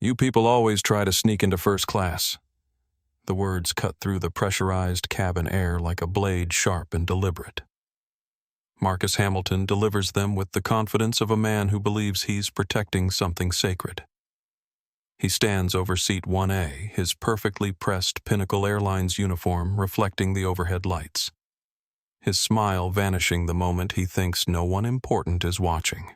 You people always try to sneak into first class. The words cut through the pressurized cabin air like a blade, sharp and deliberate. Marcus Hamilton delivers them with the confidence of a man who believes he's protecting something sacred. He stands over seat 1A, his perfectly pressed Pinnacle Airlines uniform reflecting the overhead lights. His smile vanishing the moment he thinks no one important is watching.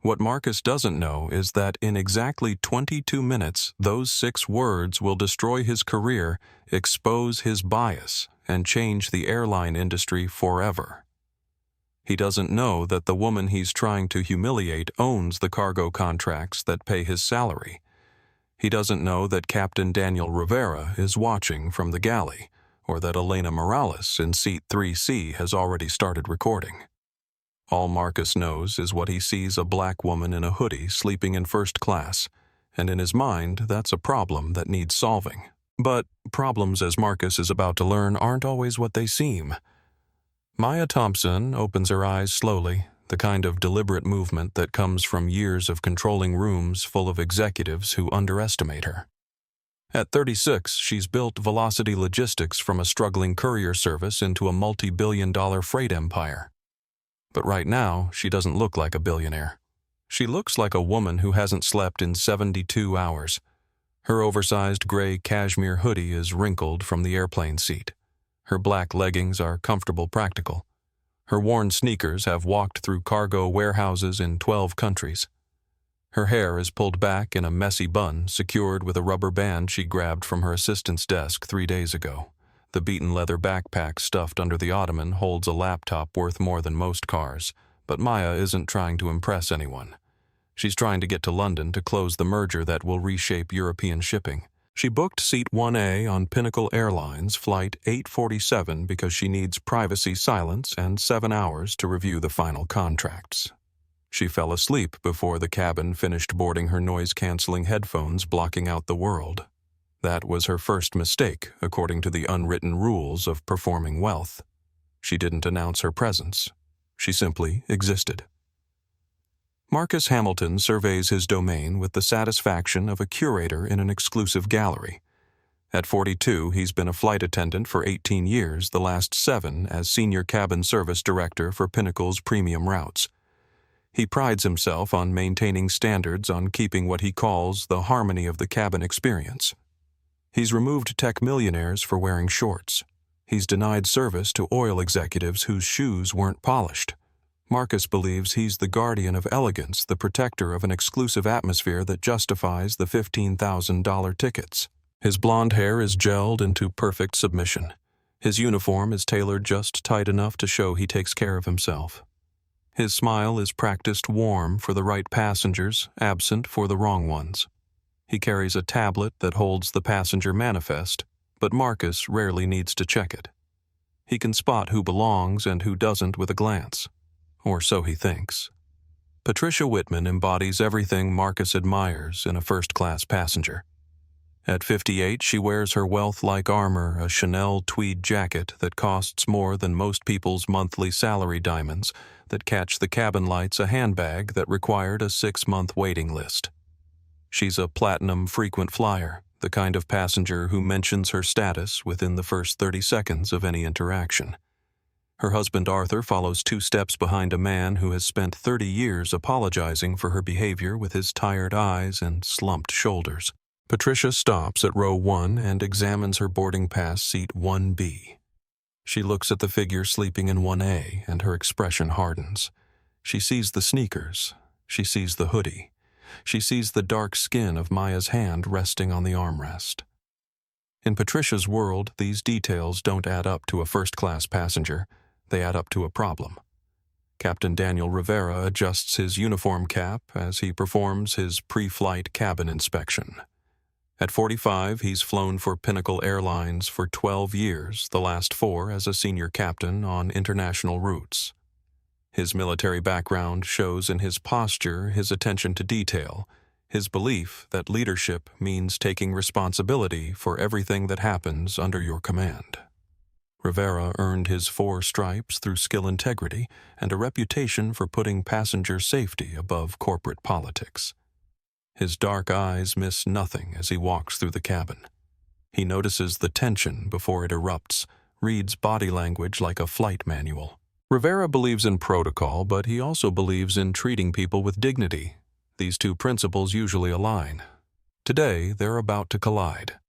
What Marcus doesn't know is that in exactly 22 minutes, those 6 words will destroy his career, expose his bias, and change the airline industry forever. He doesn't know that the woman he's trying to humiliate owns the cargo contracts that pay his salary. He doesn't know that Captain Daniel Rivera is watching from the galley, or that Elena Morales in seat 3C has already started recording. All Marcus knows is what he sees: a black woman in a hoodie sleeping in first class, and in his mind, that's a problem that needs solving. But problems, as Marcus is about to learn, aren't always what they seem. Maya Thompson opens her eyes slowly, the kind of deliberate movement that comes from years of controlling rooms full of executives who underestimate her. At 36, she's built Velocity Logistics from a struggling courier service into a multi-billion-dollar freight empire. But right now, she doesn't look like a billionaire. She looks like a woman who hasn't slept in 72 hours. Her oversized gray cashmere hoodie is wrinkled from the airplane seat. Her black leggings are comfortable practical. Her worn sneakers have walked through cargo warehouses in 12 countries. Her hair is pulled back in a messy bun secured with a rubber band she grabbed from her assistant's desk 3 days ago. The beaten leather backpack stuffed under the ottoman holds a laptop worth more than most cars, but Maya isn't trying to impress anyone. She's trying to get to London to close the merger that will reshape European shipping. She booked seat 1A on Pinnacle Airlines flight 847 because she needs privacy, silence, and 7 hours to review the final contracts. She fell asleep before the cabin finished boarding her noise-canceling headphones blocking out the world. That was her first mistake, according to the unwritten rules of performing wealth. She didn't announce her presence. She simply existed. Marcus Hamilton surveys his domain with the satisfaction of a curator in an exclusive gallery. At 42, he's been a flight attendant for 18 years, the last 7 as senior cabin service director for Pinnacle's premium routes. He prides himself on maintaining standards on keeping what he calls the harmony of the cabin experience. He's removed tech millionaires for wearing shorts. He's denied service to oil executives whose shoes weren't polished. Marcus believes he's the guardian of elegance, the protector of an exclusive atmosphere that justifies the $15,000 tickets. His blonde hair is gelled into perfect submission. His uniform is tailored just tight enough to show he takes care of himself. His smile is practiced warm for the right passengers, absent for the wrong ones. He carries a tablet that holds the passenger manifest, but Marcus rarely needs to check it. He can spot who belongs and who doesn't with a glance. Or so he thinks. Patricia Whitman embodies everything Marcus admires in a first-class passenger. At 58, she wears her wealth-like armor, a Chanel tweed jacket that costs more than most people's monthly salary diamonds, that catch the cabin lights, a handbag that required a 6-month waiting list. She's a platinum frequent flyer, the kind of passenger who mentions her status within the first 30 seconds of any interaction. Her husband Arthur follows 2 steps behind a man who has spent 30 years apologizing for her behavior with his tired eyes and slumped shoulders. Patricia stops at row 1 and examines her boarding pass seat 1B. She looks at the figure sleeping in 1A and her expression hardens. She sees the sneakers. She sees the hoodie. She sees the dark skin of Maya's hand resting on the armrest. In Patricia's world, these details don't add up to a first-class passenger. They add up to a problem. Captain Daniel Rivera adjusts his uniform cap as he performs his pre-flight cabin inspection. At 45, he's flown for Pinnacle Airlines for 12 years, the last 4 as a senior captain on international routes. His military background shows in his posture, his attention to detail, his belief that leadership means taking responsibility for everything that happens under your command. Rivera earned his 4 stripes through skill integrity and a reputation for putting passenger safety above corporate politics. His dark eyes miss nothing as he walks through the cabin. He notices the tension before it erupts, reads body language like a flight manual. Rivera believes in protocol, but he also believes in treating people with dignity. These two principles usually align. Today, they're about to collide.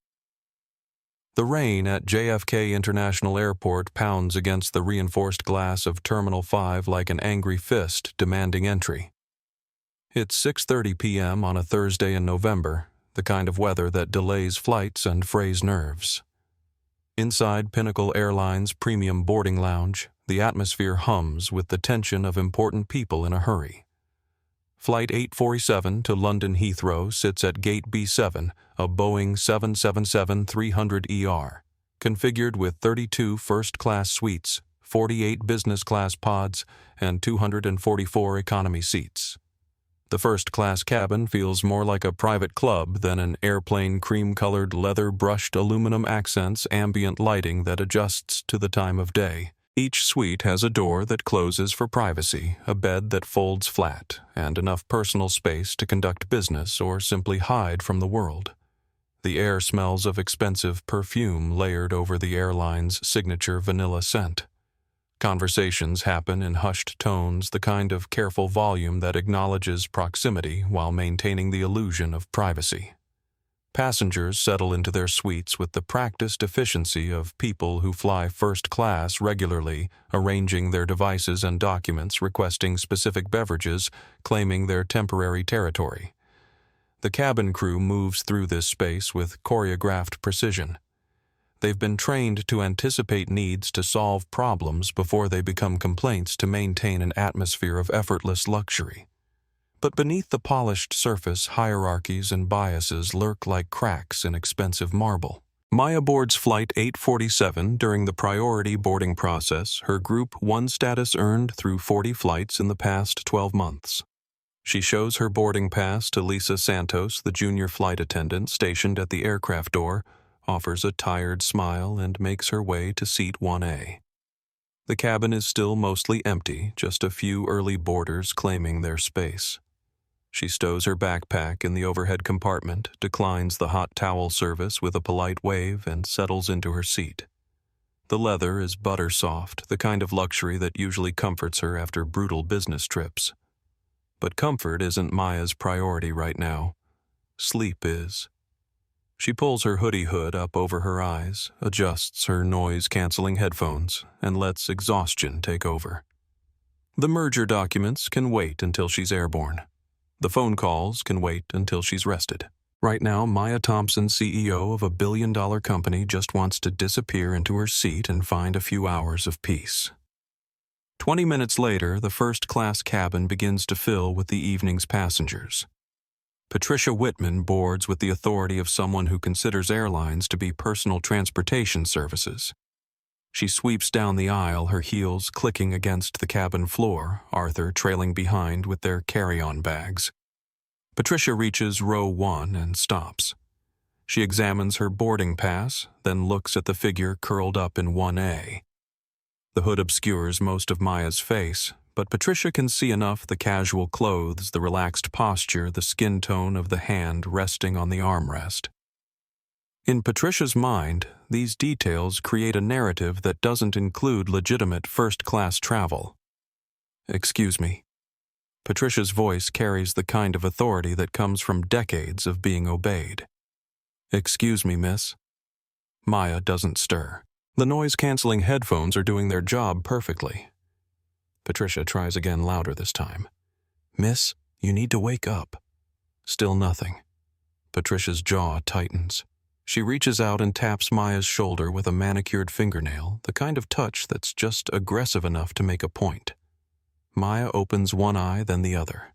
The rain at JFK International Airport pounds against the reinforced glass of Terminal 5 like an angry fist demanding entry. It's 6:30 p.m. on a Thursday in November, the kind of weather that delays flights and frays nerves. Inside Pinnacle Airlines' premium boarding lounge, the atmosphere hums with the tension of important people in a hurry. Flight 847 to London Heathrow sits at Gate B7, a Boeing 777-300ER, configured with 32 first-class suites, 48 business-class pods, and 244 economy seats. The first-class cabin feels more like a private club than an airplane cream-colored leather-brushed aluminum accents ambient lighting that adjusts to the time of day. Each suite has a door that closes for privacy, a bed that folds flat, and enough personal space to conduct business or simply hide from the world. The air smells of expensive perfume layered over the airline's signature vanilla scent. Conversations happen in hushed tones, the kind of careful volume that acknowledges proximity while maintaining the illusion of privacy. Passengers settle into their suites with the practiced efficiency of people who fly first class regularly, arranging their devices and documents, requesting specific beverages, claiming their temporary territory. The cabin crew moves through this space with choreographed precision. They've been trained to anticipate needs to solve problems before they become complaints to maintain an atmosphere of effortless luxury. But beneath the polished surface, hierarchies and biases lurk like cracks in expensive marble. Maya boards Flight 847 during the priority boarding process, her Group 1 status earned through 40 flights in the past 12 months. She shows her boarding pass to Lisa Santos, the junior flight attendant stationed at the aircraft door, offers a tired smile, and makes her way to seat 1A. The cabin is still mostly empty, just a few early boarders claiming their space. She stows her backpack in the overhead compartment, declines the hot towel service with a polite wave, and settles into her seat. The leather is butter soft, the kind of luxury that usually comforts her after brutal business trips. But comfort isn't Maya's priority right now. Sleep is. She pulls her hoodie hood up over her eyes, adjusts her noise-canceling headphones, and lets exhaustion take over. The merger documents can wait until she's airborne. The phone calls can wait until she's rested. Right now, Maya Thompson, CEO of a billion-dollar company, just wants to disappear into her seat and find a few hours of peace. 20 minutes later, the first-class cabin begins to fill with the evening's passengers. Patricia Whitman boards with the authority of someone who considers airlines to be personal transportation services. She sweeps down the aisle, her heels clicking against the cabin floor, Arthur trailing behind with their carry-on bags. Patricia reaches row 1 and stops. She examines her boarding pass, then looks at the figure curled up in 1A. The hood obscures most of Maya's face, but Patricia can see enough: the casual clothes, the relaxed posture, the skin tone of the hand resting on the armrest. In Patricia's mind, these details create a narrative that doesn't include legitimate first-class travel. "Excuse me." Patricia's voice carries the kind of authority that comes from decades of being obeyed. "Excuse me, miss." Maya doesn't stir. The noise-canceling headphones are doing their job perfectly. Patricia tries again, louder this time. "Miss, you need to wake up." Still nothing. Patricia's jaw tightens. She reaches out and taps Maya's shoulder with a manicured fingernail, the kind of touch that's just aggressive enough to make a point. Maya opens one eye, then the other.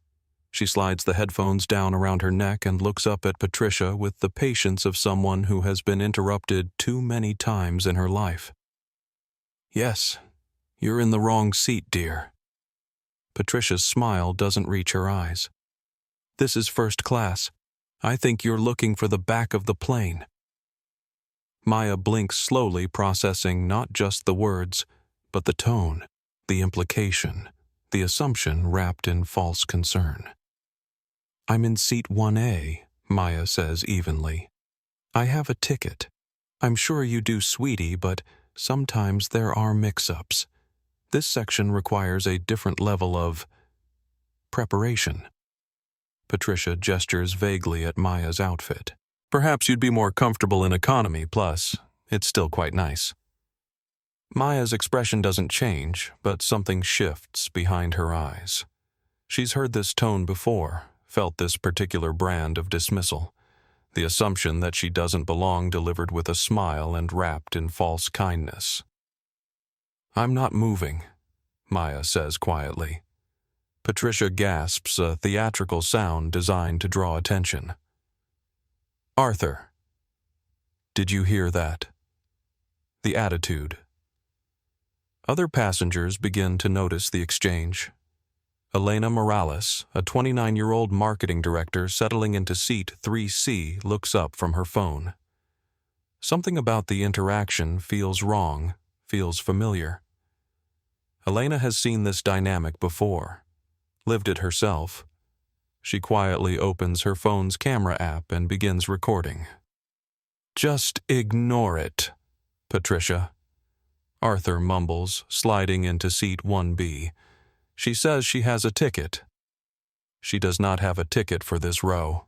She slides the headphones down around her neck and looks up at Patricia with the patience of someone who has been interrupted too many times in her life. "Yes, you're in the wrong seat, dear." Patricia's smile doesn't reach her eyes. "This is first class. I think you're looking for the back of the plane." Maya blinks slowly, processing not just the words, but the tone, the implication, the assumption wrapped in false concern. I'm in seat 1A, Maya says evenly. I have a ticket. I'm sure you do, sweetie, but sometimes there are mix-ups. This section requires a different level of preparation. Patricia gestures vaguely at Maya's outfit. Perhaps you'd be more comfortable in economy, plus, it's still quite nice. Maya's expression doesn't change, but something shifts behind her eyes. She's heard this tone before, felt this particular brand of dismissal. The assumption that she doesn't belong delivered with a smile and wrapped in false kindness. I'm not moving, Maya says quietly. Patricia gasps a theatrical sound designed to draw attention. Arthur. Did you hear that? The attitude. Other passengers begin to notice the exchange. Elena Morales, a 29-year-old marketing director settling into seat 3C, looks up from her phone. Something about the interaction feels wrong, feels familiar. Elena has seen this dynamic before, lived it herself. She quietly opens her phone's camera app and begins recording. Just ignore it, Patricia. Arthur mumbles, sliding into seat 1B. She says she has a ticket. She does not have a ticket for this row.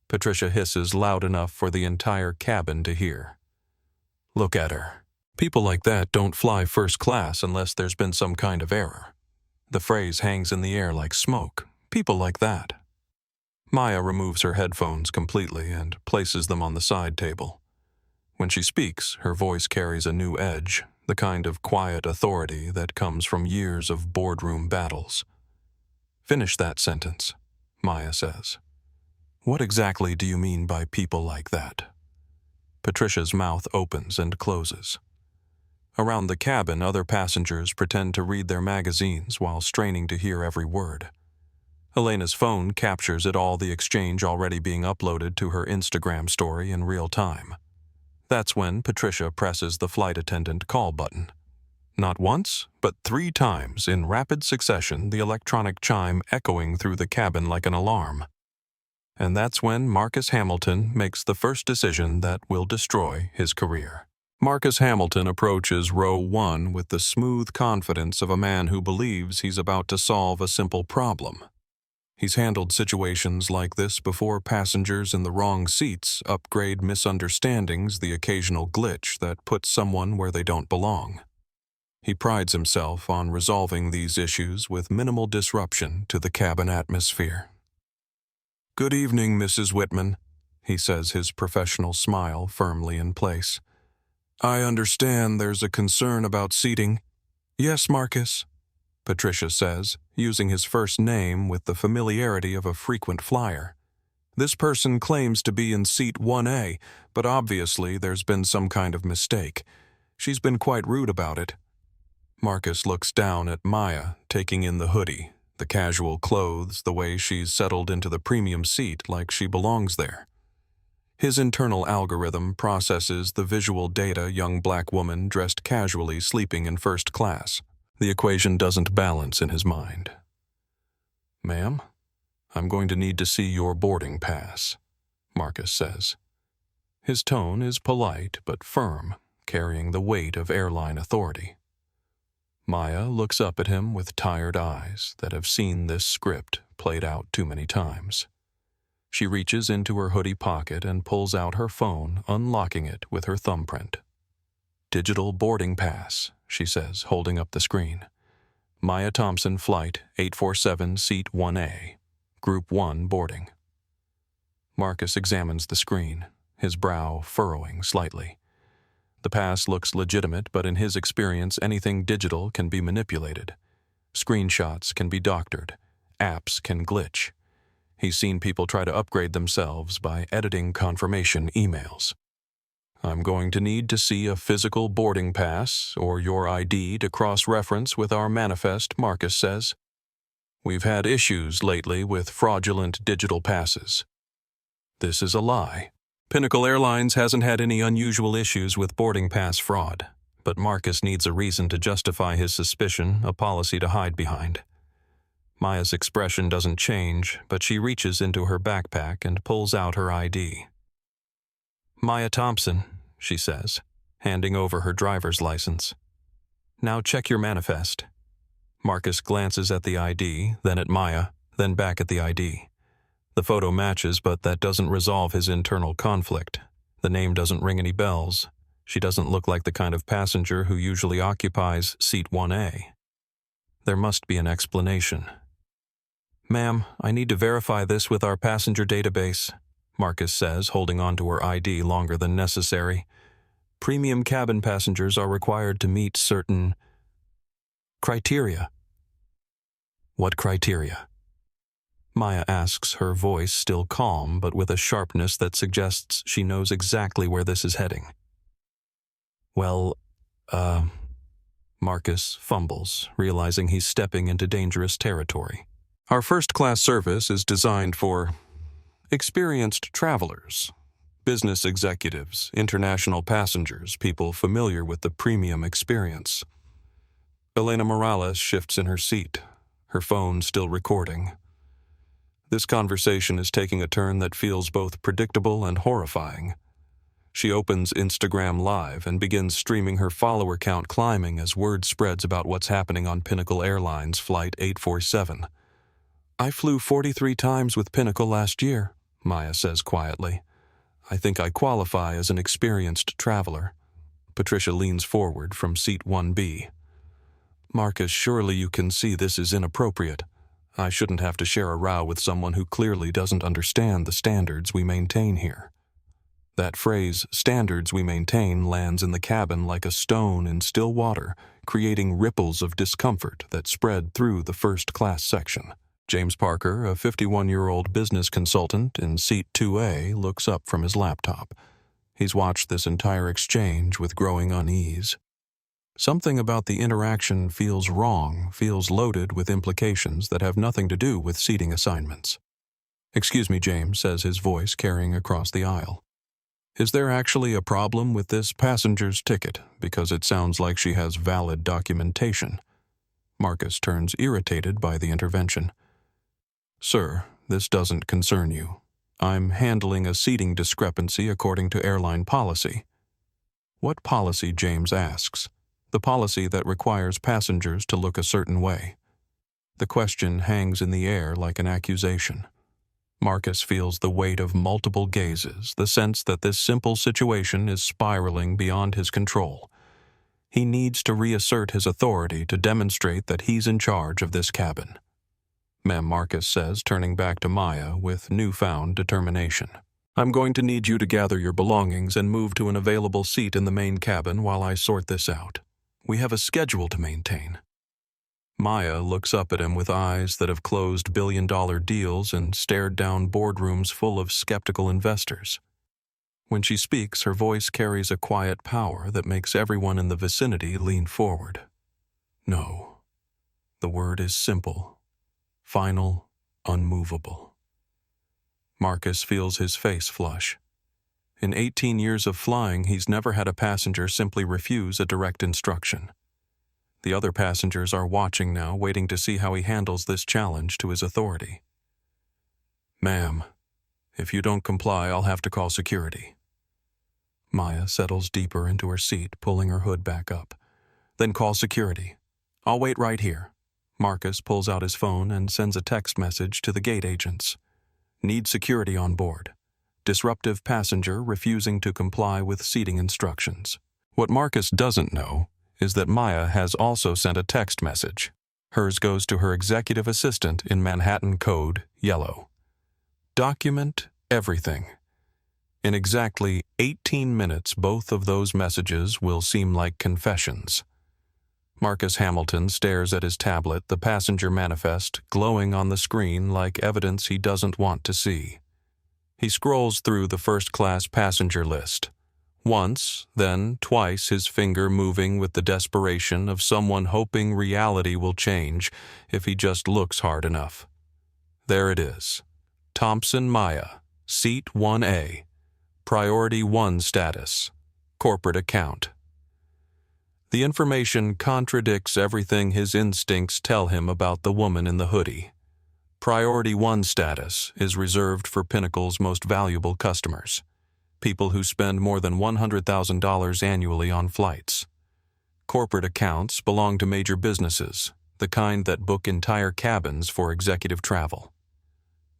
Patricia hisses loud enough for the entire cabin to hear. Look at her. People like that don't fly first class unless there's been some kind of error. The phrase hangs in the air like smoke. People like that. Maya removes her headphones completely and places them on the side table. When she speaks, her voice carries a new edge, the kind of quiet authority that comes from years of boardroom battles. Finish that sentence, Maya says. What exactly do you mean by people like that? Patricia's mouth opens and closes. Around the cabin, other passengers pretend to read their magazines while straining to hear every word. Elena's phone captures it all, the exchange already being uploaded to her Instagram story in real time. That's when Patricia presses the flight attendant call button. Not once, but 3 times in rapid succession, the electronic chime echoing through the cabin like an alarm. And that's when Marcus Hamilton makes the first decision that will destroy his career. Marcus Hamilton approaches row 1 with the smooth confidence of a man who believes he's about to solve a simple problem. He's handled situations like this before. Passengers in the wrong seats upgrade misunderstandings, the occasional glitch that puts someone where they don't belong. He prides himself on resolving these issues with minimal disruption to the cabin atmosphere. Good evening, Mrs. Whitman, he says, his professional smile firmly in place. I understand there's a concern about seating. Yes, Marcus, Patricia says, using his first name with the familiarity of a frequent flyer. This person claims to be in seat 1A, but obviously there's been some kind of mistake. She's been quite rude about it. Marcus looks down at Maya, taking in the hoodie, the casual clothes, the way she's settled into the premium seat like she belongs there. His internal algorithm processes the visual data: young black woman dressed casually sleeping in first class. The equation doesn't balance in his mind. Ma'am, I'm going to need to see your boarding pass, Marcus says. His tone is polite but firm, carrying the weight of airline authority. Maya looks up at him with tired eyes that have seen this script played out too many times. She reaches into her hoodie pocket and pulls out her phone, unlocking it with her thumbprint. Digital boarding pass, she says, holding up the screen. Maya Thompson, flight 847, seat 1A, Group 1 boarding. Marcus examines the screen, his brow furrowing slightly. The pass looks legitimate, but in his experience, anything digital can be manipulated. Screenshots can be doctored. Apps can glitch. He's seen people try to upgrade themselves by editing confirmation emails. I'm going to need to see a physical boarding pass or your ID to cross-reference with our manifest, Marcus says. We've had issues lately with fraudulent digital passes. This is a lie. Pinnacle Airlines hasn't had any unusual issues with boarding pass fraud, but Marcus needs a reason to justify his suspicion, a policy to hide behind. Maya's expression doesn't change, but she reaches into her backpack and pulls out her ID. "Maya Thompson," she says, handing over her driver's license. "Now check your manifest." Marcus glances at the ID, then at Maya, then back at the ID. The photo matches, but that doesn't resolve his internal conflict. The name doesn't ring any bells. She doesn't look like the kind of passenger who usually occupies seat 1A. There must be an explanation. "Ma'am, I need to verify this with our passenger database," Marcus says, holding on to her ID longer than necessary. "Premium cabin passengers are required to meet certain criteria." "What criteria?" Maya asks, her voice still calm, but with a sharpness that suggests she knows exactly where this is heading. "Well, Marcus fumbles, realizing he's stepping into dangerous territory. "Our first-class service is designed for experienced travelers, business executives, international passengers, people familiar with the premium experience." Elena Morales shifts in her seat, her phone still recording. This conversation is taking a turn that feels both predictable and horrifying. She opens Instagram Live and begins streaming her follower count climbing as word spreads about what's happening on Pinnacle Airlines Flight 847. "I flew 43 times with Pinnacle last year," Maya says quietly. "I think I qualify as an experienced traveler." Patricia leans forward from seat 1B. "Marcus, surely you can see this is inappropriate. I shouldn't have to share a row with someone who clearly doesn't understand the standards we maintain here." That phrase, "standards we maintain," lands in the cabin like a stone in still water, creating ripples of discomfort that spread through the first-class section. James Parker, a 51-year-old business consultant in seat 2A, looks up from his laptop. He's watched this entire exchange with growing unease. Something about the interaction feels wrong, feels loaded with implications that have nothing to do with seating assignments. "Excuse me, James," says his voice carrying across the aisle. "Is there actually a problem with this passenger's ticket, because it sounds like she has valid documentation?" Marcus turns irritated by the intervention. "Sir, this doesn't concern you. I'm handling a seating discrepancy according to airline policy." "What policy?" James asks. "The policy that requires passengers to look a certain way." The question hangs in the air like an accusation. Marcus feels the weight of multiple gazes, the sense that this simple situation is spiraling beyond his control. He needs to reassert his authority to demonstrate that he's in charge of this cabin. "Ma'am," Marcus says, turning back to Maya with newfound determination. "I'm going to need you to gather your belongings and move to an available seat in the main cabin while I sort this out. We have a schedule to maintain." Maya looks up at him with eyes that have closed billion-dollar deals and stared down boardrooms full of skeptical investors. When she speaks, her voice carries a quiet power that makes everyone in the vicinity lean forward. No. The word is simple, final, unmovable. Marcus feels his face flush. In 18 years of flying, he's never had a passenger simply refuse a direct instruction. The other passengers are watching now, waiting to see how he handles this challenge to his authority. "Ma'am, if you don't comply, I'll have to call security." Maya settles deeper into her seat, pulling her hood back up. "Then call security. I'll wait right here." Marcus pulls out his phone and sends a text message to the gate agents. "Need security on board. Disruptive passenger refusing to comply with seating instructions." What Marcus doesn't know is that Maya has also sent a text message. Hers goes to her executive assistant in Manhattan code yellow. "Document everything." In exactly 18 minutes, both of those messages will seem like confessions. Marcus Hamilton stares at his tablet, the passenger manifest glowing on the screen like evidence he doesn't want to see. He scrolls through the first-class passenger list. Once, then twice, his finger moving with the desperation of someone hoping reality will change if he just looks hard enough. There it is. Thompson Maya, Seat 1A, Priority 1 status, corporate account. The information contradicts everything his instincts tell him about the woman in the hoodie. Priority 1 status is reserved for Pinnacle's most valuable customers, people who spend more than $100,000 annually on flights. Corporate accounts belong to major businesses, the kind that book entire cabins for executive travel.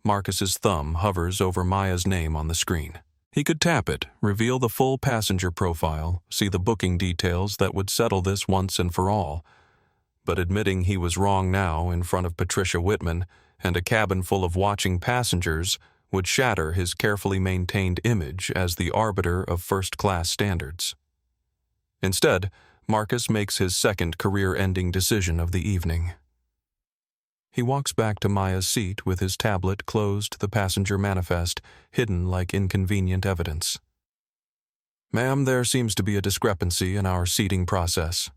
Marcus's thumb hovers over Maya's name on the screen. He could tap it, reveal the full passenger profile, see the booking details that would settle this once and for all. But admitting he was wrong now in front of Patricia Whitman and a cabin full of watching passengers would shatter his carefully maintained image as the arbiter of first-class standards. Instead, Marcus makes his second career-ending decision of the evening. He walks back to Maya's seat with his tablet closed to the passenger manifest, hidden like inconvenient evidence. "Ma'am, there seems to be a discrepancy in our seating process,"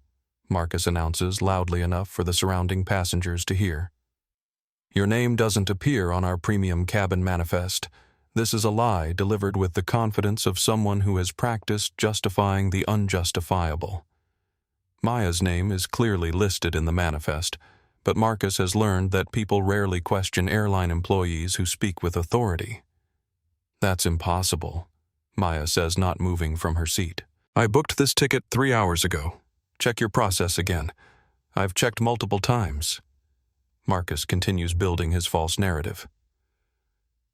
Marcus announces loudly enough for the surrounding passengers to hear. "Your name doesn't appear on our premium cabin manifest. This is a lie delivered with the confidence of someone who has practiced justifying the unjustifiable." Maya's name is clearly listed in the manifest, but Marcus has learned that people rarely question airline employees who speak with authority. "That's impossible," Maya says, not moving from her seat. "I booked this ticket 3 hours ago. Check your process again. I've checked multiple times." Marcus continues building his false narrative.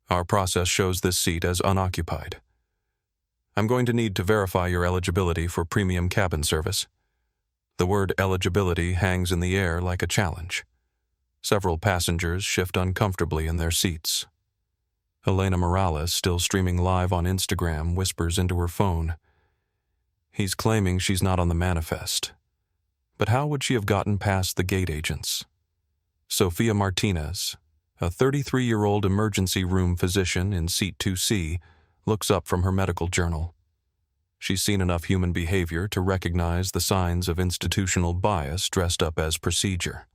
"Our process shows this seat as unoccupied. I'm going to need to verify your eligibility for premium cabin service." The word eligibility hangs in the air like a challenge. Several passengers shift uncomfortably in their seats. Elena Morales, still streaming live on Instagram, whispers into her phone. He's claiming she's not on the manifest. But how would she have gotten past the gate agents? Sofia Martinez, a 33-year-old emergency room physician in seat 2C, looks up from her medical journal. She's seen enough human behavior to recognize the signs of institutional bias dressed up as procedure.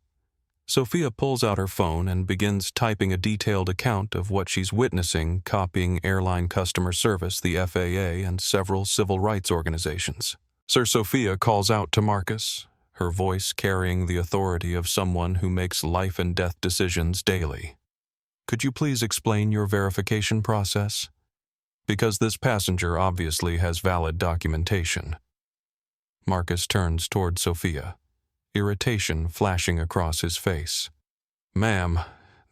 Sophia pulls out her phone and begins typing a detailed account of what she's witnessing, copying airline customer service, the FAA, and several civil rights organizations. Sir Sophia calls out to Marcus, her voice carrying the authority of someone who makes life and death decisions daily. "Could you please explain your verification process? Because this passenger obviously has valid documentation." Marcus turns toward Sophia, irritation flashing across his face. "Ma'am,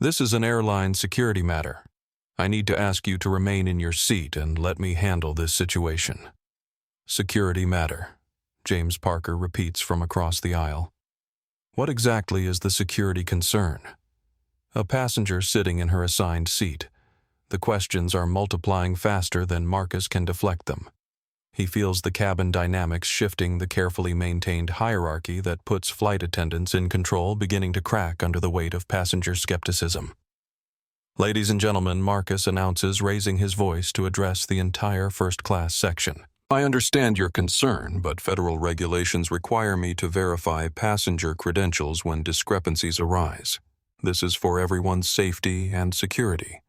this is an airline security matter. I need to ask you to remain in your seat and let me handle this situation." "Security matter," James Parker repeats from across the aisle. "What exactly is the security concern?" A passenger sitting in her assigned seat. The questions are multiplying faster than Marcus can deflect them. He feels the cabin dynamics shifting, the carefully maintained hierarchy that puts flight attendants in control beginning to crack under the weight of passenger skepticism. "Ladies and gentlemen," Marcus announces, raising his voice to address the entire first-class section. "I understand your concern, but federal regulations require me to verify passenger credentials when discrepancies arise. This is for everyone's safety and security."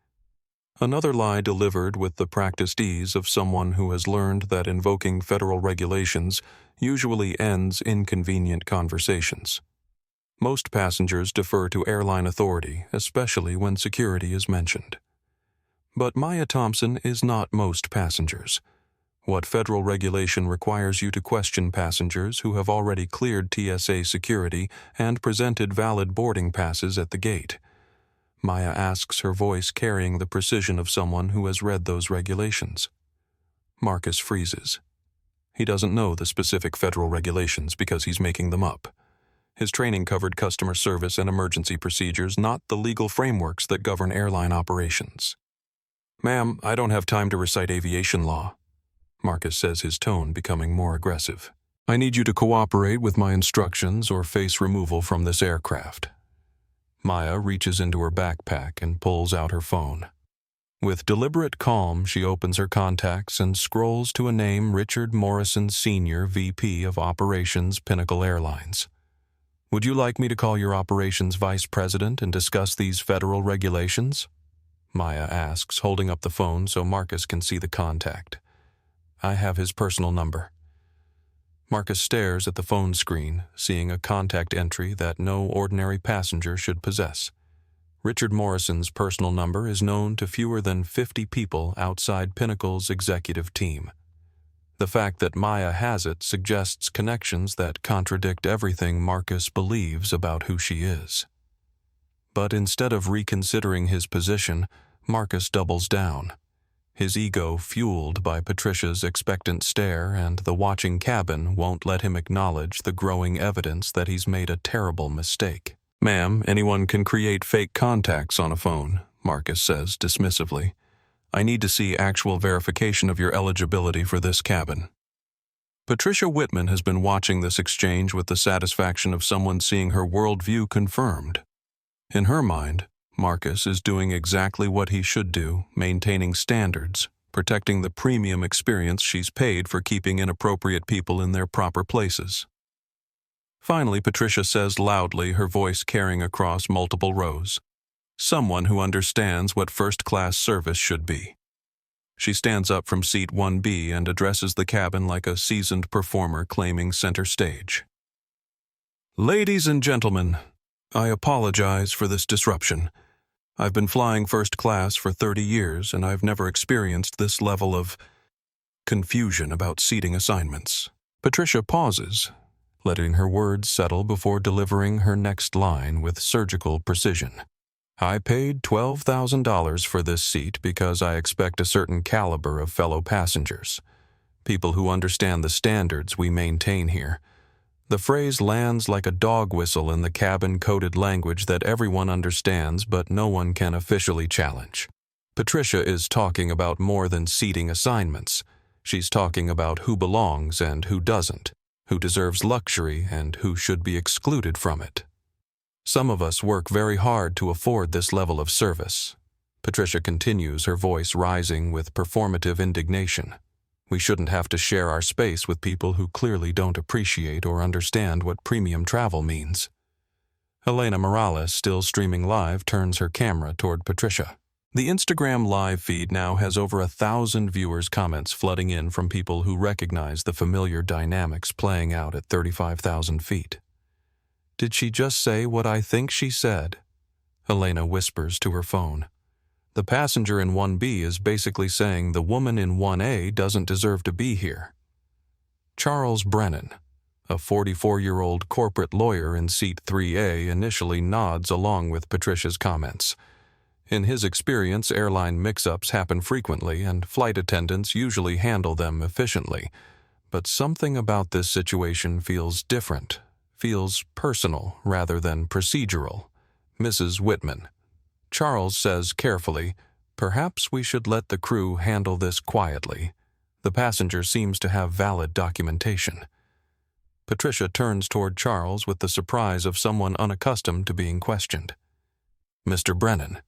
Another lie delivered with the practiced ease of someone who has learned that invoking federal regulations usually ends inconvenient conversations. Most passengers defer to airline authority, especially when security is mentioned. But Maya Thompson is not most passengers. What federal regulation requires you to question passengers who have already cleared TSA security and presented valid boarding passes at the gate? Maya asks, her voice carrying the precision of someone who has read those regulations. Marcus freezes. He doesn't know the specific federal regulations because he's making them up. His training covered customer service and emergency procedures, not the legal frameworks that govern airline operations. "Ma'am, I don't have time to recite aviation law," Marcus says, his tone becoming more aggressive. "I need you to cooperate with my instructions or face removal from this aircraft." Maya reaches into her backpack and pulls out her phone. With deliberate calm, she opens her contacts and scrolls to a name: Richard Morrison Sr., VP of Operations, Pinnacle Airlines. "Would you like me to call your operations vice president and discuss these federal regulations?" Maya asks, holding up the phone so Marcus can see the contact. "I have his personal number." Marcus stares at the phone screen, seeing a contact entry that no ordinary passenger should possess. Richard Morrison's personal number is known to fewer than 50 people outside Pinnacle's executive team. The fact that Maya has it suggests connections that contradict everything Marcus believes about who she is. But instead of reconsidering his position, Marcus doubles down, his ego fueled by Patricia's expectant stare, and the watching cabin won't let him acknowledge the growing evidence that he's made a terrible mistake. "Ma'am, anyone can create fake contacts on a phone," Marcus says dismissively. "I need to see actual verification of your eligibility for this cabin." Patricia Whitman has been watching this exchange with the satisfaction of someone seeing her worldview confirmed. In her mind, Marcus is doing exactly what he should do, maintaining standards, protecting the premium experience she's paid for keeping inappropriate people in their proper places. Finally, Patricia says loudly, her voice carrying across multiple rows, "Someone who understands what first-class service should be." She stands up from seat 1B and addresses the cabin like a seasoned performer claiming center stage. "Ladies and gentlemen, I apologize for this disruption. I've been flying first class for 30 years, and I've never experienced this level of confusion about seating assignments." Patricia pauses, letting her words settle before delivering her next line with surgical precision. "I paid $12,000 for this seat because I expect a certain caliber of fellow passengers, people who understand the standards we maintain here." The phrase lands like a dog whistle in the cabin-coded language that everyone understands but no one can officially challenge. Patricia is talking about more than seating assignments. She's talking about who belongs and who doesn't, who deserves luxury and who should be excluded from it. "Some of us work very hard to afford this level of service," Patricia continues, her voice rising with performative indignation. "We shouldn't have to share our space with people who clearly don't appreciate or understand what premium travel means." Elena Morales, still streaming live, turns her camera toward Patricia. The Instagram live feed now has over 1,000 viewers' comments flooding in from people who recognize the familiar dynamics playing out at 35,000 feet. "Did she just say what I think she said?" Elena whispers to her phone. "The passenger in 1B is basically saying the woman in 1A doesn't deserve to be here." Charles Brennan, a 44-year-old corporate lawyer in seat 3A, initially nods along with Patricia's comments. In his experience, airline mix-ups happen frequently, and flight attendants usually handle them efficiently. But something about this situation feels different, feels personal rather than procedural. Mrs. Whitman. Charles says carefully, "Perhaps we should let the crew handle this quietly. The passenger seems to have valid documentation." Patricia turns toward Charles with the surprise of someone unaccustomed to being questioned. "Mr. Brennan,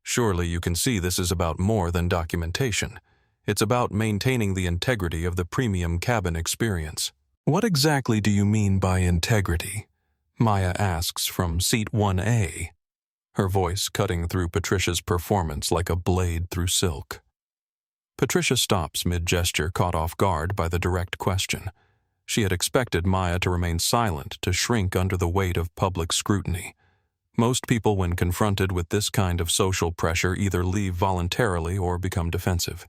surely you can see this is about more than documentation. It's about maintaining the integrity of the premium cabin experience." "What exactly do you mean by integrity?" Maya asks from seat 1A, her voice cutting through Patricia's performance like a blade through silk. Patricia stops mid-gesture, caught off guard by the direct question. She had expected Maya to remain silent, to shrink under the weight of public scrutiny. Most people, when confronted with this kind of social pressure, either leave voluntarily or become defensive.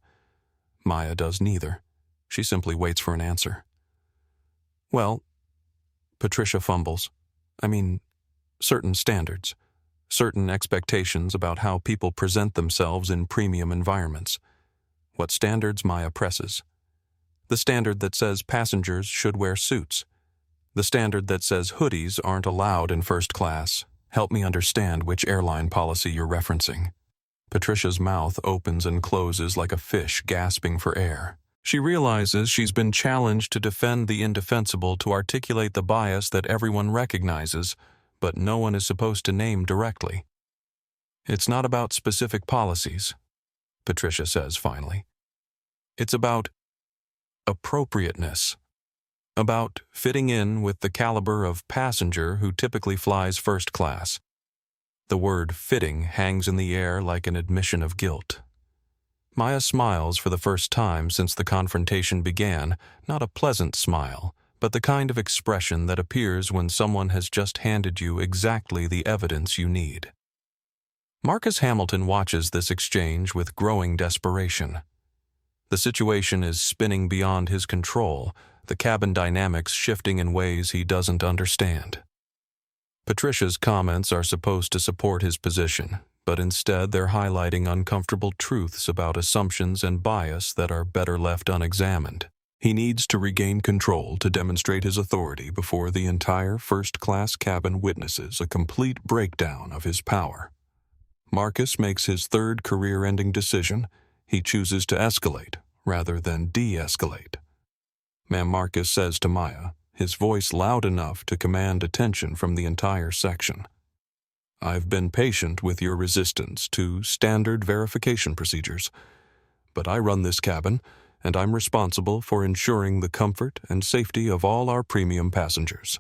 Maya does neither. She simply waits for an answer. "Well," Patricia fumbles, certain standards. Certain expectations about how people present themselves in premium environments. What standards? Maya presses. The standard that says passengers should wear suits. The standard that says hoodies aren't allowed in first class. Help me understand which airline policy you're referencing. Patricia's mouth opens and closes like a fish gasping for air. She realizes she's been challenged to defend the indefensible, to articulate the bias that everyone recognizes, but no one is supposed to name directly. "It's not about specific policies," Patricia says finally. "It's about appropriateness. About fitting in with the caliber of passenger who typically flies first class." The word fitting hangs in the air like an admission of guilt. Maya smiles for the first time since the confrontation began, not a pleasant smile, but the kind of expression that appears when someone has just handed you exactly the evidence you need. Marcus Hamilton watches this exchange with growing desperation. The situation is spinning beyond his control, the cabin dynamics shifting in ways he doesn't understand. Patricia's comments are supposed to support his position, but instead they're highlighting uncomfortable truths about assumptions and bias that are better left unexamined. He needs to regain control to demonstrate his authority before the entire first-class cabin witnesses a complete breakdown of his power. Marcus makes his third career-ending decision. He chooses to escalate rather than de-escalate. Ma'am, Marcus says to Maya, his voice loud enough to command attention from the entire section. I've been patient with your resistance to standard verification procedures, but I run this cabin, and I'm responsible for ensuring the comfort and safety of all our premium passengers.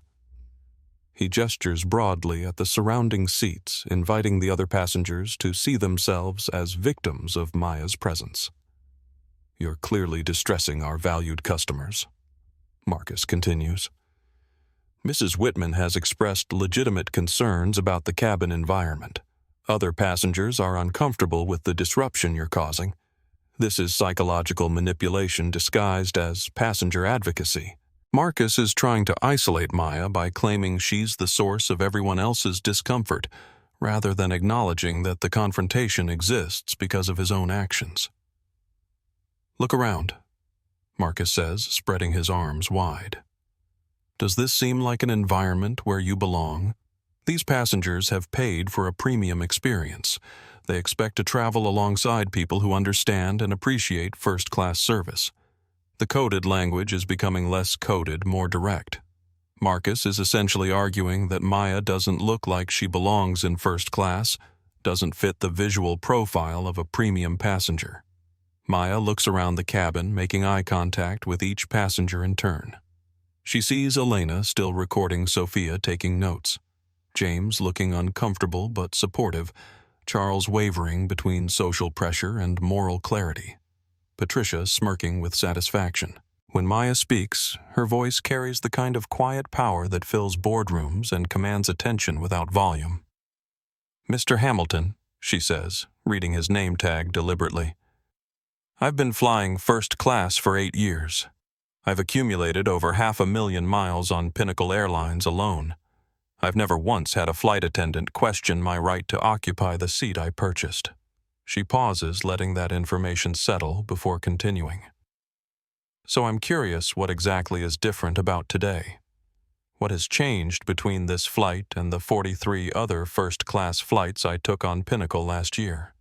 He gestures broadly at the surrounding seats, inviting the other passengers to see themselves as victims of Maya's presence. You're clearly distressing our valued customers, Marcus continues. Mrs. Whitman has expressed legitimate concerns about the cabin environment. Other passengers are uncomfortable with the disruption you're causing. This is psychological manipulation disguised as passenger advocacy. Marcus is trying to isolate Maya by claiming she's the source of everyone else's discomfort, rather than acknowledging that the confrontation exists because of his own actions. Look around, Marcus says, spreading his arms wide. Does this seem like an environment where you belong? These passengers have paid for a premium experience. They expect to travel alongside people who understand and appreciate first-class service. The coded language is becoming less coded, more direct. Marcus is essentially arguing that Maya doesn't look like she belongs in first class, doesn't fit the visual profile of a premium passenger. Maya looks around the cabin, making eye contact with each passenger in turn. She sees Elena still recording Sophia taking notes, James looking uncomfortable but supportive, Charles wavering between social pressure and moral clarity, Patricia smirking with satisfaction. When Maya speaks, her voice carries the kind of quiet power that fills boardrooms and commands attention without volume. Mr. Hamilton, she says, reading his name tag deliberately. I've been flying first class for 8 years. I've accumulated over 500,000 miles on Pinnacle Airlines alone. I've never once had a flight attendant question my right to occupy the seat I purchased. She pauses, letting that information settle before continuing. So I'm curious what exactly is different about today. What has changed between this flight and the 43 other first-class flights I took on Pinnacle last year?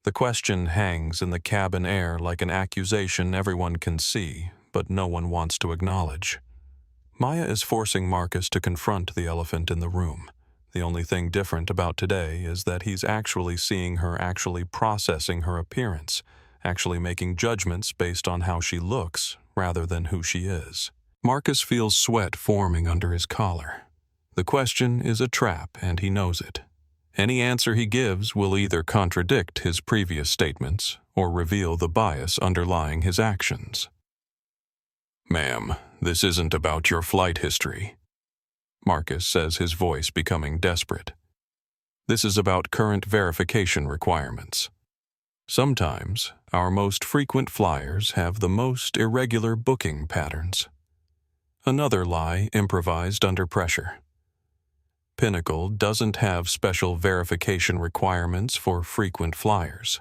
The question hangs in the cabin air like an accusation everyone can see, but no one wants to acknowledge. Maya is forcing Marcus to confront the elephant in the room. The only thing different about today is that he's actually seeing her, actually processing her appearance, actually making judgments based on how she looks rather than who she is. Marcus feels sweat forming under his collar. The question is a trap, and he knows it. Any answer he gives will either contradict his previous statements or reveal the bias underlying his actions. Ma'am, this isn't about your flight history, Marcus says, his voice becoming desperate. This is about current verification requirements. Sometimes, our most frequent flyers have the most irregular booking patterns. Another lie improvised under pressure. Pinnacle doesn't have special verification requirements for frequent flyers.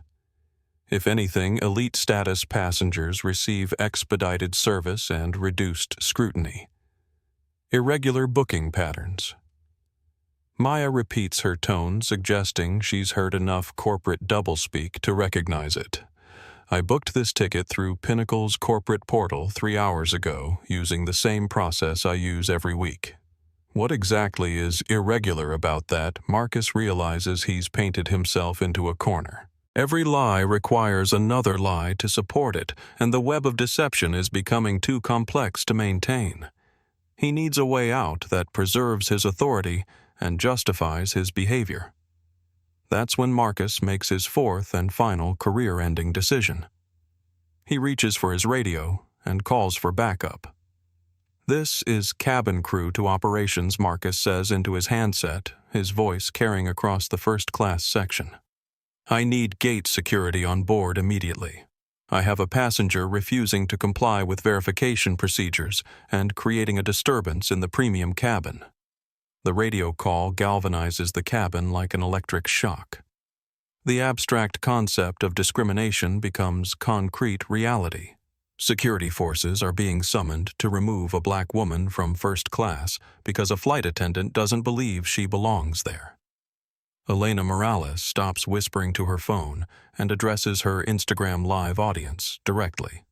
If anything, elite status passengers receive expedited service and reduced scrutiny. Irregular booking patterns. Maya repeats her tone, suggesting she's heard enough corporate doublespeak to recognize it. I booked this ticket through Pinnacle's corporate portal 3 hours ago, using the same process I use every week. What exactly is irregular about that? Marcus realizes he's painted himself into a corner. Every lie requires another lie to support it, and the web of deception is becoming too complex to maintain. He needs a way out that preserves his authority and justifies his behavior. That's when Marcus makes his fourth and final career-ending decision. He reaches for his radio and calls for backup. "This is cabin crew to operations," Marcus says into his handset, his voice carrying across the first-class section. "I need gate security on board immediately. I have a passenger refusing to comply with verification procedures and creating a disturbance in the premium cabin." The radio call galvanizes the cabin like an electric shock. The abstract concept of discrimination becomes concrete reality. Security forces are being summoned to remove a black woman from first class because a flight attendant doesn't believe she belongs there. Elena Morales stops whispering to her phone and addresses her Instagram Live audience directly.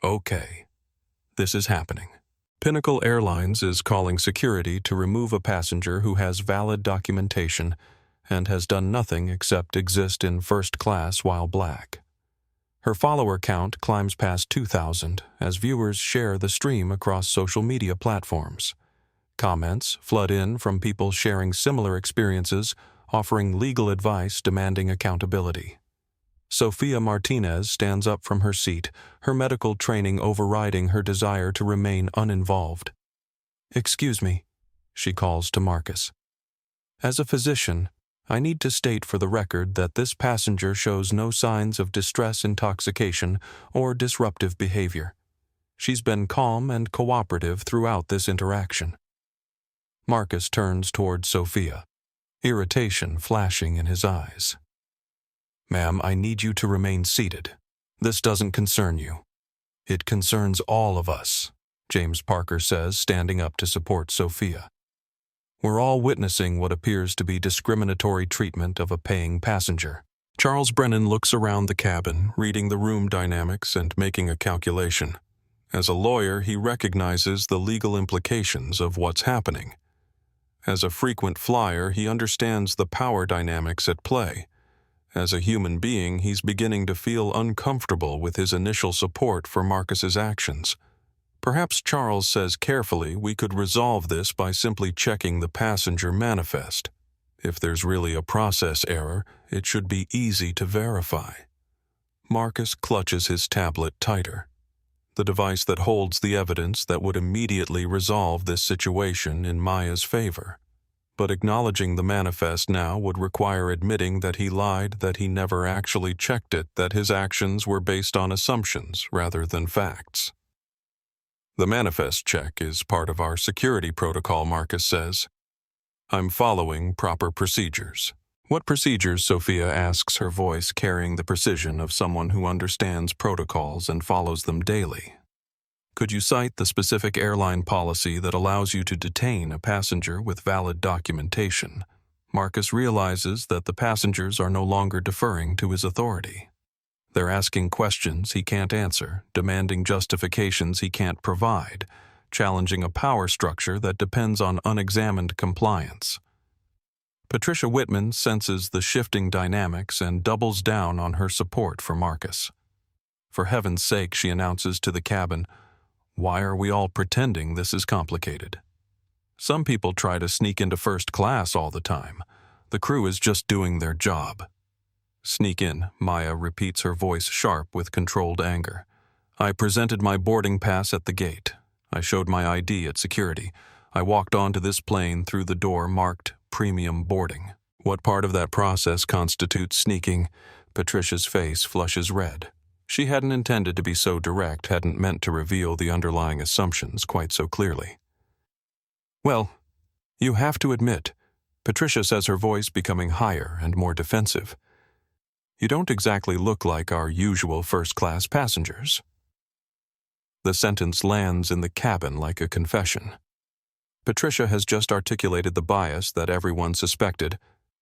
"Okay, this is happening. Pinnacle Airlines is calling security to remove a passenger who has valid documentation and has done nothing except exist in first class while black." Her follower count climbs past 2,000 as viewers share the stream across social media platforms. Comments flood in from people sharing similar experiences, offering legal advice demanding accountability. Sofia Martinez stands up from her seat, her medical training overriding her desire to remain uninvolved. "Excuse me," she calls to Marcus. "As a physician, I need to state for the record that this passenger shows no signs of distress intoxication or disruptive behavior. She's been calm and cooperative throughout this interaction." Marcus turns toward Sofia, irritation flashing in his eyes. "Ma'am, I need you to remain seated. This doesn't concern you. It concerns all of us," James Parker says, standing up to support Sofia. "We're all witnessing what appears to be discriminatory treatment of a paying passenger." Charles Brennan looks around the cabin, reading the room dynamics and making a calculation. As a lawyer, he recognizes the legal implications of what's happening. As a frequent flyer, he understands the power dynamics at play. As a human being, he's beginning to feel uncomfortable with his initial support for Marcus's actions. Perhaps Charles says carefully we could resolve this by simply checking the passenger manifest. If there's really a process error, it should be easy to verify. Marcus clutches his tablet tighter, the device that holds the evidence that would immediately resolve this situation in Maya's favor. But acknowledging the manifest now would require admitting that he lied, that he never actually checked it, that his actions were based on assumptions rather than facts. "The manifest check is part of our security protocol," Marcus says. "I'm following proper procedures." "What procedures?" Sofia asks, her voice carrying the precision of someone who understands protocols and follows them daily. "Could you cite the specific airline policy that allows you to detain a passenger with valid documentation?" Marcus realizes that the passengers are no longer deferring to his authority. They're asking questions he can't answer, demanding justifications he can't provide, challenging a power structure that depends on unexamined compliance. Patricia Whitman senses the shifting dynamics and doubles down on her support for Marcus. For heaven's sake, she announces to the cabin, "Why are we all pretending this is complicated? Some people try to sneak into first class all the time. The crew is just doing their job." "Sneak in," Maya repeats, her voice sharp with controlled anger. "I presented my boarding pass at the gate. I showed my ID at security. I walked onto this plane through the door marked premium boarding." "What part of that process constitutes sneaking?" Patricia's face flushes red. She hadn't intended to be so direct, hadn't meant to reveal the underlying assumptions quite so clearly. "Well, you have to admit," Patricia says, her voice becoming higher and more defensive, "you don't exactly look like our usual first-class passengers." The sentence lands in the cabin like a confession. Patricia has just articulated the bias that everyone suspected,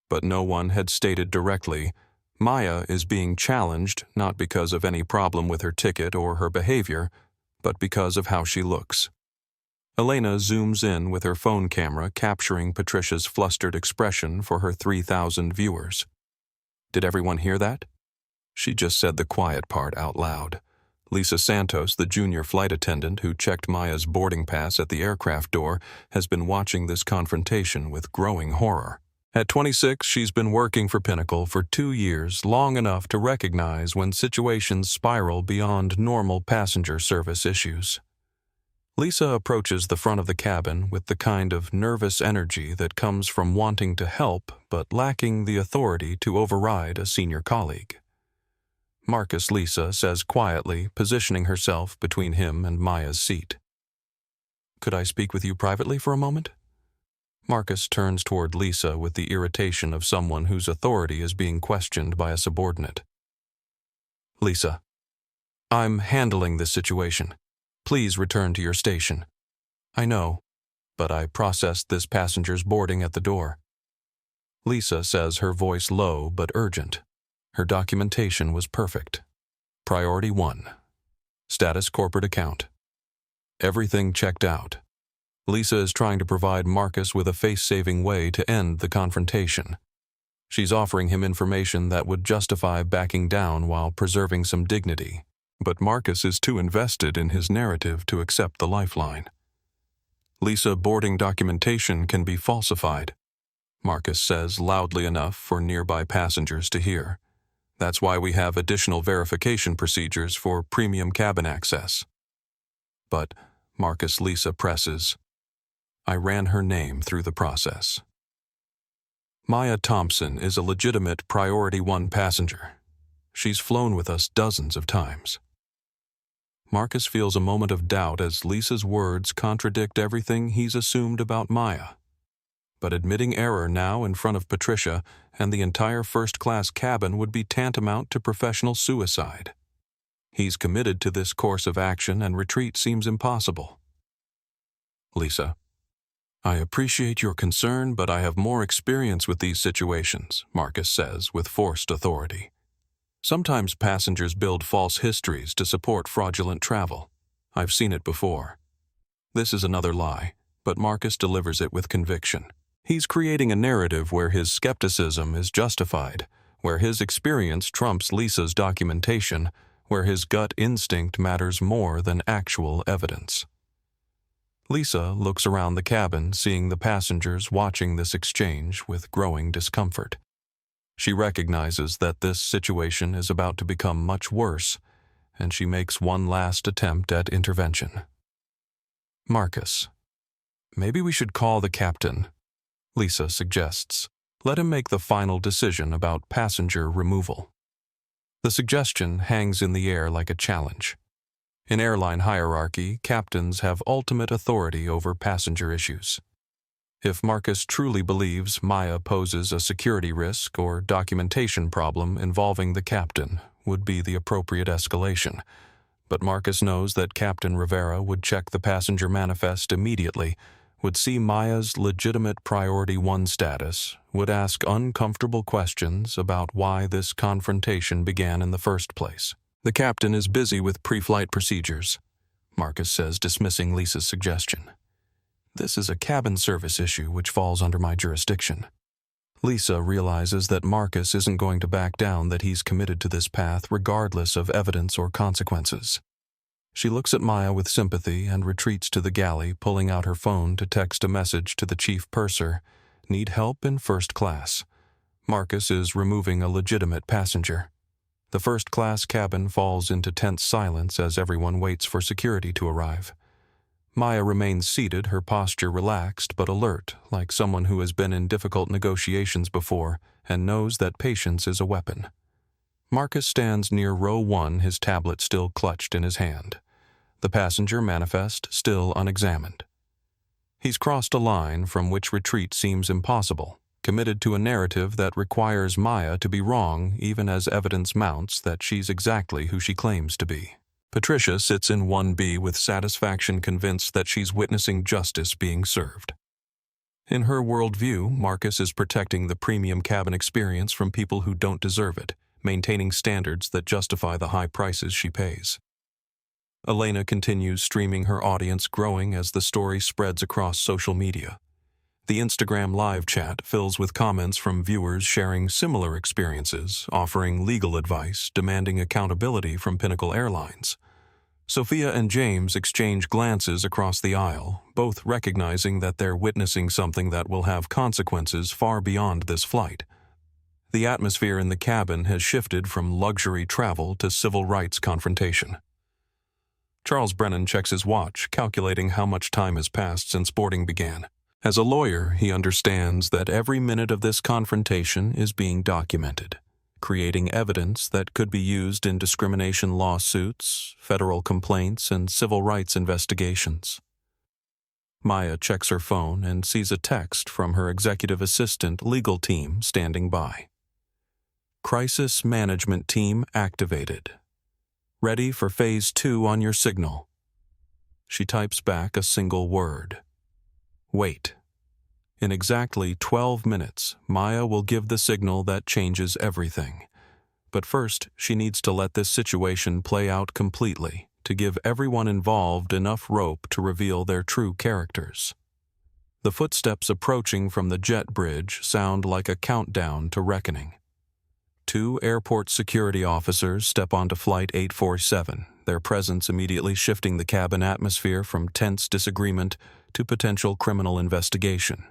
but no one had stated directly. Maya is being challenged not because of any problem with her ticket or her behavior, but because of how she looks. Elena zooms in with her phone camera, capturing Patricia's flustered expression for her 3,000 viewers. "Did everyone hear that?" She just said the quiet part out loud. Lisa Santos, the junior flight attendant who checked Maya's boarding pass at the aircraft door, has been watching this confrontation with growing horror. At 26, she's been working for Pinnacle for 2 years, long enough to recognize when situations spiral beyond normal passenger service issues. Lisa approaches the front of the cabin with the kind of nervous energy that comes from wanting to help but lacking the authority to override a senior colleague. Marcus, Lisa says quietly, positioning herself between him and Maya's seat. "Could I speak with you privately for a moment?" Marcus turns toward Lisa with the irritation of someone whose authority is being questioned by a subordinate. "Lisa, I'm handling this situation. Please return to your station." "I know, but I processed this passenger's boarding at the door." Lisa says, her voice low but urgent. Her documentation was perfect. Priority 1. Status corporate account. Everything checked out. Lisa is trying to provide Marcus with a face-saving way to end the confrontation. She's offering him information that would justify backing down while preserving some dignity. But Marcus is too invested in his narrative to accept the lifeline. "Lisa, boarding documentation can be falsified," Marcus says loudly enough for nearby passengers to hear. "That's why we have additional verification procedures for premium cabin access." "But," Marcus, Lisa presses, "I ran her name through the process." Maya Thompson is a legitimate Priority 1 passenger. She's flown with us dozens of times. Marcus feels a moment of doubt as Lisa's words contradict everything he's assumed about Maya. But admitting error now in front of Patricia and the entire first-class cabin would be tantamount to professional suicide. He's committed to this course of action and retreat seems impossible. "Lisa, I appreciate your concern, but I have more experience with these situations," Marcus says with forced authority. "Sometimes passengers build false histories to support fraudulent travel. I've seen it before." This is another lie, but Marcus delivers it with conviction. He's creating a narrative where his skepticism is justified, where his experience trumps Lisa's documentation, where his gut instinct matters more than actual evidence. Lisa looks around the cabin, seeing the passengers watching this exchange with growing discomfort. She recognizes that this situation is about to become much worse, and she makes one last attempt at intervention. "Marcus, maybe we should call the captain," Lisa suggests. "Let him make the final decision about passenger removal." The suggestion hangs in the air like a challenge. In airline hierarchy, captains have ultimate authority over passenger issues. If Marcus truly believes Maya poses a security risk or documentation problem involving the captain would be the appropriate escalation. But Marcus knows that Captain Rivera would check the passenger manifest immediately, would see Maya's legitimate Priority 1 status, would ask uncomfortable questions about why this confrontation began in the first place. "The captain is busy with pre-flight procedures," Marcus says, dismissing Lisa's suggestion. "This is a cabin service issue which falls under my jurisdiction." Lisa realizes that Marcus isn't going to back down, that he's committed to this path regardless of evidence or consequences. She looks at Maya with sympathy and retreats to the galley, pulling out her phone to text a message to the chief purser. "Need help in first class." Marcus is removing a legitimate passenger. The first-class cabin falls into tense silence as everyone waits for security to arrive. Maya remains seated, her posture relaxed but alert, like someone who has been in difficult negotiations before and knows that patience is a weapon. Marcus stands near row 1, his tablet still clutched in his hand. The passenger manifest still unexamined. He's crossed a line from which retreat seems impossible, committed to a narrative that requires Maya to be wrong even as evidence mounts that she's exactly who she claims to be. Patricia sits in 1B with satisfaction, convinced that she's witnessing justice being served. In her worldview, Marcus is protecting the premium cabin experience from people who don't deserve it, maintaining standards that justify the high prices she pays. Elena continues streaming, her audience growing as the story spreads across social media. The Instagram live chat fills with comments from viewers sharing similar experiences, offering legal advice, demanding accountability from Pinnacle Airlines. Sophia and James exchange glances across the aisle, both recognizing that they're witnessing something that will have consequences far beyond this flight. The atmosphere in the cabin has shifted from luxury travel to civil rights confrontation. Charles Brennan checks his watch, calculating how much time has passed since boarding began. As a lawyer, he understands that every minute of this confrontation is being documented, creating evidence that could be used in discrimination lawsuits, federal complaints, and civil rights investigations. Maya checks her phone and sees a text from her executive assistant legal team standing by. Crisis management team activated. Ready for phase 2 on your signal. She types back a single word. Wait. In exactly 12 minutes, Maya will give the signal that changes everything. But first, she needs to let this situation play out completely, to give everyone involved enough rope to reveal their true characters. The footsteps approaching from the jet bridge sound like a countdown to reckoning. 2 airport security officers step onto Flight 847, their presence immediately shifting the cabin atmosphere from tense disagreement to potential criminal investigation.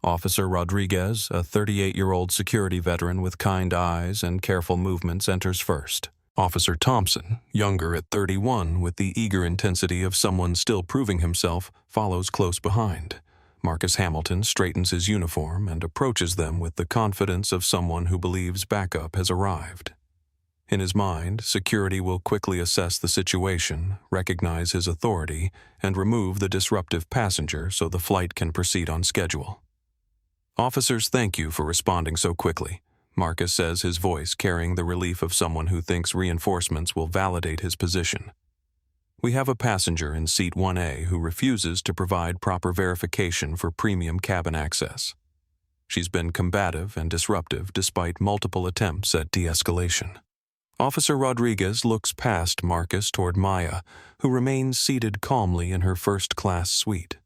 Officer Rodriguez, a 38-year-old security veteran with kind eyes and careful movements, enters first. Officer Thompson, younger at 31 with the eager intensity of someone still proving himself, follows close behind. Marcus Hamilton straightens his uniform and approaches them with the confidence of someone who believes backup has arrived. In his mind, security will quickly assess the situation, recognize his authority, and remove the disruptive passenger so the flight can proceed on schedule. "Officers, thank you for responding so quickly," Marcus says, his voice carrying the relief of someone who thinks reinforcements will validate his position. "We have a passenger in seat 1A who refuses to provide proper verification for premium cabin access. She's been combative and disruptive despite multiple attempts at de-escalation." Officer Rodriguez looks past Marcus toward Maya, who remains seated calmly in her first-class suite.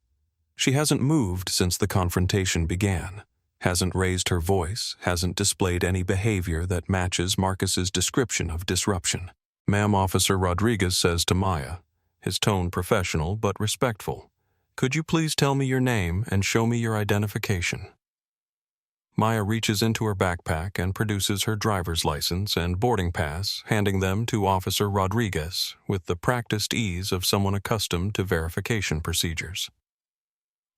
She hasn't moved since the confrontation began, hasn't raised her voice, hasn't displayed any behavior that matches Marcus's description of disruption. "Ma'am," Officer Rodriguez says to Maya, his tone professional but respectful, "could you please tell me your name and show me your identification?" Maya reaches into her backpack and produces her driver's license and boarding pass, handing them to Officer Rodriguez with the practiced ease of someone accustomed to verification procedures.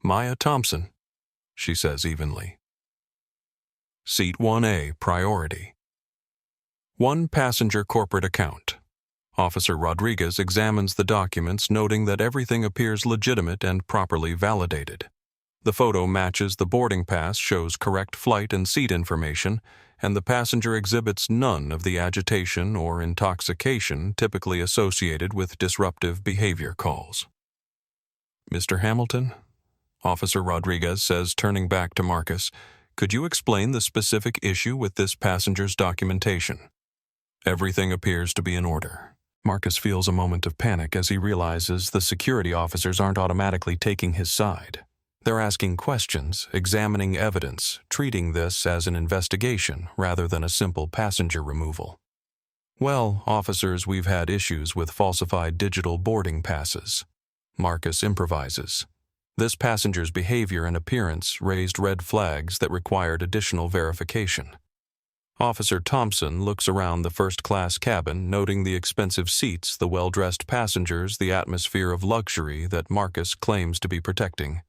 "Maya Thompson," she says evenly. Seat 1A, priority. 1 passenger corporate account. Officer Rodriguez examines the documents, noting that everything appears legitimate and properly validated. The photo matches the boarding pass, shows correct flight and seat information, and the passenger exhibits none of the agitation or intoxication typically associated with disruptive behavior calls. "Mr. Hamilton," Officer Rodriguez says, turning back to Marcus, "could you explain the specific issue with this passenger's documentation?" Everything appears to be in order. Marcus feels a moment of panic as he realizes the security officers aren't automatically taking his side. They're asking questions, examining evidence, treating this as an investigation rather than a simple passenger removal. "Well, officers, we've had issues with falsified digital boarding passes," Marcus improvises. "This passenger's behavior and appearance raised red flags that required additional verification." Officer Thompson looks around the first-class cabin, noting the expensive seats, the well-dressed passengers, the atmosphere of luxury that Marcus claims to be protecting.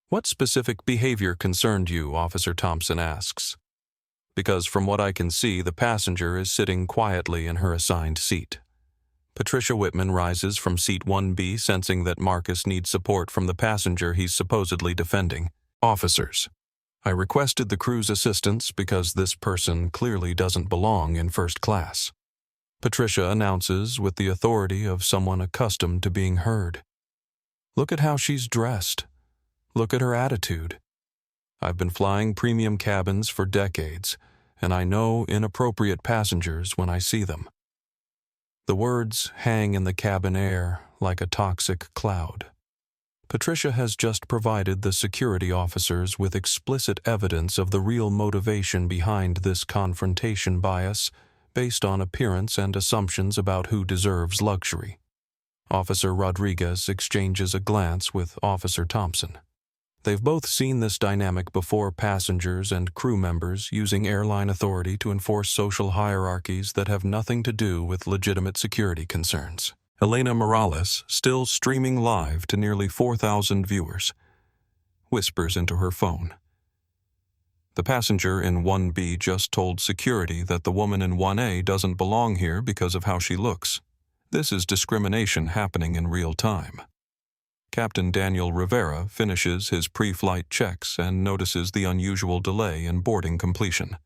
"What specific behavior concerned you?" Officer Thompson asks. "Because from what I can see, the passenger is sitting quietly in her assigned seat." Patricia Whitman rises from seat 1B, sensing that Marcus needs support from the passenger he's supposedly defending. "Officers, I requested the crew's assistance because this person clearly doesn't belong in first class," Patricia announces with the authority of someone accustomed to being heard. "Look at how she's dressed. Look at her attitude. I've been flying premium cabins for decades, and I know inappropriate passengers when I see them." The words hang in the cabin air like a toxic cloud. Patricia has just provided the security officers with explicit evidence of the real motivation behind this confrontation bias based on appearance and assumptions about who deserves luxury. Officer Rodriguez exchanges a glance with Officer Thompson. They've both seen this dynamic before: passengers and crew members using airline authority to enforce social hierarchies that have nothing to do with legitimate security concerns. Elena Morales, still streaming live to nearly 4,000 viewers, whispers into her phone. The passenger in 1B just told security that the woman in 1A doesn't belong here because of how she looks. This is discrimination happening in real time. Captain Daniel Rivera finishes his pre-flight checks and notices the unusual delay in boarding completion.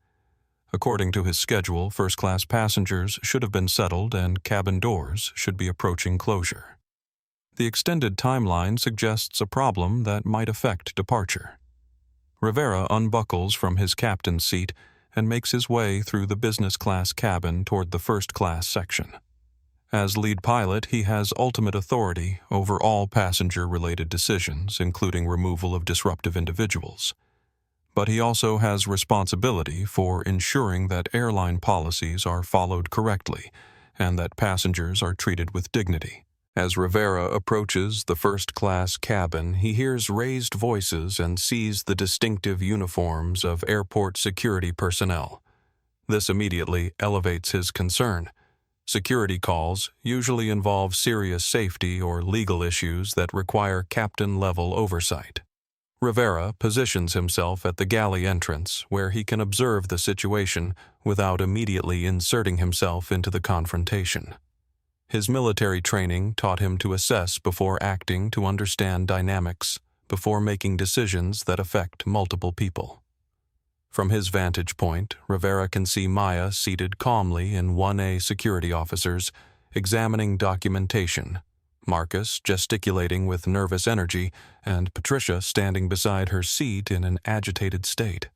According to his schedule, first-class passengers should have been settled and cabin doors should be approaching closure. The extended timeline suggests a problem that might affect departure. Rivera unbuckles from his captain's seat and makes his way through the business-class cabin toward the first-class section. As lead pilot, he has ultimate authority over all passenger-related decisions, including removal of disruptive individuals. But he also has responsibility for ensuring that airline policies are followed correctly and that passengers are treated with dignity. As Rivera approaches the first-class cabin, he hears raised voices and sees the distinctive uniforms of airport security personnel. This immediately elevates his concern. Security calls usually involve serious safety or legal issues that require captain-level oversight. Rivera positions himself at the galley entrance, where he can observe the situation without immediately inserting himself into the confrontation. His military training taught him to assess before acting, to understand dynamics, before making decisions that affect multiple people. From his vantage point, Rivera can see Maya seated calmly in 1A security officers, examining documentation, Marcus gesticulating with nervous energy, and Patricia standing beside her seat in an agitated state.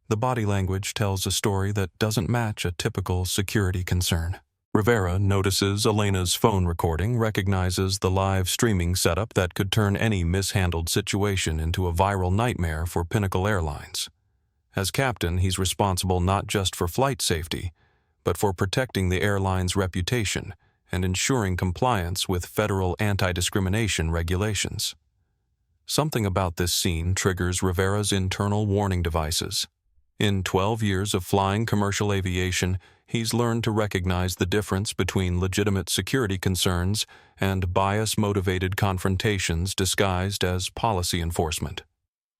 The body language tells a story that doesn't match a typical security concern. Rivera notices Elena's phone recording, recognizes the live streaming setup that could turn any mishandled situation into a viral nightmare for Pinnacle Airlines. As captain, he's responsible not just for flight safety, but for protecting the airline's reputation and ensuring compliance with federal anti-discrimination regulations. Something about this scene triggers Rivera's internal warning devices. In 12 years of flying commercial aviation, he's learned to recognize the difference between legitimate security concerns and bias-motivated confrontations disguised as policy enforcement.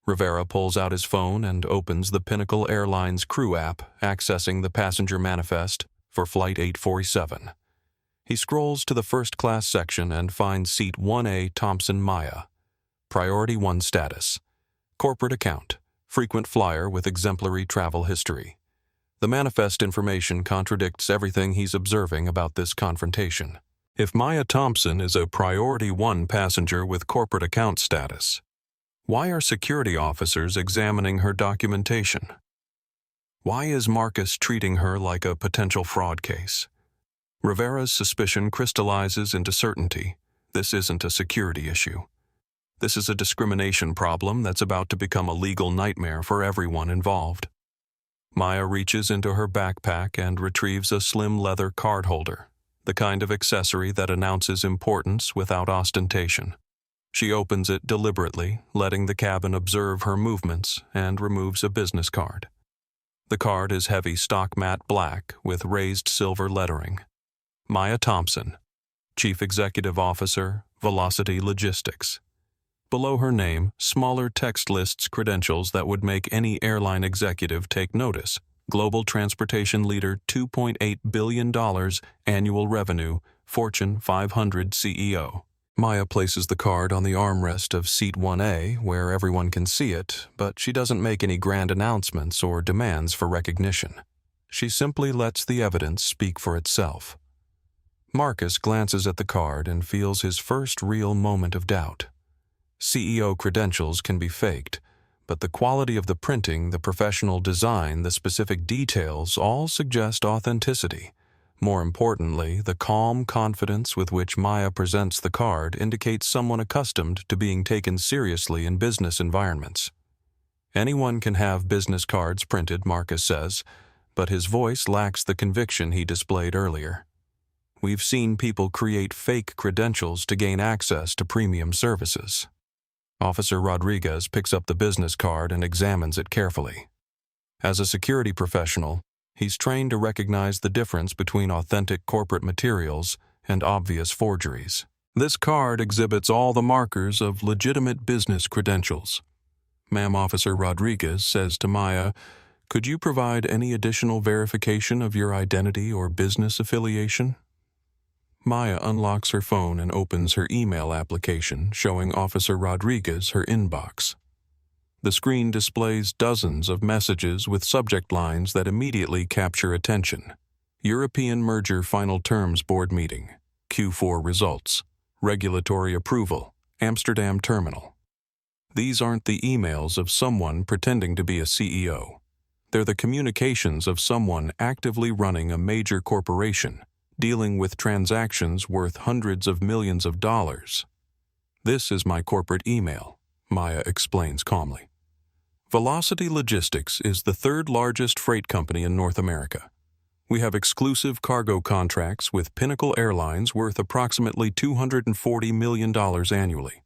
Rivera pulls out his phone and opens the Pinnacle Airlines crew app, accessing the passenger manifest for Flight 847. He scrolls to the first-class section and finds seat 1A Thompson Maya. Priority 1 status. Corporate account. Frequent flyer with exemplary travel history. The manifest information contradicts everything he's observing about this confrontation. If Maya Thompson is a Priority 1 passenger with corporate account status, why are security officers examining her documentation? Why is Marcus treating her like a potential fraud case? Rivera's suspicion crystallizes into certainty. This isn't a security issue. This is a discrimination problem that's about to become a legal nightmare for everyone involved. Maya reaches into her backpack and retrieves a slim leather card holder, the kind of accessory that announces importance without ostentation. She opens it deliberately, letting the cabin observe her movements, and removes a business card. The card is heavy stock matte black with raised silver lettering. Maya Thompson, Chief Executive Officer, Velocity Logistics. Below her name, smaller text lists credentials that would make any airline executive take notice. Global transportation leader, $2.8 billion annual revenue, Fortune 500 CEO. Maya places the card on the armrest of seat 1A, where everyone can see it, but she doesn't make any grand announcements or demands for recognition. She simply lets the evidence speak for itself. Marcus glances at the card and feels his first real moment of doubt. CEO credentials can be faked, but the quality of the printing, the professional design, the specific details all suggest authenticity. More importantly, the calm confidence with which Maya presents the card indicates someone accustomed to being taken seriously in business environments. Anyone can have business cards printed, Marcus says, but his voice lacks the conviction he displayed earlier. We've seen people create fake credentials to gain access to premium services. Officer Rodriguez picks up the business card and examines it carefully. As a security professional, he's trained to recognize the difference between authentic corporate materials and obvious forgeries. This card exhibits all the markers of legitimate business credentials. Ma'am, Officer Rodriguez says to Maya, "Could you provide any additional verification of your identity or business affiliation?" Maya unlocks her phone and opens her email application, showing Officer Rodriguez her inbox. The screen displays dozens of messages with subject lines that immediately capture attention. European Merger Final Terms Board Meeting, Q4 Results, Regulatory Approval, Amsterdam Terminal. These aren't the emails of someone pretending to be a CEO. They're the communications of someone actively running a major corporation, dealing with transactions worth hundreds of millions of dollars. "This is my corporate email," Maya explains calmly. Velocity Logistics is the third largest freight company in North America. We have exclusive cargo contracts with Pinnacle Airlines worth approximately $240 million annually.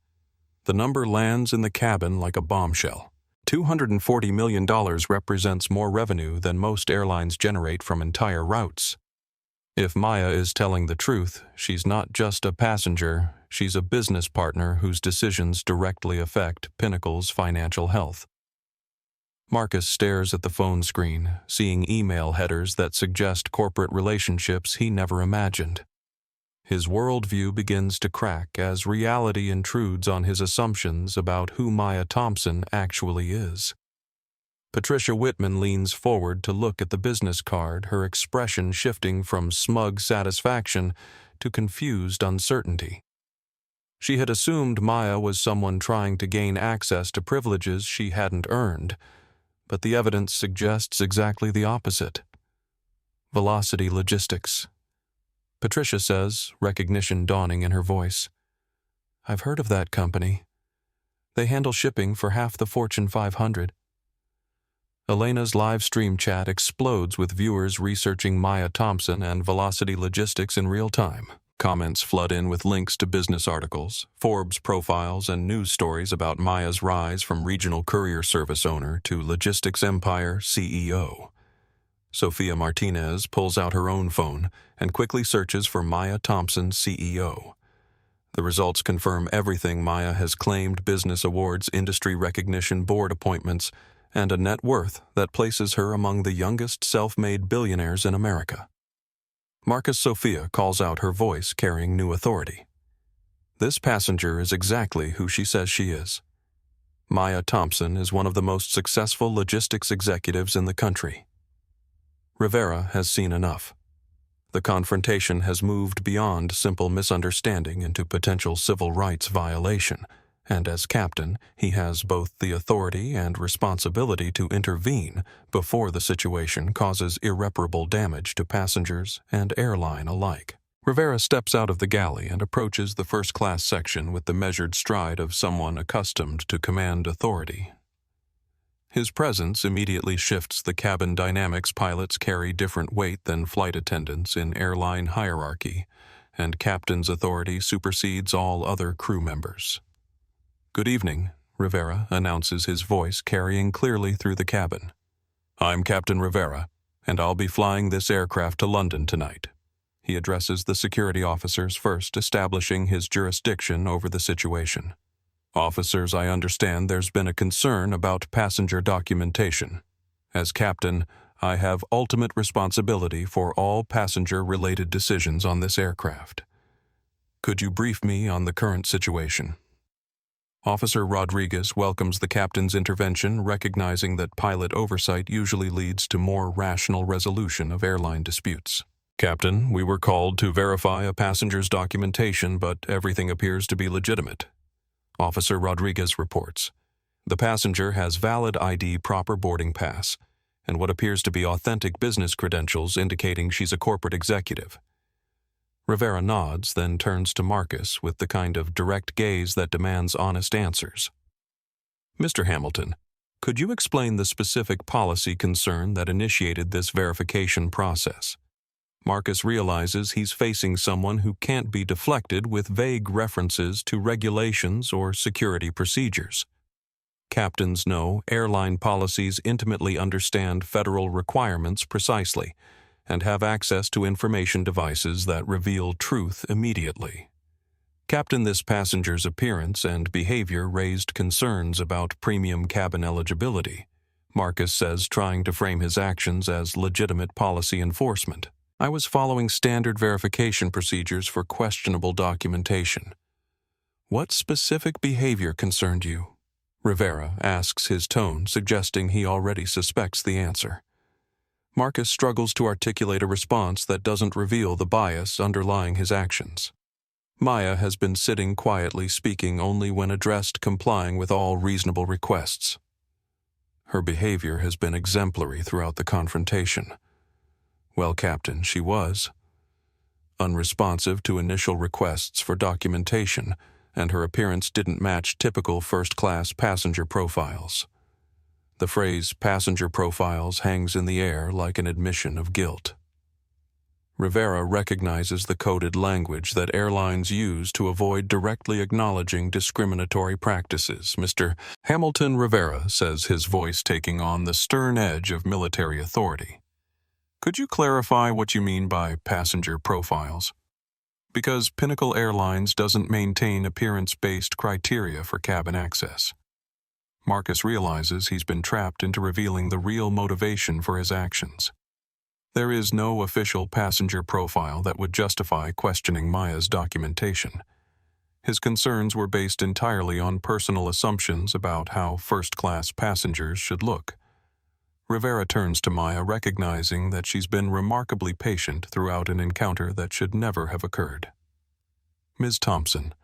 The number lands in the cabin like a bombshell. $240 million represents more revenue than most airlines generate from entire routes. If Maya is telling the truth, she's not just a passenger, she's a business partner whose decisions directly affect Pinnacle's financial health. Marcus stares at the phone screen, seeing email headers that suggest corporate relationships he never imagined. His worldview begins to crack as reality intrudes on his assumptions about who Maya Thompson actually is. Patricia Whitman leans forward to look at the business card, her expression shifting from smug satisfaction to confused uncertainty. She had assumed Maya was someone trying to gain access to privileges she hadn't earned, but the evidence suggests exactly the opposite. Velocity Logistics. Patricia says, recognition dawning in her voice. "I've heard of that company. They handle shipping for half the Fortune 500. Elena's live stream chat explodes with viewers researching Maya Thompson and Velocity Logistics in real time. Comments flood in with links to business articles, Forbes profiles, and news stories about Maya's rise from regional courier service owner to logistics empire CEO. Sophia Martinez pulls out her own phone and quickly searches for Maya Thompson CEO. The results confirm everything Maya has claimed: business awards, industry recognition, board appointments, and a net worth that places her among the youngest self-made billionaires in America. Marcus Sophia calls out, her voice carrying new authority. This passenger is exactly who she says she is. Maya Thompson is one of the most successful logistics executives in the country. Rivera has seen enough. The confrontation has moved beyond simple misunderstanding into potential civil rights violation, and as captain, he has both the authority and responsibility to intervene before the situation causes irreparable damage to passengers and airline alike. Rivera steps out of the galley and approaches the first-class section with the measured stride of someone accustomed to command authority. His presence immediately shifts the cabin dynamics. Pilots carry different weight than flight attendants in airline hierarchy, and captain's authority supersedes all other crew members. "Good evening," Rivera announces, his voice carrying clearly through the cabin. "I'm Captain Rivera, and I'll be flying this aircraft to London tonight." He addresses the security officers first, establishing his jurisdiction over the situation. "Officers, I understand there's been a concern about passenger documentation. As captain, I have ultimate responsibility for all passenger-related decisions on this aircraft. Could you brief me on the current situation?" Officer Rodriguez welcomes the captain's intervention, recognizing that pilot oversight usually leads to more rational resolution of airline disputes. "Captain, we were called to verify a passenger's documentation, but everything appears to be legitimate," Officer Rodriguez reports. "The passenger has valid ID, proper boarding pass, and what appears to be authentic business credentials indicating she's a corporate executive." Rivera nods, then turns to Marcus with the kind of direct gaze that demands honest answers. "Mr. Hamilton, could you explain the specific policy concern that initiated this verification process?" Marcus realizes he's facing someone who can't be deflected with vague references to regulations or security procedures. Captains know airline policies intimately understand federal requirements precisely, and have access to information devices that reveal truth immediately. Captain, this passenger's appearance and behavior raised concerns about premium cabin eligibility, Marcus says, trying to frame his actions as legitimate policy enforcement. I was following standard verification procedures for questionable documentation. What specific behavior concerned you? Rivera asks, his tone suggesting he already suspects the answer. Marcus struggles to articulate a response that doesn't reveal the bias underlying his actions. Maya has been sitting quietly, speaking only when addressed, complying with all reasonable requests. Her behavior has been exemplary throughout the confrontation. Well, Captain, she was unresponsive to initial requests for documentation, and her appearance didn't match typical first-class passenger profiles. The phrase passenger profiles hangs in the air like an admission of guilt. Rivera recognizes the coded language that airlines use to avoid directly acknowledging discriminatory practices. Mr. Hamilton Rivera says, his voice taking on the stern edge of military authority. Could you clarify what you mean by passenger profiles? Because Pinnacle Airlines doesn't maintain appearance-based criteria for cabin access. Marcus realizes he's been trapped into revealing the real motivation for his actions. There is no official passenger profile that would justify questioning Maya's documentation. His concerns were based entirely on personal assumptions about how first-class passengers should look. Rivera turns to Maya, recognizing that she's been remarkably patient throughout an encounter that should never have occurred. Ms. Thompson,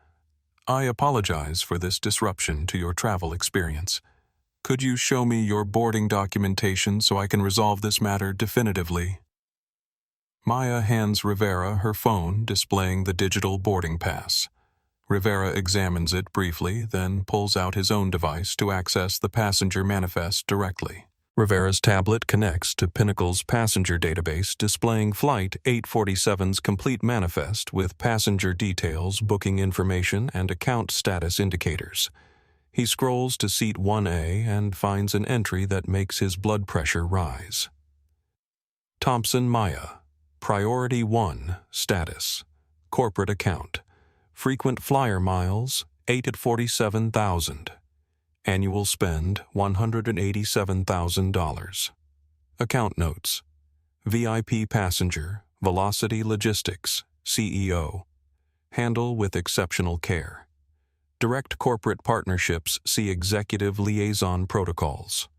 I apologize for this disruption to your travel experience. Could you show me your boarding documentation so I can resolve this matter definitively? Maya hands Rivera her phone displaying the digital boarding pass. Rivera examines it briefly, then pulls out his own device to access the passenger manifest directly. Rivera's tablet connects to Pinnacle's passenger database, displaying Flight 847's complete manifest with passenger details, booking information, and account status indicators. He scrolls to seat 1A and finds an entry that makes his blood pressure rise. Thompson Maya, Priority 1, status, corporate account, frequent flyer miles, 8 at 47,000, annual spend, $187,000. Account notes, VIP passenger, Velocity Logistics, CEO, handle with exceptional care. Direct corporate partnerships, see Executive Liaison Protocols.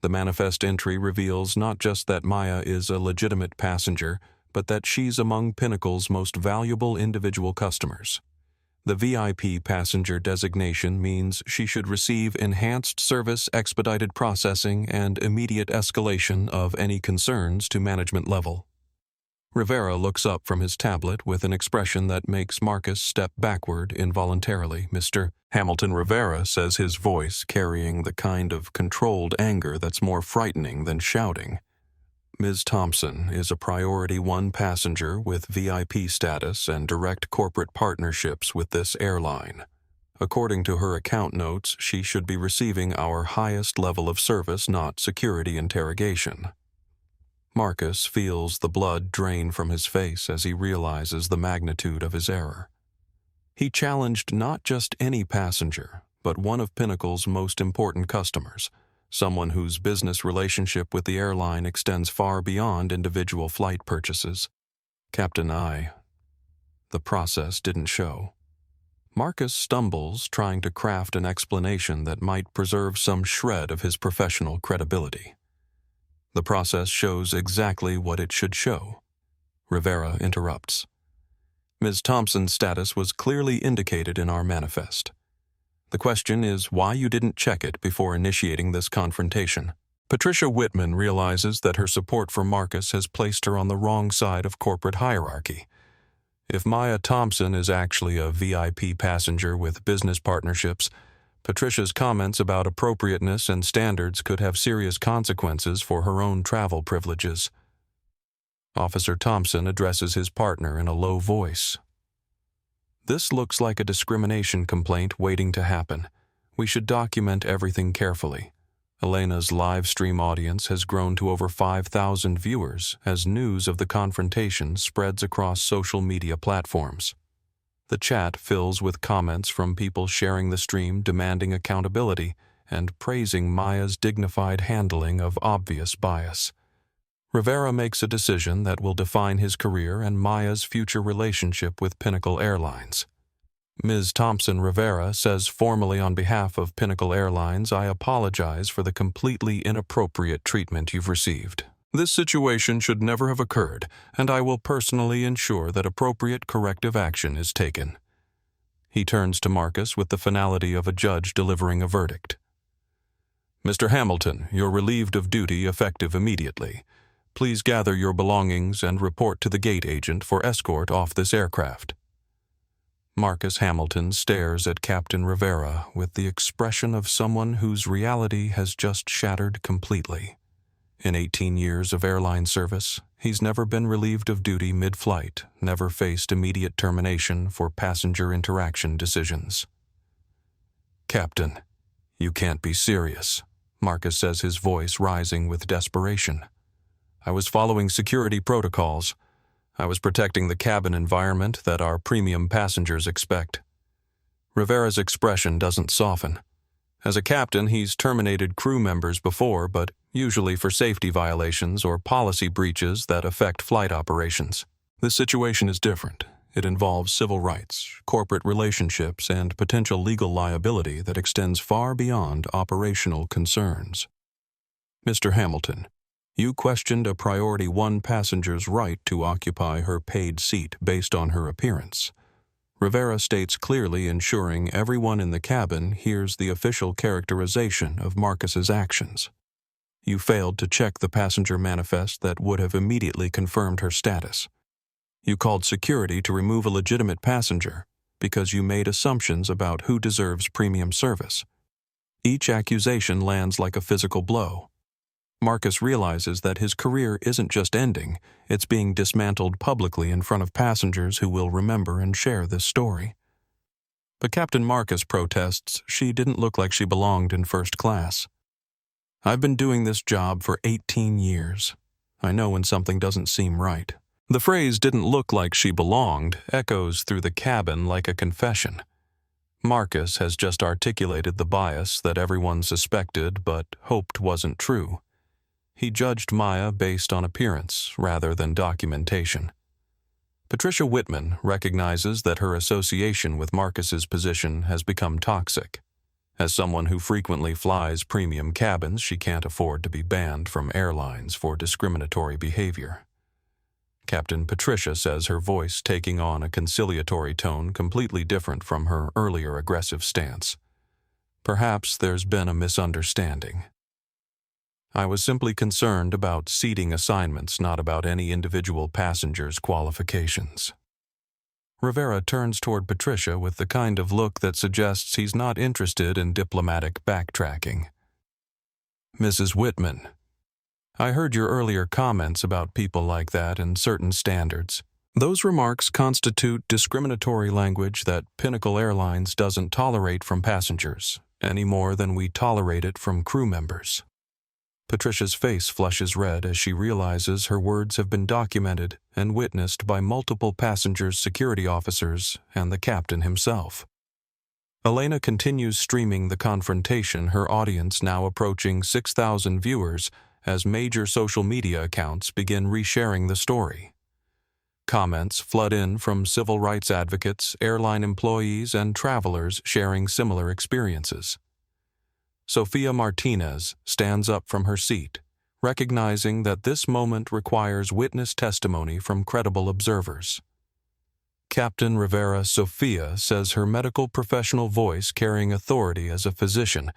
The manifest entry reveals not just that Maya is a legitimate passenger, but that she's among Pinnacle's most valuable individual customers. The VIP passenger designation means she should receive enhanced service, expedited processing, and immediate escalation of any concerns to management level. Rivera looks up from his tablet with an expression that makes Marcus step backward involuntarily. Mr. Hamilton Rivera says, his voice carrying the kind of controlled anger that's more frightening than shouting. Ms. Thompson is a Priority 1 passenger with VIP status and direct corporate partnerships with this airline. According to her account notes, she should be receiving our highest level of service, not security interrogation. Marcus feels the blood drain from his face as he realizes the magnitude of his error. He challenged not just any passenger, but one of Pinnacle's most important customers, someone whose business relationship with the airline extends far beyond individual flight purchases. Captain, the process didn't show. Marcus stumbles, trying to craft an explanation that might preserve some shred of his professional credibility. The process shows exactly what it should show. Rivera interrupts. Ms. Thompson's status was clearly indicated in our manifest. The question is why you didn't check it before initiating this confrontation. Patricia Whitman realizes that her support for Marcus has placed her on the wrong side of corporate hierarchy. If Maya Thompson is actually a VIP passenger with business partnerships, Patricia's comments about appropriateness and standards could have serious consequences for her own travel privileges. Officer Thompson addresses his partner in a low voice. This looks like a discrimination complaint waiting to happen. We should document everything carefully. Elena's live stream audience has grown to over 5,000 viewers as news of the confrontation spreads across social media platforms. The chat fills with comments from people sharing the stream demanding accountability and praising Maya's dignified handling of obvious bias. Rivera makes a decision that will define his career and Maya's future relationship with Pinnacle Airlines. Ms. Thompson Rivera says formally on behalf of Pinnacle Airlines, "I apologize for the completely inappropriate treatment you've received. This situation should never have occurred, and I will personally ensure that appropriate corrective action is taken." He turns to Marcus with the finality of a judge delivering a verdict. "Mr. Hamilton, you're relieved of duty effective immediately. Please gather your belongings and report to the gate agent for escort off this aircraft." Marcus Hamilton stares at Captain Rivera with the expression of someone whose reality has just shattered completely. In 18 years of airline service, he's never been relieved of duty mid-flight, never faced immediate termination for passenger interaction decisions. "Captain, you can't be serious," Marcus says, his voice rising with desperation. "I was following security protocols. I was protecting the cabin environment that our premium passengers expect." Rivera's expression doesn't soften. As a captain, he's terminated crew members before, but usually for safety violations or policy breaches that affect flight operations. This situation is different. It involves civil rights, corporate relationships, and potential legal liability that extends far beyond operational concerns. "Mr. Hamilton, you questioned a Priority 1 passenger's right to occupy her paid seat based on her appearance." Rivera states clearly, ensuring everyone in the cabin hears the official characterization of Marcus's actions. "You failed to check the passenger manifest that would have immediately confirmed her status. You called security to remove a legitimate passenger because you made assumptions about who deserves premium service. Each accusation lands like a physical blow." Marcus realizes that his career isn't just ending, it's being dismantled publicly in front of passengers who will remember and share this story. But Captain Marcus protests she didn't look like she belonged in first class. "I've been doing this job for 18 years. I know when something doesn't seem right." The phrase "didn't look like she belonged" echoes through the cabin like a confession. Marcus has just articulated the bias that everyone suspected but hoped wasn't true. He judged Maya based on appearance rather than documentation. Patricia Whitman recognizes that her association with Marcus's position has become toxic. As someone who frequently flies premium cabins, she can't afford to be banned from airlines for discriminatory behavior. Captain Patricia says her voice taking on a conciliatory tone completely different from her earlier aggressive stance. "Perhaps there's been a misunderstanding. I was simply concerned about seating assignments, not about any individual passenger's qualifications." Rivera turns toward Patricia with the kind of look that suggests he's not interested in diplomatic backtracking. "Mrs. Whitman, I heard your earlier comments about people like that and certain standards. Those remarks constitute discriminatory language that Pinnacle Airlines doesn't tolerate from passengers, any more than we tolerate it from crew members." Patricia's face flushes red as she realizes her words have been documented and witnessed by multiple passengers, security officers, and the captain himself. Elena continues streaming the confrontation, her audience now approaching 6,000 viewers as major social media accounts begin resharing the story. Comments flood in from civil rights advocates, airline employees, and travelers sharing similar experiences. Sofia Martinez stands up from her seat, recognizing that this moment requires witness testimony from credible observers. Captain Rivera Sofia says her medical professional voice carrying authority as a physician,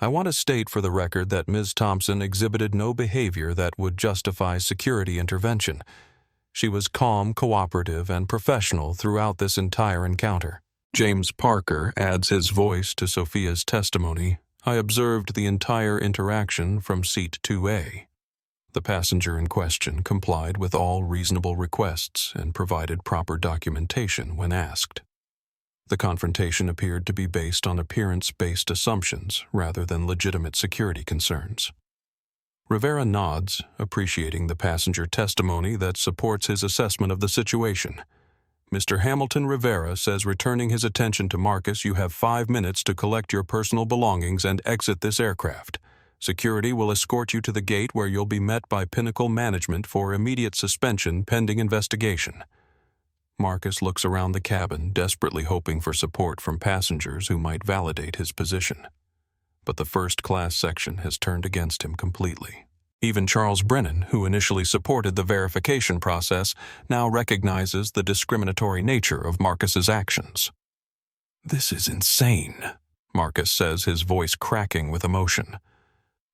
"I want to state for the record that Ms. Thompson exhibited no behavior that would justify security intervention. She was calm, cooperative, and professional throughout this entire encounter." James Parker adds his voice to Sophia's testimony. "I observed the entire interaction from seat 2A. The passenger in question complied with all reasonable requests and provided proper documentation when asked." The confrontation appeared to be based on appearance-based assumptions rather than legitimate security concerns. Rivera nods, appreciating the passenger testimony that supports his assessment of the situation. Mr. Hamilton Rivera says, returning his attention to Marcus, you have 5 minutes to collect your personal belongings and exit this aircraft. Security will escort you to the gate where you'll be met by Pinnacle management for immediate suspension pending investigation. Marcus looks around the cabin, desperately hoping for support from passengers who might validate his position. But the first-class section has turned against him completely. Even Charles Brennan, who initially supported the verification process, now recognizes the discriminatory nature of Marcus's actions. "This is insane," Marcus says, his voice cracking with emotion.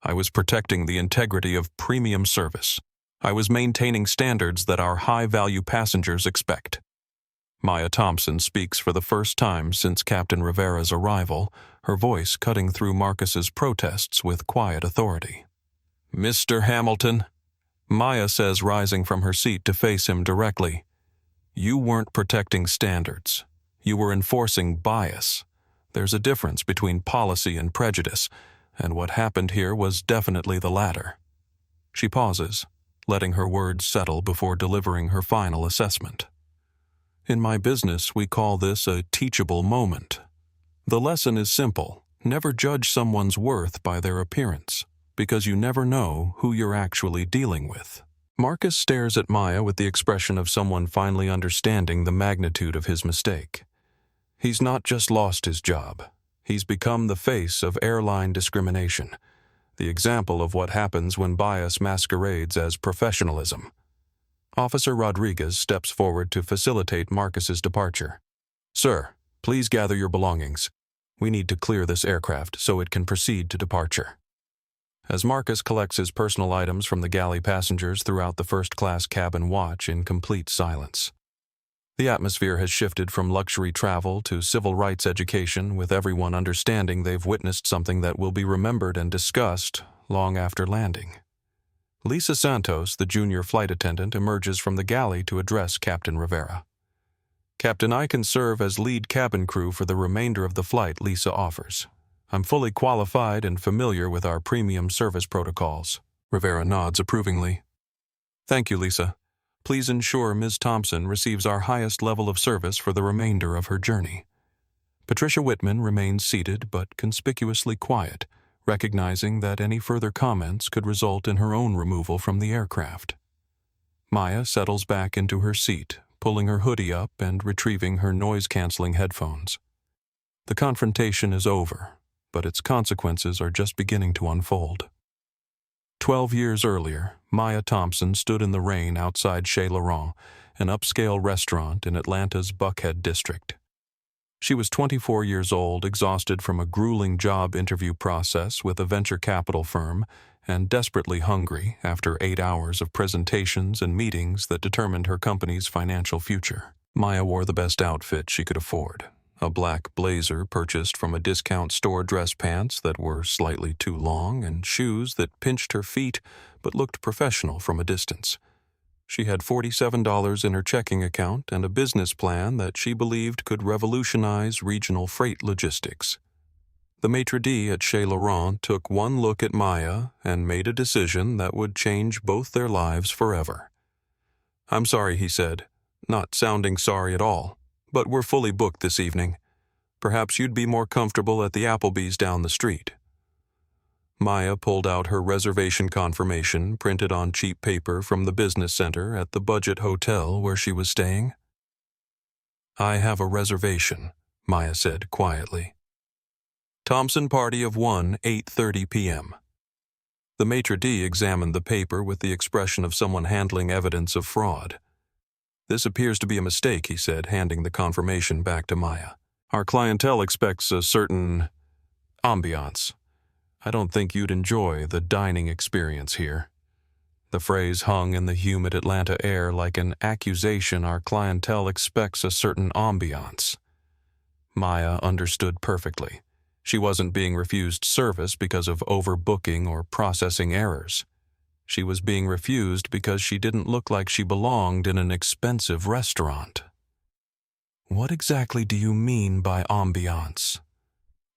"I was protecting the integrity of premium service. I was maintaining standards that our high-value passengers expect." Maya Thompson speaks for the first time since Captain Rivera's arrival, her voice cutting through Marcus's protests with quiet authority. "Mr. Hamilton," Maya says, rising from her seat to face him directly, "you weren't protecting standards. You were enforcing bias. There's a difference between policy and prejudice, and what happened here was definitely the latter." She pauses, letting her words settle before delivering her final assessment. "In my business, we call this a teachable moment. The lesson is simple. Never judge someone's worth by their appearance, because you never know who you're actually dealing with." Marcus stares at Maya with the expression of someone finally understanding the magnitude of his mistake. He's not just lost his job. He's become the face of airline discrimination, the example of what happens when bias masquerades as professionalism. Officer Rodriguez steps forward to facilitate Marcus's departure. "Sir, please gather your belongings. We need to clear this aircraft so it can proceed to departure." As Marcus collects his personal items from the galley passengers throughout the first-class cabin watch in complete silence. The atmosphere has shifted from luxury travel to civil rights education, with everyone understanding they've witnessed something that will be remembered and discussed long after landing. Lisa Santos, the junior flight attendant, emerges from the galley to address Captain Rivera. "Captain, I can serve as lead cabin crew for the remainder of the flight," Lisa offers. "I'm fully qualified and familiar with our premium service protocols." Rivera nods approvingly. "Thank you, Lisa. Please ensure Ms. Thompson receives our highest level of service for the remainder of her journey." Patricia Whitman remains seated but conspicuously quiet, recognizing that any further comments could result in her own removal from the aircraft. Maya settles back into her seat, pulling her hoodie up and retrieving her noise-canceling headphones. The confrontation is over, but its consequences are just beginning to unfold. 12 years earlier, Maya Thompson stood in the rain outside Chez Laurent, an upscale restaurant in Atlanta's Buckhead district. She was 24 years old, exhausted from a grueling job interview process with a venture capital firm, and desperately hungry after 8 hours of presentations and meetings that determined her company's financial future. Maya wore the best outfit she could afford, a black blazer purchased from a discount store, dress pants that were slightly too long, and shoes that pinched her feet but looked professional from a distance. She had $47 in her checking account and a business plan that she believed could revolutionize regional freight logistics. The maitre d' at Chez Laurent took one look at Maya and made a decision that would change both their lives forever. "I'm sorry," he said, not sounding sorry at all, "but we're fully booked this evening. Perhaps you'd be more comfortable at the Applebee's down the street." Maya pulled out her reservation confirmation printed on cheap paper from the business center at the budget hotel where she was staying. "I have a reservation," Maya said quietly. "Thompson party of 1, 8:30 p.m. The maitre d' examined the paper with the expression of someone handling evidence of fraud. "This appears to be a mistake," he said, handing the confirmation back to Maya. "Our clientele expects a certain ambiance. I don't think you'd enjoy the dining experience here." The phrase hung in the humid Atlanta air like an accusation. Our clientele expects a certain ambiance. Maya understood perfectly. She wasn't being refused service because of overbooking or processing errors. She was being refused because she didn't look like she belonged in an expensive restaurant. "What exactly do you mean by ambiance?"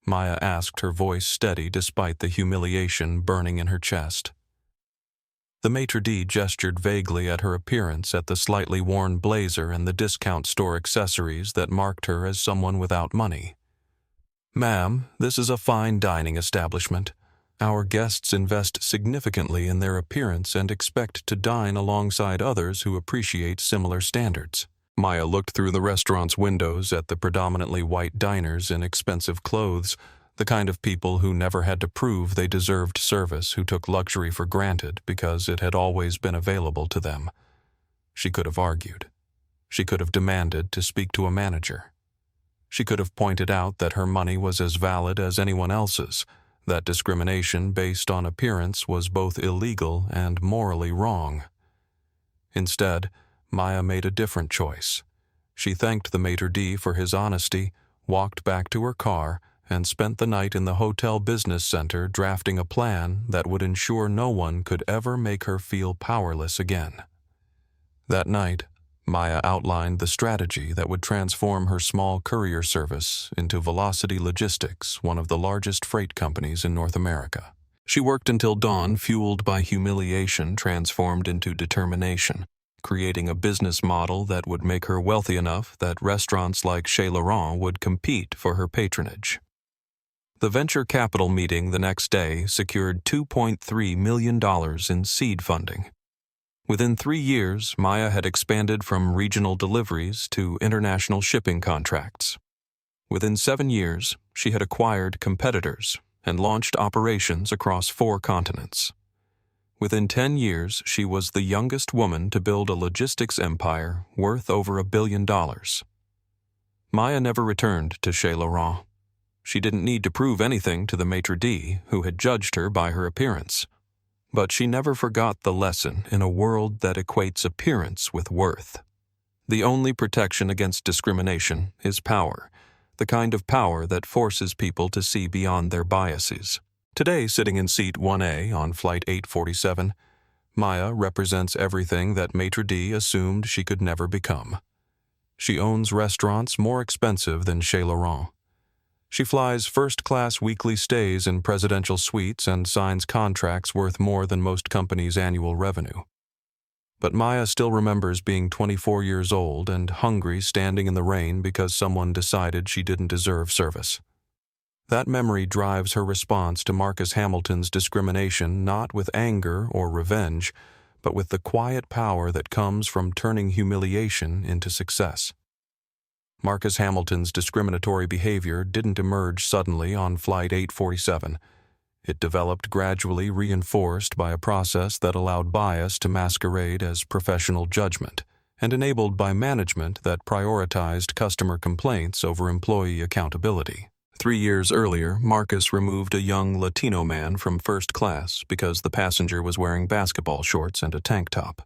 Maya asked, her voice steady despite the humiliation burning in her chest. The maitre d' gestured vaguely at her appearance, at the slightly worn blazer and the discount store accessories that marked her as someone without money. "Ma'am, this is a fine dining establishment. Our guests invest significantly in their appearance and expect to dine alongside others who appreciate similar standards." Maya looked through the restaurant's windows at the predominantly white diners in expensive clothes, the kind of people who never had to prove they deserved service, who took luxury for granted because it had always been available to them. She could have argued. She could have demanded to speak to a manager. She could have pointed out that her money was as valid as anyone else's, that discrimination based on appearance was both illegal and morally wrong. Instead, Maya made a different choice. She thanked the maitre d' for his honesty, walked back to her car, and spent the night in the hotel business center drafting a plan that would ensure no one could ever make her feel powerless again. That night, Maya outlined the strategy that would transform her small courier service into Velocity Logistics, one of the largest freight companies in North America. She worked until dawn, fueled by humiliation transformed into determination, creating a business model that would make her wealthy enough that restaurants like Chez Laurent would compete for her patronage. The venture capital meeting the next day secured $2.3 million in seed funding. Within 3 years, Maya had expanded from regional deliveries to international shipping contracts. Within 7 years, she had acquired competitors and launched operations across 4 continents. Within 10 years, she was the youngest woman to build a logistics empire worth over $1 billion. Maya never returned to Chez Laurent. She didn't need to prove anything to the maitre d', who had judged her by her appearance. But she never forgot the lesson in a world that equates appearance with worth. The only protection against discrimination is power, the kind of power that forces people to see beyond their biases. Today, sitting in seat 1A on Flight 847, Maya represents everything that maitre d' assumed she could never become. She owns restaurants more expensive than Chez Laurent. She flies first-class weekly stays in presidential suites and signs contracts worth more than most companies' annual revenue. But Maya still remembers being 24 years old and hungry, standing in the rain because someone decided she didn't deserve service. That memory drives her response to Marcus Hamilton's discrimination not with anger or revenge, but with the quiet power that comes from turning humiliation into success. Marcus Hamilton's discriminatory behavior didn't emerge suddenly on Flight 847. It developed gradually, reinforced by a process that allowed bias to masquerade as professional judgment, and enabled by management that prioritized customer complaints over employee accountability. 3 years earlier, Marcus removed a young Latino man from first class because the passenger was wearing basketball shorts and a tank top.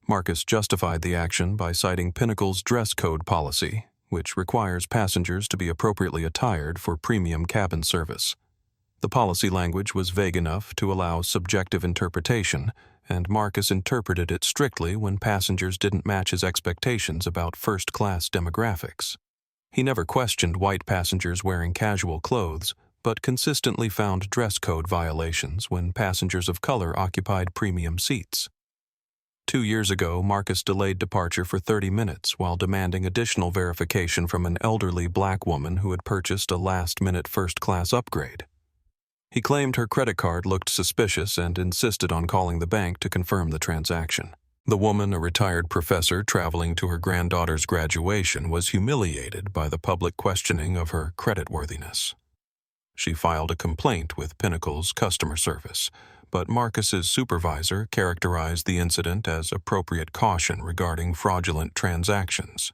Marcus justified the action by citing Pinnacle's dress code policy, which requires passengers to be appropriately attired for premium cabin service. The policy language was vague enough to allow subjective interpretation, and Marcus interpreted it strictly when passengers didn't match his expectations about first-class demographics. He never questioned white passengers wearing casual clothes, but consistently found dress code violations when passengers of color occupied premium seats. 2 years ago, Marcus delayed departure for 30 minutes while demanding additional verification from an elderly black woman who had purchased a last-minute first-class upgrade. He claimed her credit card looked suspicious and insisted on calling the bank to confirm the transaction. The woman, a retired professor traveling to her granddaughter's graduation, was humiliated by the public questioning of her creditworthiness. She filed a complaint with Pinnacle's customer service, but Marcus's supervisor characterized the incident as appropriate caution regarding fraudulent transactions.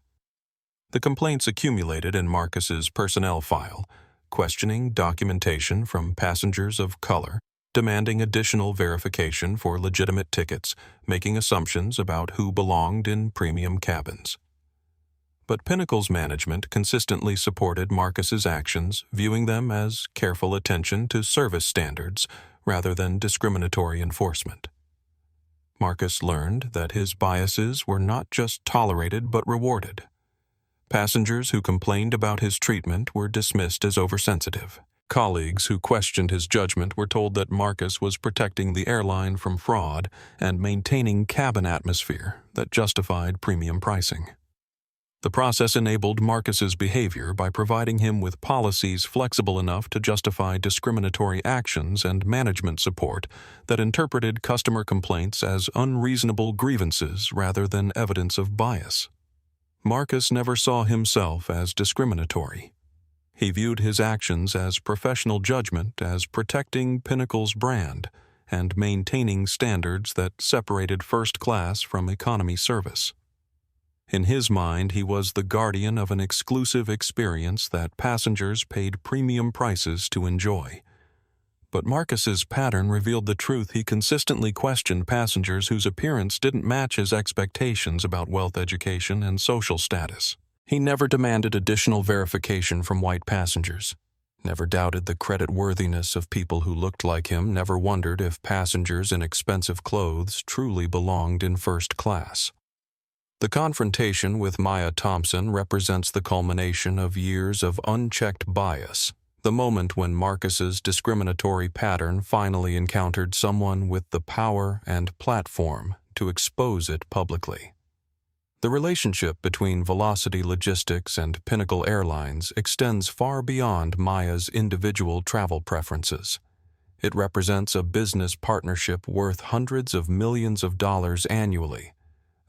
The complaints accumulated in Marcus's personnel file, questioning documentation from passengers of color, demanding additional verification for legitimate tickets, making assumptions about who belonged in premium cabins. But Pinnacle's management consistently supported Marcus's actions, viewing them as careful attention to service standards rather than discriminatory enforcement. Marcus learned that his biases were not just tolerated but rewarded. Passengers who complained about his treatment were dismissed as oversensitive. Colleagues who questioned his judgment were told that Marcus was protecting the airline from fraud and maintaining cabin atmosphere that justified premium pricing. The process enabled Marcus's behavior by providing him with policies flexible enough to justify discriminatory actions and management support that interpreted customer complaints as unreasonable grievances rather than evidence of bias. Marcus never saw himself as discriminatory. He viewed his actions as professional judgment, as protecting Pinnacle's brand and maintaining standards that separated first class from economy service. In his mind, he was the guardian of an exclusive experience that passengers paid premium prices to enjoy. But Marcus's pattern revealed the truth. He consistently questioned passengers whose appearance didn't match his expectations about wealth, education, and social status. He never demanded additional verification from white passengers, never doubted the creditworthiness of people who looked like him, never wondered if passengers in expensive clothes truly belonged in first class. The confrontation with Maya Thompson represents the culmination of years of unchecked bias, the moment when Marcus's discriminatory pattern finally encountered someone with the power and platform to expose it publicly. The relationship between Velocity Logistics and Pinnacle Airlines extends far beyond Maya's individual travel preferences. It represents a business partnership worth hundreds of millions of dollars annually,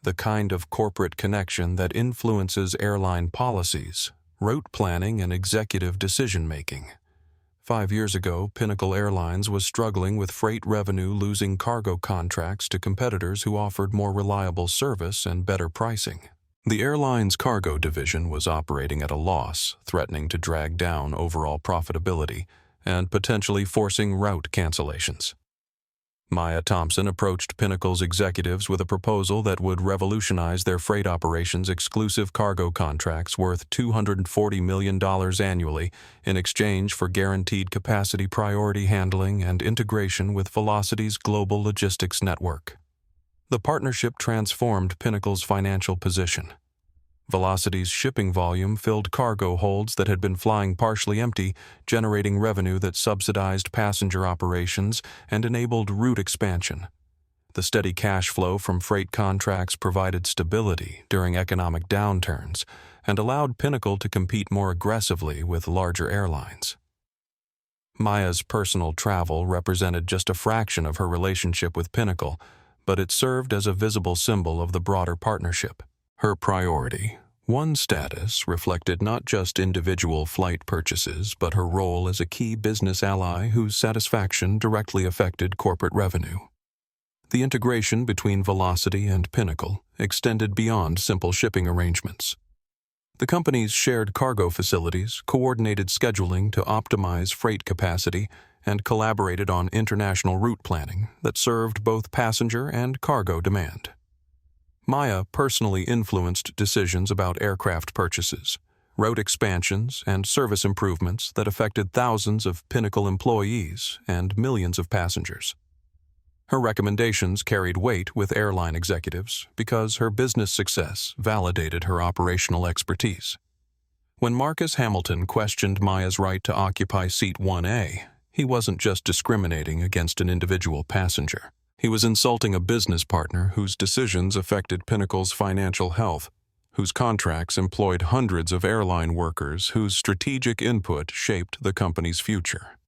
the kind of corporate connection that influences airline policies, route planning, and executive decision-making. 5 years ago, Pinnacle Airlines was struggling with freight revenue, losing cargo contracts to competitors who offered more reliable service and better pricing. The airline's cargo division was operating at a loss, threatening to drag down overall profitability and potentially forcing route cancellations. Maya Thompson approached Pinnacle's executives with a proposal that would revolutionize their freight operations' exclusive cargo contracts worth $240 million annually in exchange for guaranteed capacity, priority handling, and integration with Velocity's global logistics network. The partnership transformed Pinnacle's financial position. Velocity's shipping volume filled cargo holds that had been flying partially empty, generating revenue that subsidized passenger operations and enabled route expansion. The steady cash flow from freight contracts provided stability during economic downturns and allowed Pinnacle to compete more aggressively with larger airlines. Maya's personal travel represented just a fraction of her relationship with Pinnacle, but it served as a visible symbol of the broader partnership. Her priority, one's status, reflected not just individual flight purchases, but her role as a key business ally whose satisfaction directly affected corporate revenue. The integration between Velocity and Pinnacle extended beyond simple shipping arrangements. The companies shared cargo facilities, coordinated scheduling to optimize freight capacity, and collaborated on international route planning that served both passenger and cargo demand. Maya personally influenced decisions about aircraft purchases, route expansions, and service improvements that affected thousands of Pinnacle employees and millions of passengers. Her recommendations carried weight with airline executives because her business success validated her operational expertise. When Marcus Hamilton questioned Maya's right to occupy Seat 1A, he wasn't just discriminating against an individual passenger. He was insulting a business partner whose decisions affected Pinnacle's financial health, whose contracts employed hundreds of airline workers, whose strategic input shaped the company's future.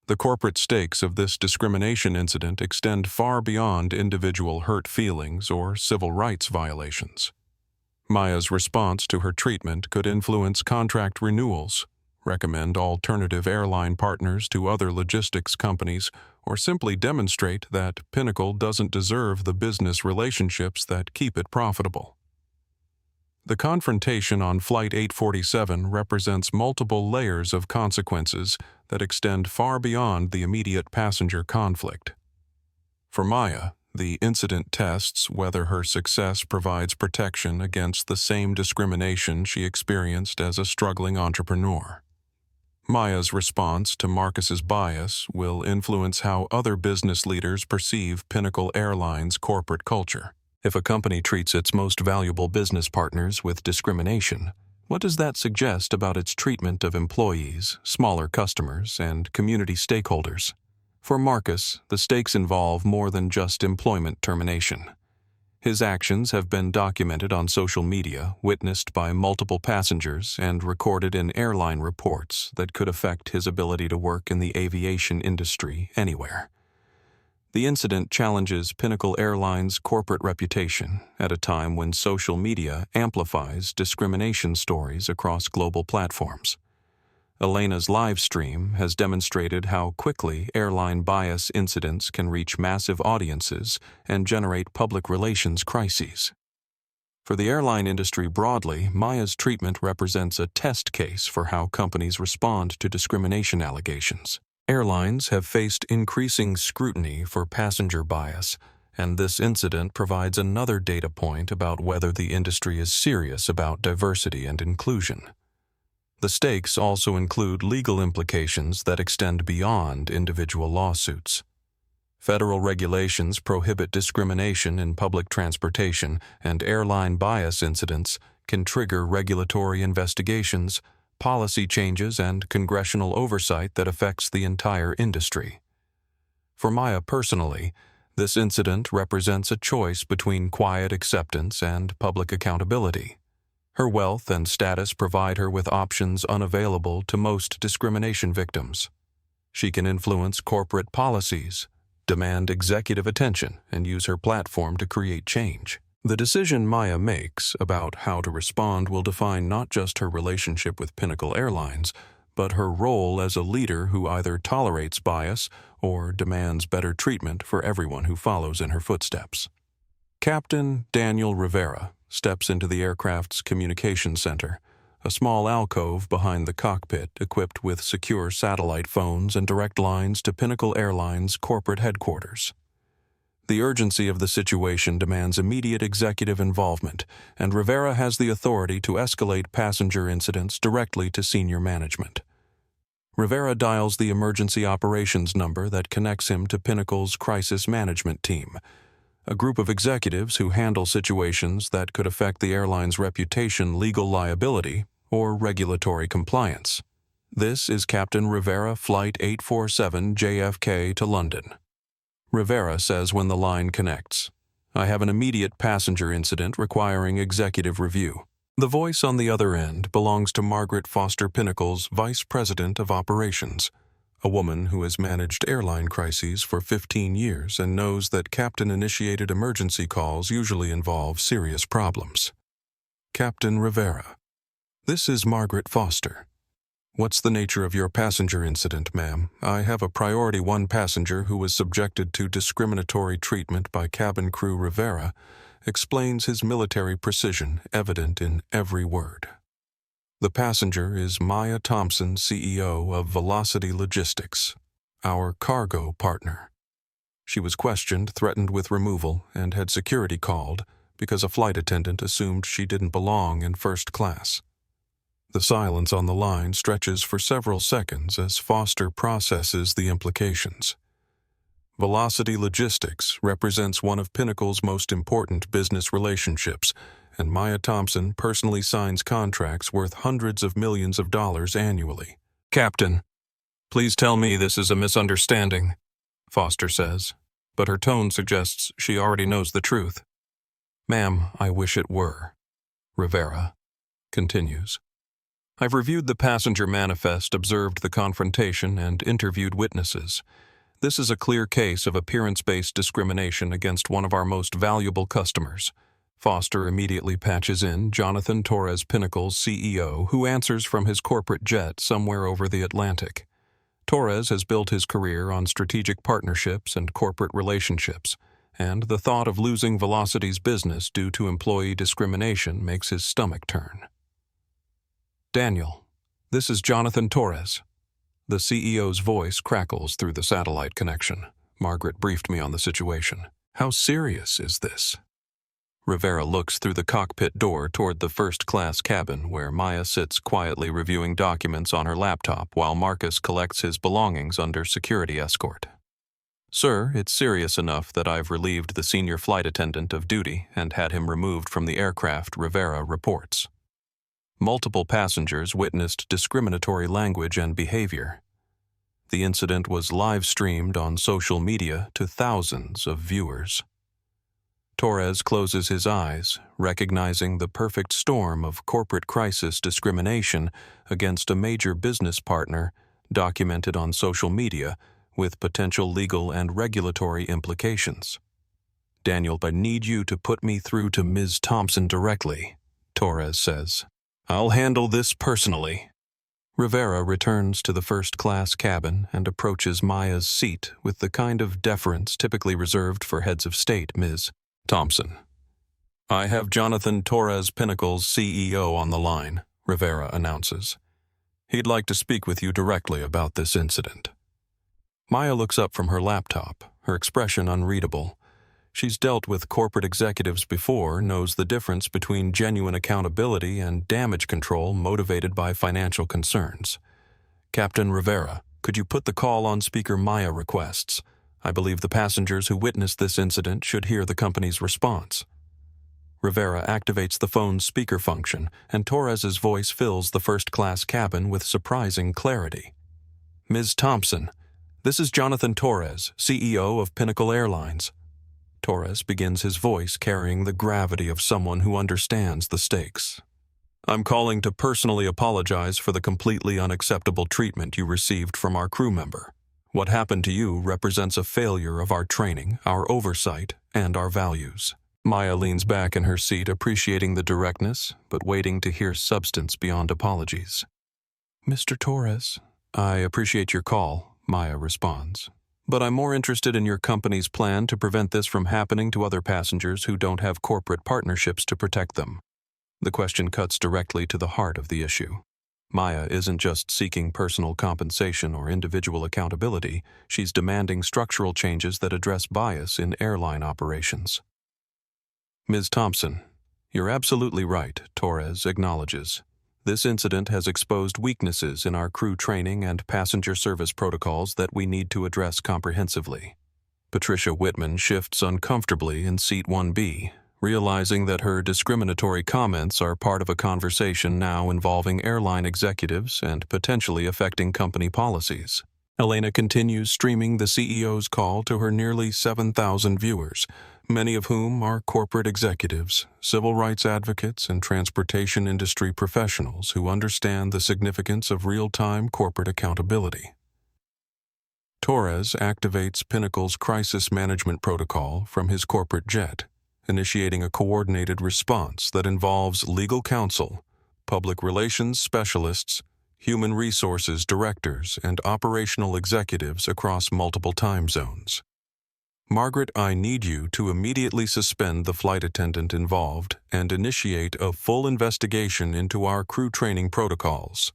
The corporate stakes of this discrimination incident extend far beyond individual hurt feelings or civil rights violations. Maya's response to her treatment could influence contract renewals, recommend alternative airline partners to other logistics companies, or simply demonstrate that Pinnacle doesn't deserve the business relationships that keep it profitable. The confrontation on Flight 847 represents multiple layers of consequences that extend far beyond the immediate passenger conflict. For Maya, the incident tests whether her success provides protection against the same discrimination she experienced as a struggling entrepreneur. Maya's response to Marcus's bias will influence how other business leaders perceive Pinnacle Airlines' corporate culture. If a company treats its most valuable business partners with discrimination, What does that suggest about its treatment of employees, smaller customers, and community stakeholders? For Marcus, the stakes involve more than just employment termination. His actions have been documented on social media, witnessed by multiple passengers, and recorded in airline reports that could affect his ability to work in the aviation industry anywhere. The incident challenges Pinnacle Airlines' corporate reputation at a time when social media amplifies discrimination stories across global platforms. Elena's live stream has demonstrated how quickly airline bias incidents can reach massive audiences and generate public relations crises. For the airline industry broadly, Maya's treatment represents a test case for how companies respond to discrimination allegations. Airlines have faced increasing scrutiny for passenger bias, and this incident provides another data point about whether the industry is serious about diversity and inclusion. The stakes also include legal implications that extend beyond individual lawsuits. Federal regulations prohibit discrimination in public transportation, and airline bias incidents can trigger regulatory investigations, policy changes, and congressional oversight that affects the entire industry. For Maya personally, this incident represents a choice between quiet acceptance and public accountability. Her wealth and status provide her with options unavailable to most discrimination victims. She can influence corporate policies, demand executive attention, and use her platform to create change. The decision Maya makes about how to respond will define not just her relationship with Pinnacle Airlines, but her role as a leader who either tolerates bias or demands better treatment for everyone who follows in her footsteps. Captain Daniel Rivera steps into the aircraft's communication center, a small alcove behind the cockpit equipped with secure satellite phones and direct lines to Pinnacle Airlines' corporate headquarters. The urgency of the situation demands immediate executive involvement, and Rivera has the authority to escalate passenger incidents directly to senior management. Rivera dials the emergency operations number that connects him to Pinnacle's crisis management team, a group of executives who handle situations that could affect the airline's reputation, legal liability, or regulatory compliance. This is Captain Rivera Flight 847 JFK to London. Rivera says when the line connects, "I have an immediate passenger incident requiring executive review." The voice on the other end belongs to Margaret Foster Pinnacle's Vice President of Operations, a woman who has managed airline crises for 15 years and knows that captain-initiated emergency calls usually involve serious problems. Captain Rivera, this is Margaret Foster. What's the nature of your passenger incident, ma'am? I have a Priority 1 passenger who was subjected to discriminatory treatment by cabin crew. Rivera explains his military precision evident in every word. The passenger is Maya Thompson, CEO of Velocity Logistics, our cargo partner. She was questioned, threatened with removal, and had security called because a flight attendant assumed she didn't belong in first class. The silence on the line stretches for several seconds as Foster processes the implications. Velocity Logistics represents one of Pinnacle's most important business relationships, and Maya Thompson personally signs contracts worth hundreds of millions of dollars annually. "Captain, please tell me this is a misunderstanding," Foster says, but her tone suggests she already knows the truth. "Ma'am, I wish it were," Rivera continues. "I've reviewed the passenger manifest, observed the confrontation, and interviewed witnesses. This is a clear case of appearance-based discrimination against one of our most valuable customers." Foster immediately patches in Jonathan Torres, Pinnacle's CEO, who answers from his corporate jet somewhere over the Atlantic. Torres has built his career on strategic partnerships and corporate relationships, and the thought of losing Velocity's business due to employee discrimination makes his stomach turn. "Daniel, this is Jonathan Torres." The CEO's voice crackles through the satellite connection. "Margaret briefed me on the situation. How serious is this?" Rivera looks through the cockpit door toward the first-class cabin where Maya sits quietly reviewing documents on her laptop while Marcus collects his belongings under security escort. "Sir, it's serious enough that I've relieved the senior flight attendant of duty and had him removed from the aircraft," Rivera reports. Multiple passengers witnessed discriminatory language and behavior. The incident was live-streamed on social media to thousands of viewers. Torres closes his eyes, recognizing the perfect storm of corporate crisis discrimination against a major business partner documented on social media with potential legal and regulatory implications. "Daniel, I need you to put me through to Ms. Thompson directly," Torres says. "I'll handle this personally." Rivera returns to the first-class cabin and approaches Maya's seat with the kind of deference typically reserved for heads of state. "Ms. Thompson, I have Jonathan Torres, Pinnacle's CEO, on the line," Rivera announces. "He'd like to speak with you directly about this incident." Maya looks up from her laptop, her expression unreadable. She's dealt with corporate executives before, knows the difference between genuine accountability and damage control motivated by financial concerns. "Captain Rivera, could you put the call on speaker?" Maya requests. "I believe the passengers who witnessed this incident should hear the company's response." Rivera activates the phone's speaker function, and Torres's voice fills the first-class cabin with surprising clarity. "Ms. Thompson, this is Jonathan Torres, CEO of Pinnacle Airlines." Torres begins his voice carrying the gravity of someone who understands the stakes. "I'm calling to personally apologize for the completely unacceptable treatment you received from our crew member. What happened to you represents a failure of our training, our oversight, and our values." Maya leans back in her seat, appreciating the directness, but waiting to hear substance beyond apologies. "Mr. Torres, I appreciate your call," Maya responds. "But I'm more interested in your company's plan to prevent this from happening to other passengers who don't have corporate partnerships to protect them." The question cuts directly to the heart of the issue. Maya isn't just seeking personal compensation or individual accountability, she's demanding structural changes that address bias in airline operations. "Ms. Thompson, you're absolutely right," Torres acknowledges. "This incident has exposed weaknesses in our crew training and passenger service protocols that we need to address comprehensively." Patricia Whitman shifts uncomfortably in seat 1B, realizing that her discriminatory comments are part of a conversation now involving airline executives and potentially affecting company policies. Elena continues streaming the CEO's call to her nearly 7,000 viewers, many of whom are corporate executives, civil rights advocates, and transportation industry professionals who understand the significance of real-time corporate accountability. Torres activates Pinnacle's crisis management protocol from his corporate jet, initiating a coordinated response that involves legal counsel, public relations specialists, human resources directors, and operational executives across multiple time zones. "Margaret, I need you to immediately suspend the flight attendant involved and initiate a full investigation into our crew training protocols."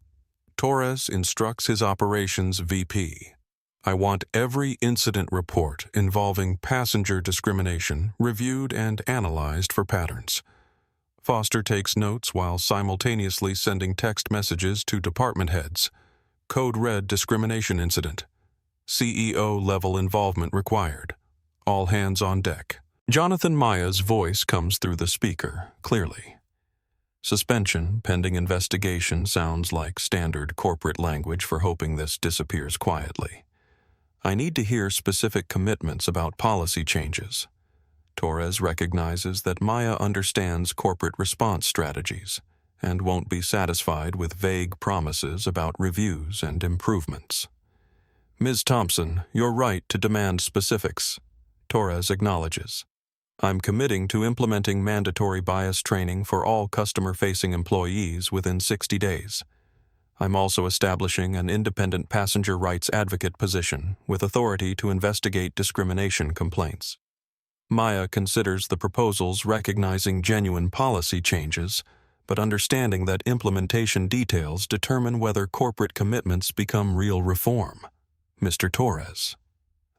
Torres instructs his operations VP. "I want every incident report involving passenger discrimination reviewed and analyzed for patterns." Foster takes notes while simultaneously sending text messages to department heads. "Code red discrimination incident. CEO-level involvement required. All hands on deck." Jonathan Maya's voice comes through the speaker, clearly. "Suspension pending investigation" sounds like standard corporate language for hoping this disappears quietly. "I need to hear specific commitments about policy changes." Torres recognizes that Maya understands corporate response strategies and won't be satisfied with vague promises about reviews and improvements. "Ms. Thompson, you're right to demand specifics," Torres acknowledges. "I'm committing to implementing mandatory bias training for all customer-facing employees within 60 days. I'm also establishing an independent passenger rights advocate position with authority to investigate discrimination complaints." Maya considers the proposals recognizing genuine policy changes, but understanding that implementation details determine whether corporate commitments become real reform. "Mr. Torres,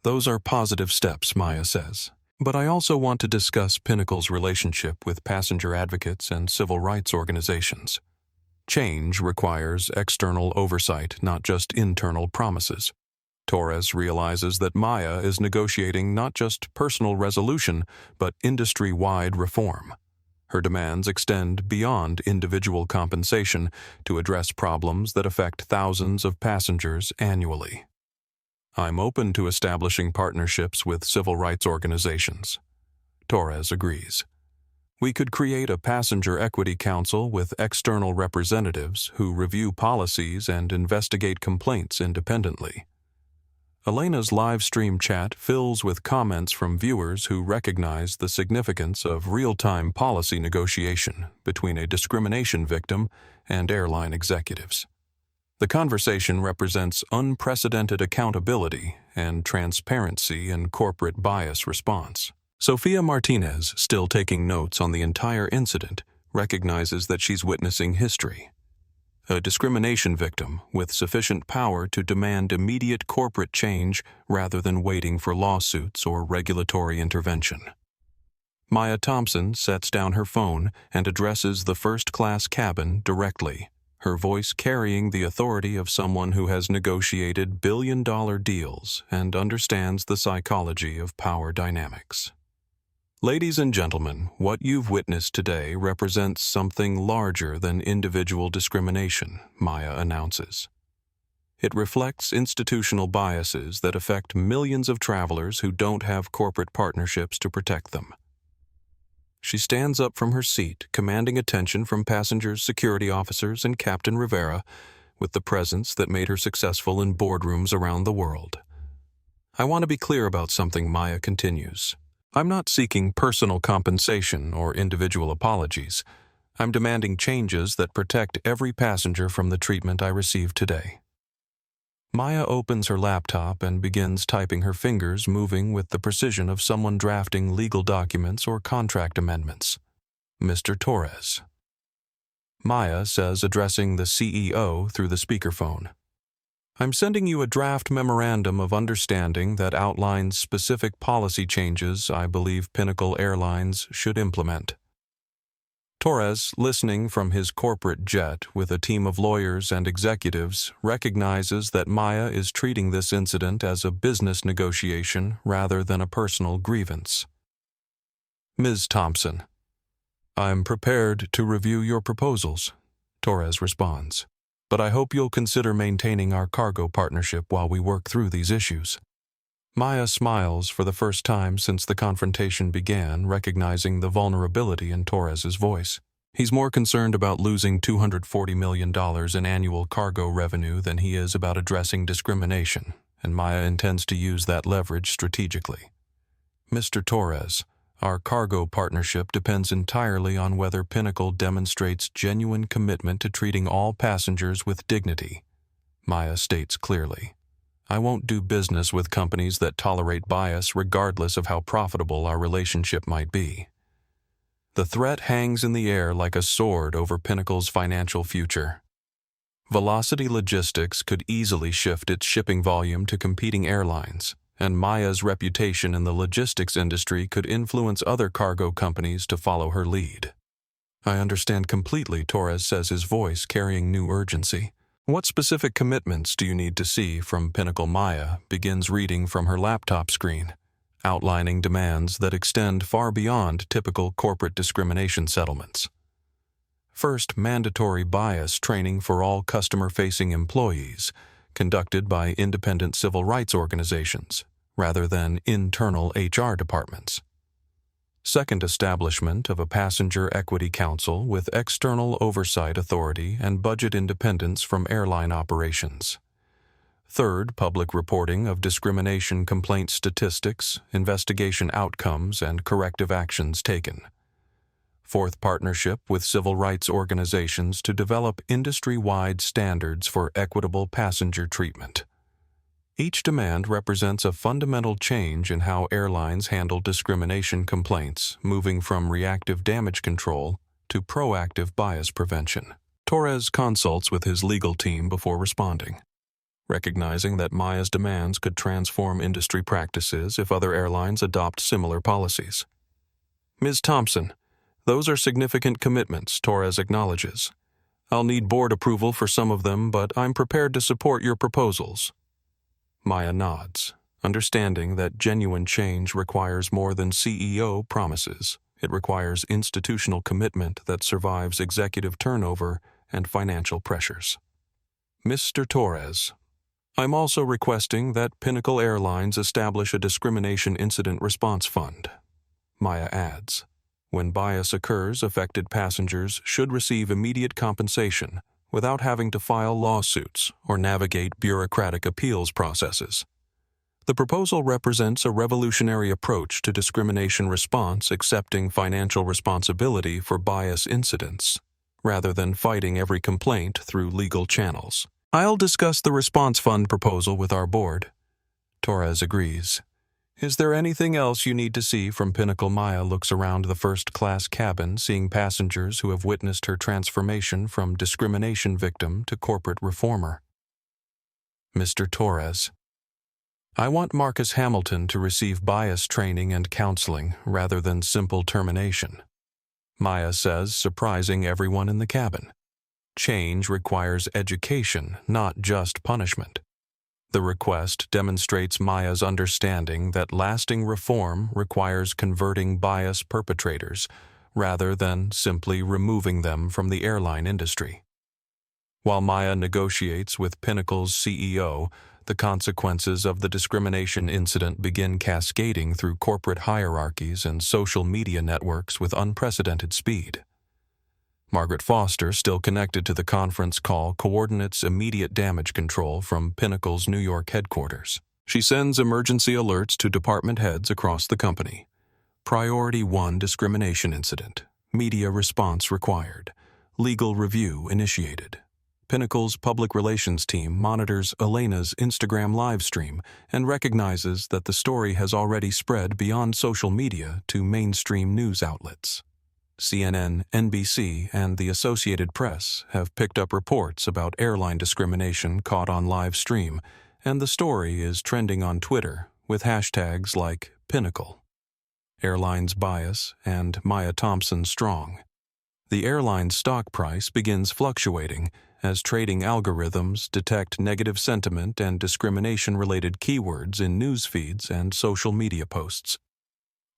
those are positive steps," Maya says. "But I also want to discuss Pinnacle's relationship with passenger advocates and civil rights organizations. Change requires external oversight, not just internal promises." Torres realizes that Maya is negotiating not just personal resolution, but industry-wide reform. Her demands extend beyond individual compensation to address problems that affect thousands of passengers annually. I'm open to establishing partnerships with civil rights organizations. Torres agrees. We could create a passenger equity council with external representatives who review policies and investigate complaints independently. Elena's live stream chat fills with comments from viewers who recognize the significance of real-time policy negotiation between a discrimination victim and airline executives. The conversation represents unprecedented accountability and transparency in corporate bias response. Sophia Martinez, still taking notes on the entire incident, recognizes that she's witnessing history. A discrimination victim with sufficient power to demand immediate corporate change rather than waiting for lawsuits or regulatory intervention. Maya Thompson sets down her phone and addresses the first-class cabin directly, her voice carrying the authority of someone who has negotiated billion-dollar deals and understands the psychology of power dynamics. Ladies and gentlemen, what you've witnessed today represents something larger than individual discrimination, Maya announces. It reflects institutional biases that affect millions of travelers who don't have corporate partnerships to protect them. She stands up from her seat, commanding attention from passengers, security officers, and Captain Rivera, with the presence that made her successful in boardrooms around the world. I want to be clear about something, Maya continues. I'm not seeking personal compensation or individual apologies. I'm demanding changes that protect every passenger from the treatment I received today. Maya opens her laptop and begins typing, her fingers moving with the precision of someone drafting legal documents or contract amendments. Mr. Torres. Maya says, addressing the CEO through the speakerphone. I'm sending you a draft memorandum of understanding that outlines specific policy changes I believe Pinnacle Airlines should implement. Torres, listening from his corporate jet with a team of lawyers and executives, recognizes that Maya is treating this incident as a business negotiation rather than a personal grievance. Ms. Thompson. I'm prepared to review your proposals, Torres responds. But I hope you'll consider maintaining our cargo partnership while we work through these issues. Maya smiles for the first time since the confrontation began, recognizing the vulnerability in Torres's voice. He's more concerned about losing $240 million in annual cargo revenue than he is about addressing discrimination, and Maya intends to use that leverage strategically. Mr. Torres, our cargo partnership depends entirely on whether Pinnacle demonstrates genuine commitment to treating all passengers with dignity, Maya states clearly. I won't do business with companies that tolerate bias regardless of how profitable our relationship might be. The threat hangs in the air like a sword over Pinnacle's financial future. Velocity Logistics could easily shift its shipping volume to competing airlines, and Maya's reputation in the logistics industry could influence other cargo companies to follow her lead. I understand completely, Torres says, his voice carrying new urgency. What specific commitments do you need to see from Pinnacle? Maya begins reading from her laptop screen, outlining demands that extend far beyond typical corporate discrimination settlements. First, mandatory bias training for all customer-facing employees, conducted by independent civil rights organizations, rather than internal HR departments. Second, establishment of a passenger equity council with external oversight authority and budget independence from airline operations. Third, public reporting of discrimination complaint statistics, investigation outcomes, and corrective actions taken. Fourth, partnership with civil rights organizations to develop industry-wide standards for equitable passenger treatment. Each demand represents a fundamental change in how airlines handle discrimination complaints, moving from reactive damage control to proactive bias prevention. Torres consults with his legal team before responding, recognizing that Maya's demands could transform industry practices if other airlines adopt similar policies. Ms. Thompson, those are significant commitments, Torres acknowledges. I'll need board approval for some of them, but I'm prepared to support your proposals. Maya nods, understanding that genuine change requires more than CEO promises. It requires institutional commitment that survives executive turnover and financial pressures. Mr. Torres, I'm also requesting that Pinnacle Airlines establish a discrimination incident response fund. Maya adds, when bias occurs, affected passengers should receive immediate compensation without having to file lawsuits or navigate bureaucratic appeals processes. The proposal represents a revolutionary approach to discrimination response, accepting financial responsibility for bias incidents, rather than fighting every complaint through legal channels. I'll discuss the response fund proposal with our board. Torres agrees. Is there anything else you need to see from Pinnacle? Maya looks around the first-class cabin, seeing passengers who have witnessed her transformation from discrimination victim to corporate reformer. Mr. Torres, I want Marcus Hamilton to receive bias training and counseling rather than simple termination. Maya says, surprising everyone in the cabin. Change requires education, not just punishment. The request demonstrates Maya's understanding that lasting reform requires converting bias perpetrators rather than simply removing them from the airline industry. While Maya negotiates with Pinnacle's CEO, the consequences of the discrimination incident begin cascading through corporate hierarchies and social media networks with unprecedented speed. Margaret Foster, still connected to the conference call, coordinates immediate damage control from Pinnacle's New York headquarters. She sends emergency alerts to department heads across the company. Priority 1 discrimination incident. Media response required. Legal review initiated. Pinnacle's public relations team monitors Elena's Instagram live stream and recognizes that the story has already spread beyond social media to mainstream news outlets. CNN, NBC, and the Associated Press have picked up reports about airline discrimination caught on live stream, and the story is trending on Twitter with hashtags like Pinnacle, Airlines Bias, and Maya Thompson Strong. The airline's stock price begins fluctuating as trading algorithms detect negative sentiment and discrimination-related keywords in news feeds and social media posts.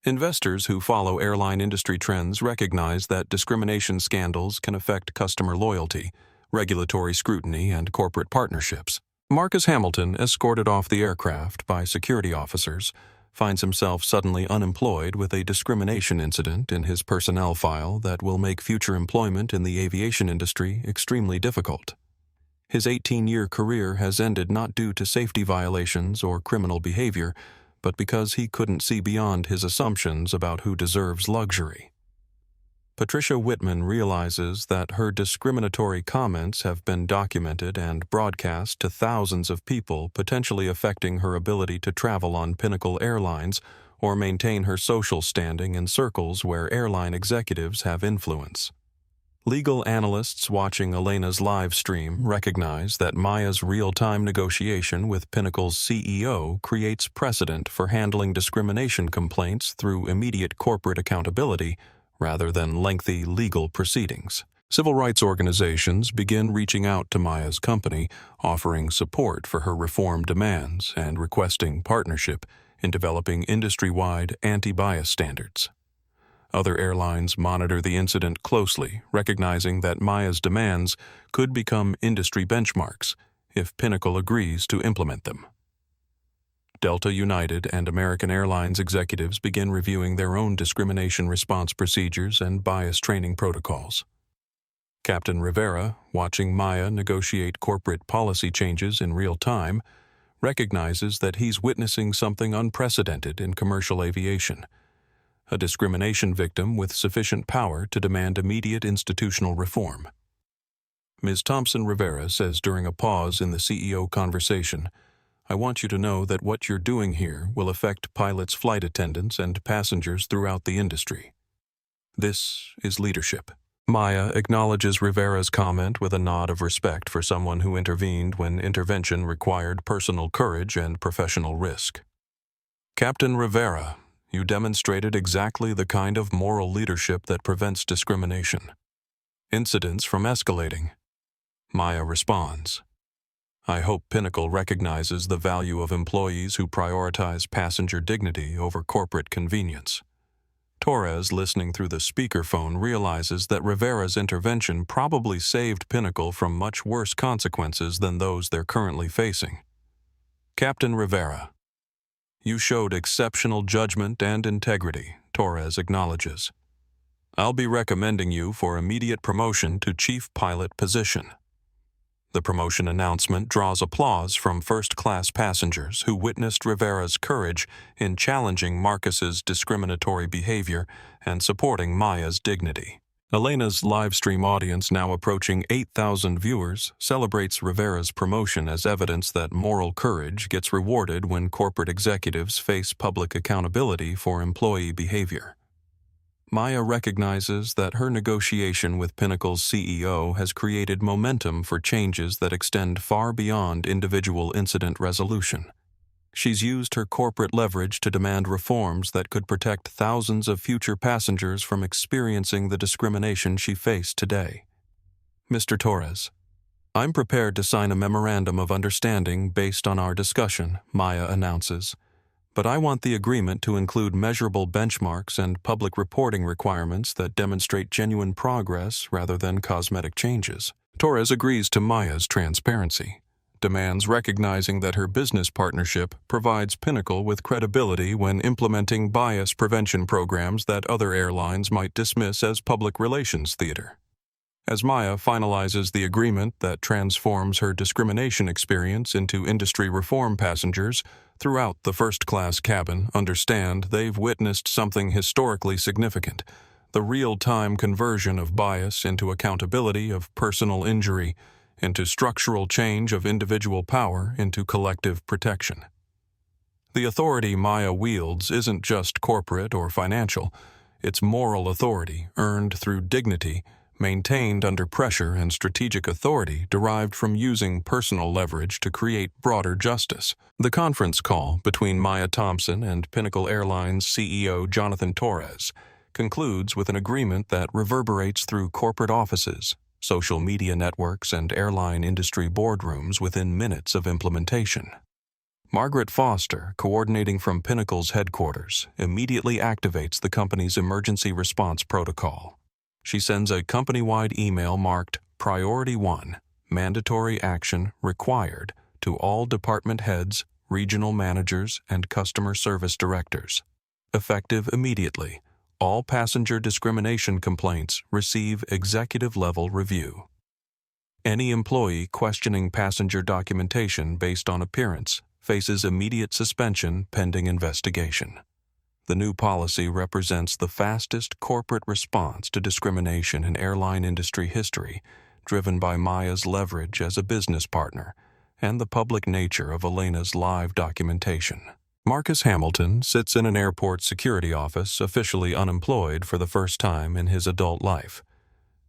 Investors who follow airline industry trends recognize that discrimination scandals can affect customer loyalty, regulatory scrutiny, and corporate partnerships. Marcus Hamilton, escorted off the aircraft by security officers, finds himself suddenly unemployed with a discrimination incident in his personnel file that will make future employment in the aviation industry extremely difficult. His 18-year career has ended not due to safety violations or criminal behavior, but because he couldn't see beyond his assumptions about who deserves luxury. Patricia Whitman realizes that her discriminatory comments have been documented and broadcast to thousands of people, potentially affecting her ability to travel on Pinnacle Airlines or maintain her social standing in circles where airline executives have influence. Legal analysts watching Elena's live stream recognize that Maya's real-time negotiation with Pinnacle's CEO creates precedent for handling discrimination complaints through immediate corporate accountability rather than lengthy legal proceedings. Civil rights organizations begin reaching out to Maya's company, offering support for her reform demands and requesting partnership in developing industry-wide anti-bias standards. Other airlines monitor the incident closely, recognizing that Maya's demands could become industry benchmarks if Pinnacle agrees to implement them. Delta, United, and American Airlines executives begin reviewing their own discrimination response procedures and bias training protocols. Captain Rivera, watching Maya negotiate corporate policy changes in real time, recognizes that he's witnessing something unprecedented in commercial aviation. A discrimination victim with sufficient power to demand immediate institutional reform. Ms. Thompson Rivera says during a pause in the CEO conversation, I want you to know that what you're doing here will affect pilots, flight attendants, and passengers throughout the industry. This is leadership. Maya acknowledges Rivera's comment with a nod of respect for someone who intervened when intervention required personal courage and professional risk. Captain Rivera, you demonstrated exactly the kind of moral leadership that prevents discrimination. Incidents from escalating. Maya responds, I hope Pinnacle recognizes the value of employees who prioritize passenger dignity over corporate convenience. Torres, listening through the speakerphone, realizes that Rivera's intervention probably saved Pinnacle from much worse consequences than those they're currently facing. Captain Rivera, you showed exceptional judgment and integrity, Torres acknowledges. I'll be recommending you for immediate promotion to chief pilot position. The promotion announcement draws applause from first-class passengers who witnessed Rivera's courage in challenging Marcus's discriminatory behavior and supporting Maya's dignity. Elena's live stream audience, now approaching 8,000 viewers, celebrates Rivera's promotion as evidence that moral courage gets rewarded when corporate executives face public accountability for employee behavior. Maya recognizes that her negotiation with Pinnacle's CEO has created momentum for changes that extend far beyond individual incident resolution. She's used her corporate leverage to demand reforms that could protect thousands of future passengers from experiencing the discrimination she faced today. Mr. Torres, I'm prepared to sign a memorandum of understanding based on our discussion, Maya announces. But I want the agreement to include measurable benchmarks and public reporting requirements that demonstrate genuine progress rather than cosmetic changes. Torres agrees to Maya's transparency, demands recognizing that her business partnership provides Pinnacle with credibility when implementing bias prevention programs that other airlines might dismiss as public relations theater. As Maya finalizes the agreement that transforms her discrimination experience into industry reform, passengers throughout the first-class cabin understand they've witnessed something historically significant: the real-time conversion of bias into accountability, of personal injury into structural change, of individual power into collective protection. The authority Maya wields isn't just corporate or financial. It's moral authority earned through dignity, maintained under pressure, and strategic authority derived from using personal leverage to create broader justice. The conference call between Maya Thompson and Pinnacle Airlines CEO Jonathan Torres concludes with an agreement that reverberates through corporate offices, social media networks, and airline industry boardrooms within minutes of implementation. Margaret Foster, coordinating from Pinnacle's headquarters, immediately activates the company's emergency response protocol. She sends a company-wide email marked Priority 1, Mandatory Action Required, to all department heads, regional managers, and customer service directors. Effective immediately, all passenger discrimination complaints receive executive-level review. Any employee questioning passenger documentation based on appearance faces immediate suspension pending investigation. The new policy represents the fastest corporate response to discrimination in airline industry history, driven by Maya's leverage as a business partner and the public nature of Elena's live documentation. Marcus Hamilton sits in an airport security office, officially unemployed for the first time in his adult life.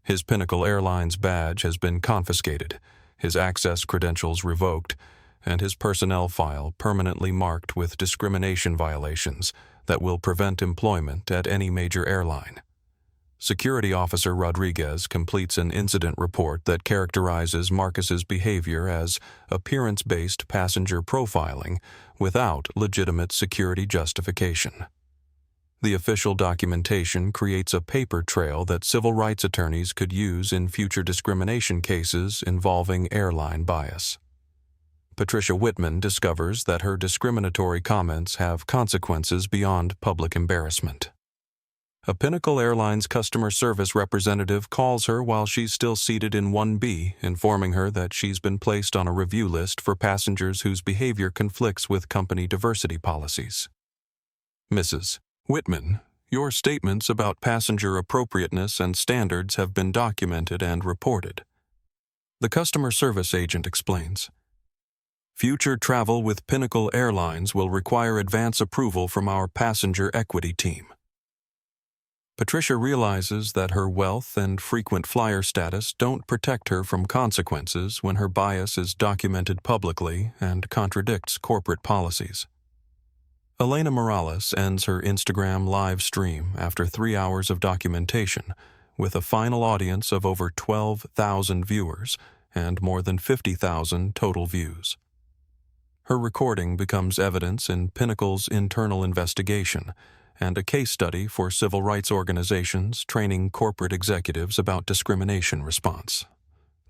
His Pinnacle Airlines badge has been confiscated, his access credentials revoked, and his personnel file permanently marked with discrimination violations that will prevent employment at any major airline. Security Officer Rodriguez completes an incident report that characterizes Marcus's behavior as appearance-based passenger profiling without legitimate security justification. The official documentation creates a paper trail that civil rights attorneys could use in future discrimination cases involving airline bias. Patricia Whitman discovers that her discriminatory comments have consequences beyond public embarrassment. A Pinnacle Airlines customer service representative calls her while she's still seated in 1B, informing her that she's been placed on a review list for passengers whose behavior conflicts with company diversity policies. Mrs. Whitman, your statements about passenger appropriateness and standards have been documented and reported. The customer service agent explains. Future travel with Pinnacle Airlines will require advance approval from our passenger equity team. Patricia realizes that her wealth and frequent flyer status don't protect her from consequences when her bias is documented publicly and contradicts corporate policies. Elena Morales ends her Instagram live stream after 3 hours of documentation with a final audience of over 12,000 viewers and more than 50,000 total views. Her recording becomes evidence in Pinnacle's internal investigation and a case study for civil rights organizations training corporate executives about discrimination response.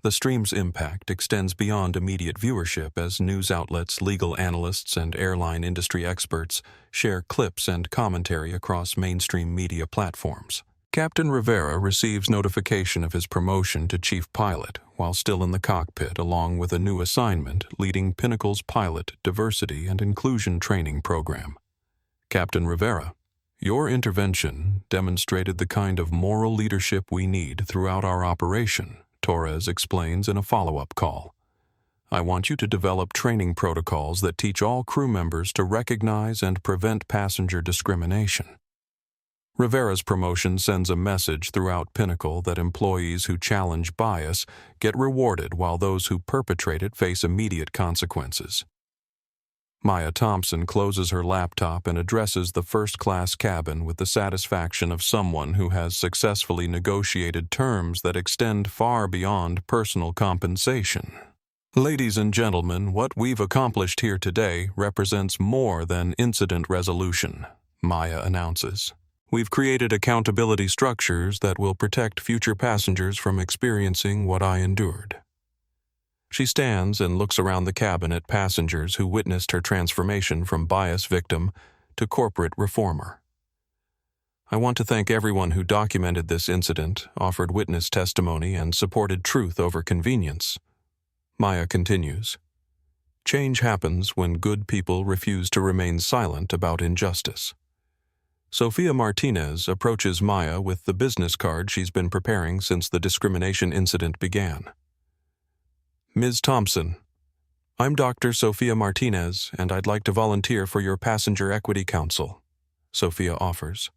The stream's impact extends beyond immediate viewership as news outlets, legal analysts, and airline industry experts share clips and commentary across mainstream media platforms. Captain Rivera receives notification of his promotion to chief pilot while still in the cockpit, along with a new assignment leading Pinnacle's pilot diversity and inclusion training program. Captain Rivera, your intervention demonstrated the kind of moral leadership we need throughout our operation, Torres explains in a follow-up call. I want you to develop training protocols that teach all crew members to recognize and prevent passenger discrimination. Rivera's promotion sends a message throughout Pinnacle that employees who challenge bias get rewarded while those who perpetrate it face immediate consequences. Maya Thompson closes her laptop and addresses the first-class cabin with the satisfaction of someone who has successfully negotiated terms that extend far beyond personal compensation. Ladies and gentlemen, what we've accomplished here today represents more than incident resolution, Maya announces. We've created accountability structures that will protect future passengers from experiencing what I endured. She stands and looks around the cabin at passengers who witnessed her transformation from bias victim to corporate reformer. I want to thank everyone who documented this incident, offered witness testimony, and supported truth over convenience. Maya continues. Change happens when good people refuse to remain silent about injustice. Sophia Martinez approaches Maya with the business card she's been preparing since the discrimination incident began. Ms. Thompson, I'm Dr. Sophia Martinez, and I'd like to volunteer for your Passenger Equity Council, Sophia offers.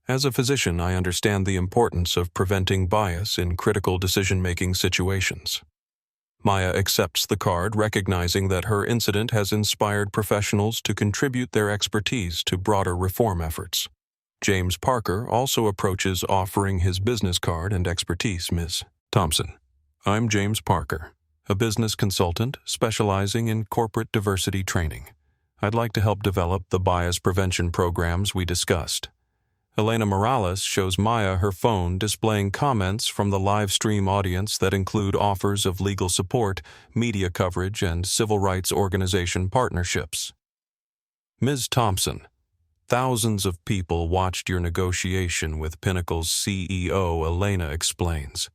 As a physician, I understand the importance of preventing bias in critical decision-making situations. Maya accepts the card, recognizing that her incident has inspired professionals to contribute their expertise to broader reform efforts. James Parker also approaches, offering his business card and expertise. Ms. Thompson, I'm James Parker, a business consultant specializing in corporate diversity training. I'd like to help develop the bias prevention programs we discussed. Elena Morales shows Maya her phone displaying comments from the live stream audience that include offers of legal support, media coverage, and civil rights organization partnerships. Ms. Thompson, thousands of people watched your negotiation with Pinnacle's CEO, Elena explains.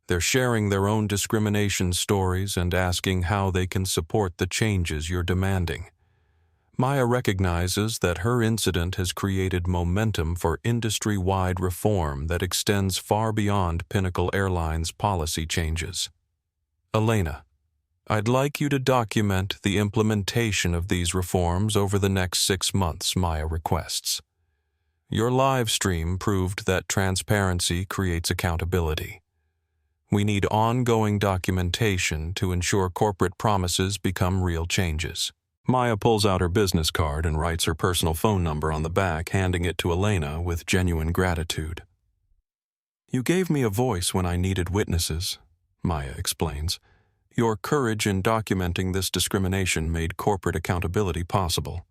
They're sharing their own discrimination stories and asking how they can support the changes you're demanding. Maya recognizes that her incident has created momentum for industry-wide reform that extends far beyond Pinnacle Airlines' policy changes. Elena, I'd like you to document the implementation of these reforms over the next 6 months, Maya requests. Your live stream proved that transparency creates accountability. We need ongoing documentation to ensure corporate promises become real changes. Maya pulls out her business card and writes her personal phone number on the back, handing it to Elena with genuine gratitude. You gave me a voice when I needed witnesses, Maya explains. Your courage in documenting this discrimination made corporate accountability possible.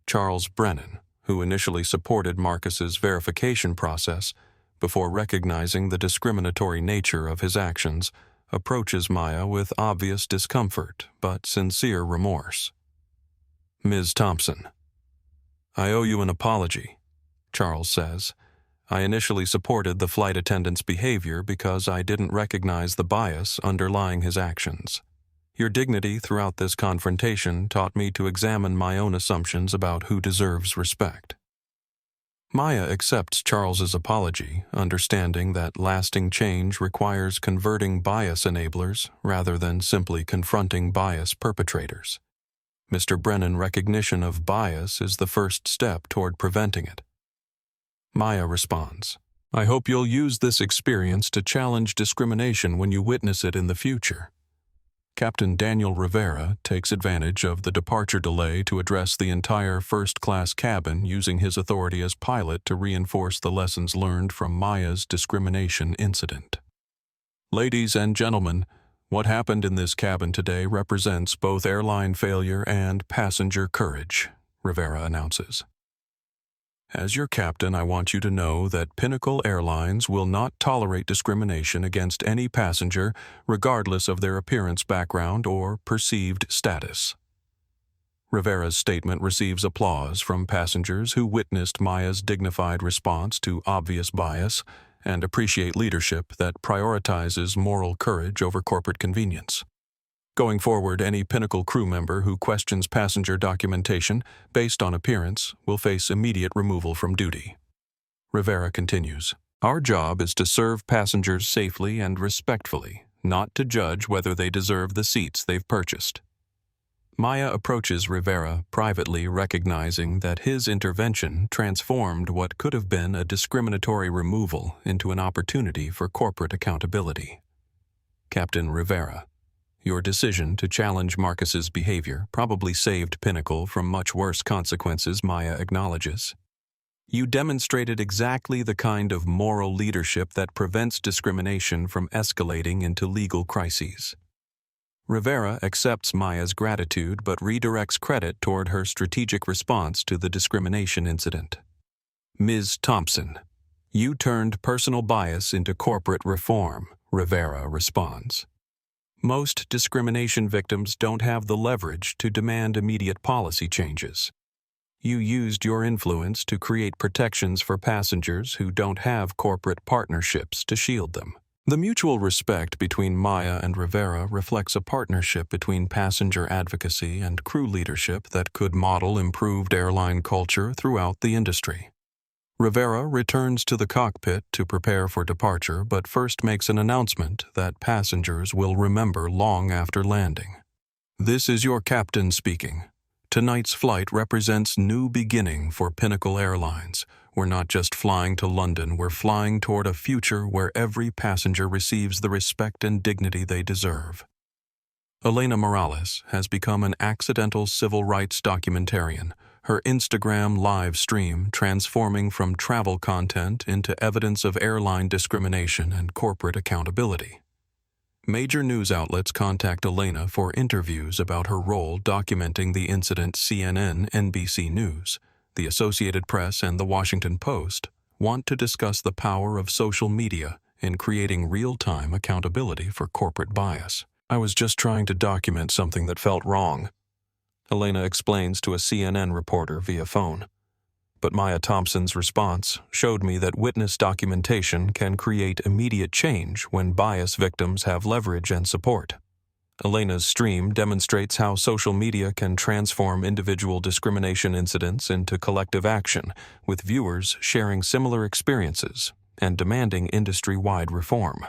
Charles Brennan, who initially supported Marcus's verification process, before recognizing the discriminatory nature of his actions, approaches Maya with obvious discomfort but sincere remorse. Ms. Thompson, I owe you an apology, Charles says. I initially supported the flight attendant's behavior because I didn't recognize the bias underlying his actions. Your dignity throughout this confrontation taught me to examine my own assumptions about who deserves respect. Maya accepts Charles's apology, understanding that lasting change requires converting bias enablers rather than simply confronting bias perpetrators. Mr. Brennan's recognition of bias is the first step toward preventing it. Maya responds, I hope you'll use this experience to challenge discrimination when you witness it in the future. Captain Daniel Rivera takes advantage of the departure delay to address the entire first-class cabin using his authority as pilot to reinforce the lessons learned from Maya's discrimination incident. Ladies and gentlemen, what happened in this cabin today represents both airline failure and passenger courage, Rivera announces. As your captain, I want you to know that Pinnacle Airlines will not tolerate discrimination against any passenger, regardless of their appearance, background, or perceived status. Rivera's statement receives applause from passengers who witnessed Maya's dignified response to obvious bias and appreciate leadership that prioritizes moral courage over corporate convenience. Going forward, any Pinnacle crew member who questions passenger documentation based on appearance will face immediate removal from duty. Rivera continues, "Our job is to serve passengers safely and respectfully, not to judge whether they deserve the seats they've purchased." Maya approaches Rivera privately, recognizing that his intervention transformed what could have been a discriminatory removal into an opportunity for corporate accountability. "Captain Rivera, your decision to challenge Marcus's behavior probably saved Pinnacle from much worse consequences," Maya acknowledges. "You demonstrated exactly the kind of moral leadership that prevents discrimination from escalating into legal crises." Rivera accepts Maya's gratitude but redirects credit toward her strategic response to the discrimination incident. "Ms. Thompson, you turned personal bias into corporate reform," Rivera responds. "Most discrimination victims don't have the leverage to demand immediate policy changes. You used your influence to create protections for passengers who don't have corporate partnerships to shield them." The mutual respect between Maya and Rivera reflects a partnership between passenger advocacy and crew leadership that could model improved airline culture throughout the industry. Rivera returns to the cockpit to prepare for departure, but first makes an announcement that passengers will remember long after landing. "This is your captain speaking. Tonight's flight represents new beginning for Pinnacle Airlines. We're not just flying to London, we're flying toward a future where every passenger receives the respect and dignity they deserve." Elena Morales has become an accidental civil rights documentarian, her Instagram live stream transforming from travel content into evidence of airline discrimination and corporate accountability. Major news outlets contact Elena for interviews about her role documenting the incident. CNN, NBC News, the Associated Press, and the Washington Post want to discuss the power of social media in creating real-time accountability for corporate bias. "I was just trying to document something that felt wrong," Elena explains to a CNN reporter via phone. But Maya Thompson's response showed me that witness documentation can create immediate change when bias victims have leverage and support. Elena's stream demonstrates how social media can transform individual discrimination incidents into collective action, with viewers sharing similar experiences and demanding industry-wide reform.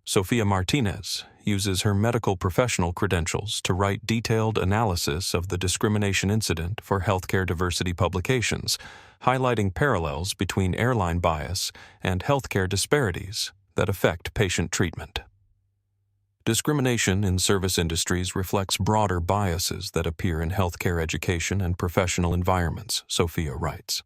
Sofia Martinez uses her medical professional credentials to write detailed analysis of the discrimination incident for healthcare diversity publications, highlighting parallels between airline bias and healthcare disparities that affect patient treatment. Discrimination in service industries reflects broader biases that appear in healthcare education and professional environments, Sophia writes.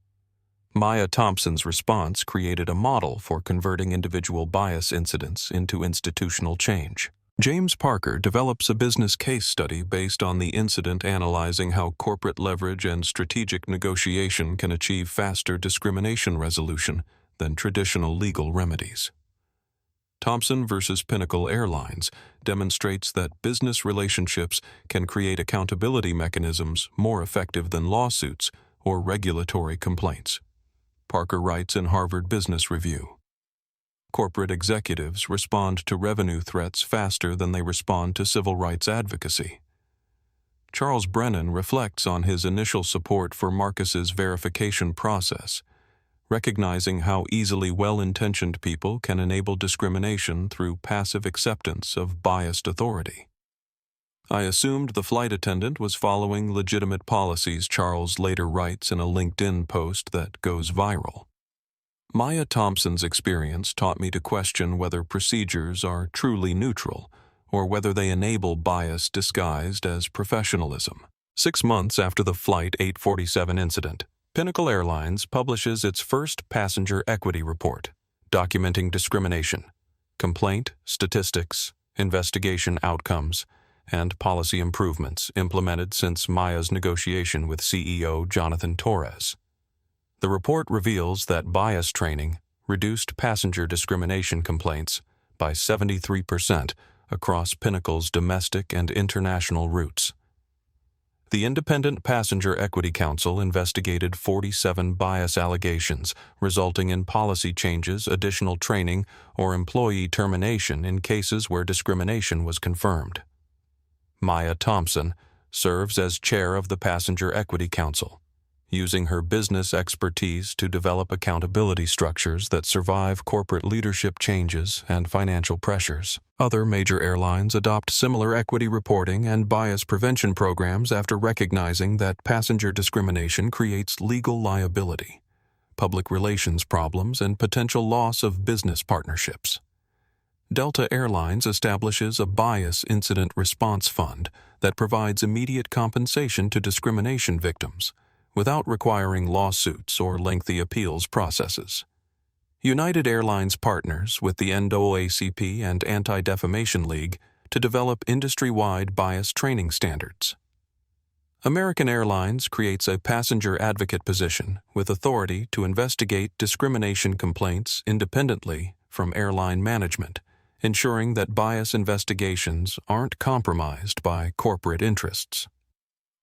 Maya Thompson's response created a model for converting individual bias incidents into institutional change. James Parker develops a business case study based on the incident, analyzing how corporate leverage and strategic negotiation can achieve faster discrimination resolution than traditional legal remedies. Thompson versus Pinnacle Airlines demonstrates that business relationships can create accountability mechanisms more effective than lawsuits or regulatory complaints. Parker writes in Harvard Business Review, "Corporate executives respond to revenue threats faster than they respond to civil rights advocacy." Charles Brennan reflects on his initial support for Marcus's verification process, recognizing how easily well-intentioned people can enable discrimination through passive acceptance of biased authority. "I assumed the flight attendant was following legitimate policies," Charles later writes in a LinkedIn post that goes viral. Maya Thompson's experience taught me to question whether procedures are truly neutral or whether they enable bias disguised as professionalism. 6 months after the Flight 847 incident, Pinnacle Airlines publishes its first passenger equity report, documenting discrimination, complaint statistics, investigation outcomes, and policy improvements implemented since Maya's negotiation with CEO Jonathan Torres. The report reveals that bias training reduced passenger discrimination complaints by 73% across Pinnacle's domestic and international routes. The Independent Passenger Equity Council investigated 47 bias allegations, resulting in policy changes, additional training, or employee termination in cases where discrimination was confirmed. Maya Thompson serves as chair of the Passenger Equity Council, using her business expertise to develop accountability structures that survive corporate leadership changes and financial pressures. Other major airlines adopt similar equity reporting and bias prevention programs after recognizing that passenger discrimination creates legal liability, public relations problems, and potential loss of business partnerships. Delta Airlines establishes a bias incident response fund that provides immediate compensation to discrimination victims, without requiring lawsuits or lengthy appeals processes. United Airlines partners with the NAACP and Anti-Defamation League to develop industry-wide bias training standards. American Airlines creates a passenger advocate position with authority to investigate discrimination complaints independently from airline management, ensuring that bias investigations aren't compromised by corporate interests.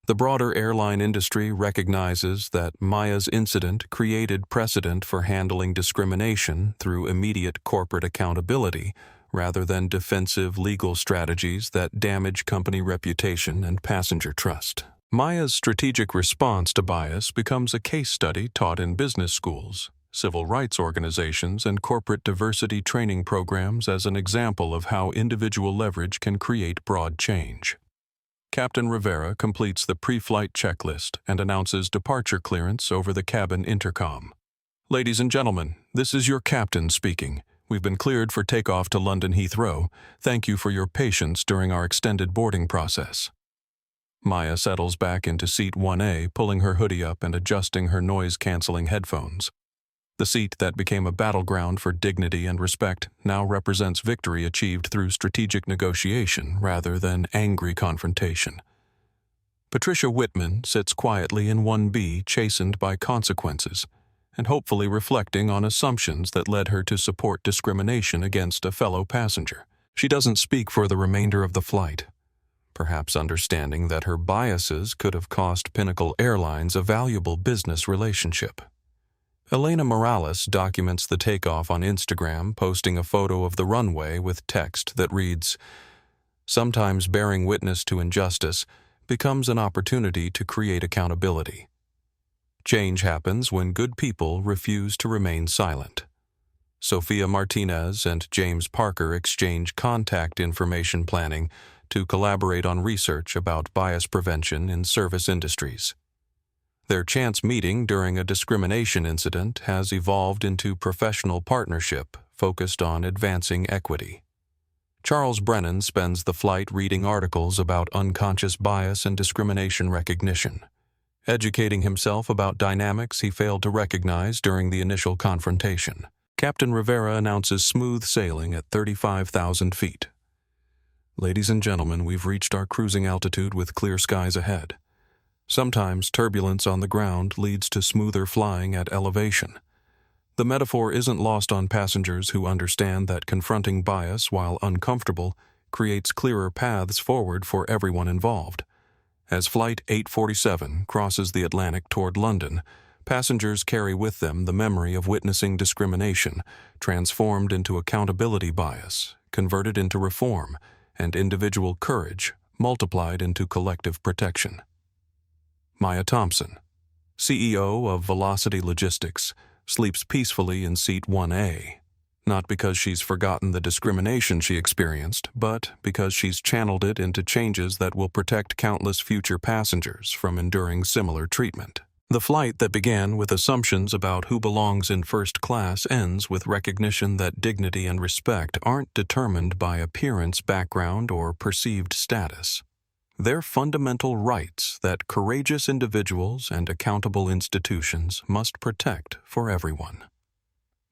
The broader airline industry recognizes that Maya's incident created precedent for handling discrimination through immediate corporate accountability rather than defensive legal strategies that damage company reputation and passenger trust. Maya's strategic response to bias becomes a case study taught in business schools, civil rights organizations, and corporate diversity training programs as an example of how individual leverage can create broad change. Captain Rivera completes the pre-flight checklist and announces departure clearance over the cabin intercom. "Ladies and gentlemen, this is your captain speaking. We've been cleared for takeoff to London Heathrow. Thank you for your patience during our extended boarding process." Maya settles back into seat 1A, pulling her hoodie up and adjusting her noise-canceling headphones. The seat that became a battleground for dignity and respect now represents victory achieved through strategic negotiation rather than angry confrontation. Patricia Whitman sits quietly in 1B, chastened by consequences, and hopefully reflecting on assumptions that led her to support discrimination against a fellow passenger. She doesn't speak for the remainder of the flight, perhaps understanding that her biases could have cost Pinnacle Airlines a valuable business relationship. Elena Morales documents the takeoff on Instagram, posting a photo of the runway with text that reads, "Sometimes bearing witness to injustice becomes an opportunity to create accountability. Change happens when good people refuse to remain silent." Sophia Martinez and James Parker exchange contact information planning to collaborate on research about bias prevention in service industries. Their chance meeting during a discrimination incident has evolved into professional partnership focused on advancing equity. Charles Brennan spends the flight reading articles about unconscious bias and discrimination recognition, educating himself about dynamics he failed to recognize during the initial confrontation. Captain Rivera announces smooth sailing at 35,000 feet. "Ladies and gentlemen, we've reached our cruising altitude with clear skies ahead. Sometimes turbulence on the ground leads to smoother flying at elevation. The metaphor isn't lost on passengers who understand that confronting bias while uncomfortable creates clearer paths forward for everyone involved. As Flight 847 crosses the Atlantic toward London, passengers carry with them the memory of witnessing discrimination, transformed into accountability bias, converted into reform, and individual courage, multiplied into collective protection. Maya Thompson, CEO of Velocity Logistics, sleeps peacefully in seat 1A, not because she's forgotten the discrimination she experienced, but because she's channeled it into changes that will protect countless future passengers from enduring similar treatment. The flight that began with assumptions about who belongs in first class ends with recognition that dignity and respect aren't determined by appearance, background, or perceived status. They're fundamental rights that courageous individuals and accountable institutions must protect for everyone.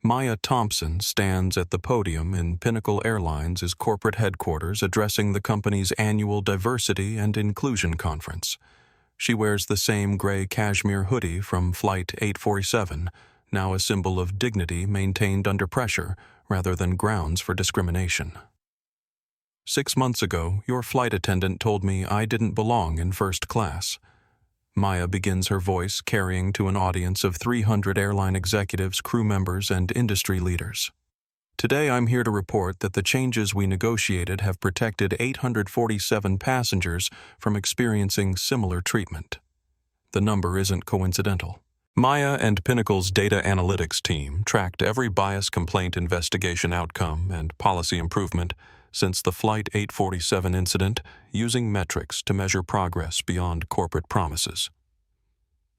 Maya Thompson stands at the podium in Pinnacle Airlines' corporate headquarters addressing the company's annual Diversity and Inclusion Conference. She wears the same gray cashmere hoodie from Flight 847, now a symbol of dignity maintained under pressure rather than grounds for discrimination. 6 months ago, your flight attendant told me I didn't belong in first class. Maya begins her voice carrying to an audience of 300 airline executives, crew members, and industry leaders. Today I'm here to report that the changes we negotiated have protected 847 passengers from experiencing similar treatment. The number isn't coincidental. Maya and Pinnacle's data analytics team tracked every bias complaint investigation outcome and policy improvement since the Flight 847 incident, using metrics to measure progress beyond corporate promises.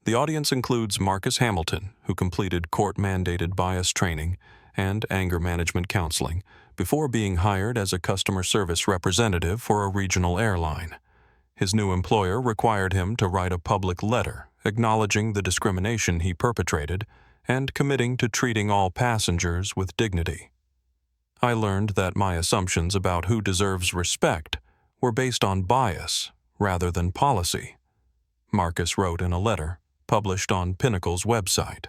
The audience includes Marcus Hamilton, who completed court-mandated bias training and anger management counseling before being hired as a customer service representative for a regional airline. His new employer required him to write a public letter acknowledging the discrimination he perpetrated and committing to treating all passengers with dignity. I learned that my assumptions about who deserves respect were based on bias rather than policy, Marcus wrote in a letter published on Pinnacle's website.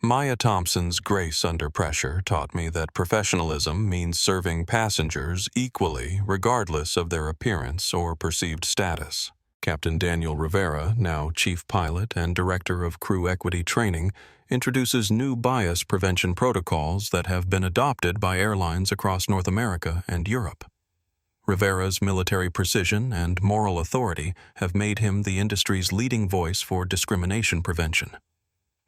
Maya Thompson's grace under pressure taught me that professionalism means serving passengers equally regardless of their appearance or perceived status. Captain Daniel Rivera, now chief pilot and director of crew equity training, introduces new bias prevention protocols that have been adopted by airlines across North America and Europe. Rivera's military precision and moral authority have made him the industry's leading voice for discrimination prevention.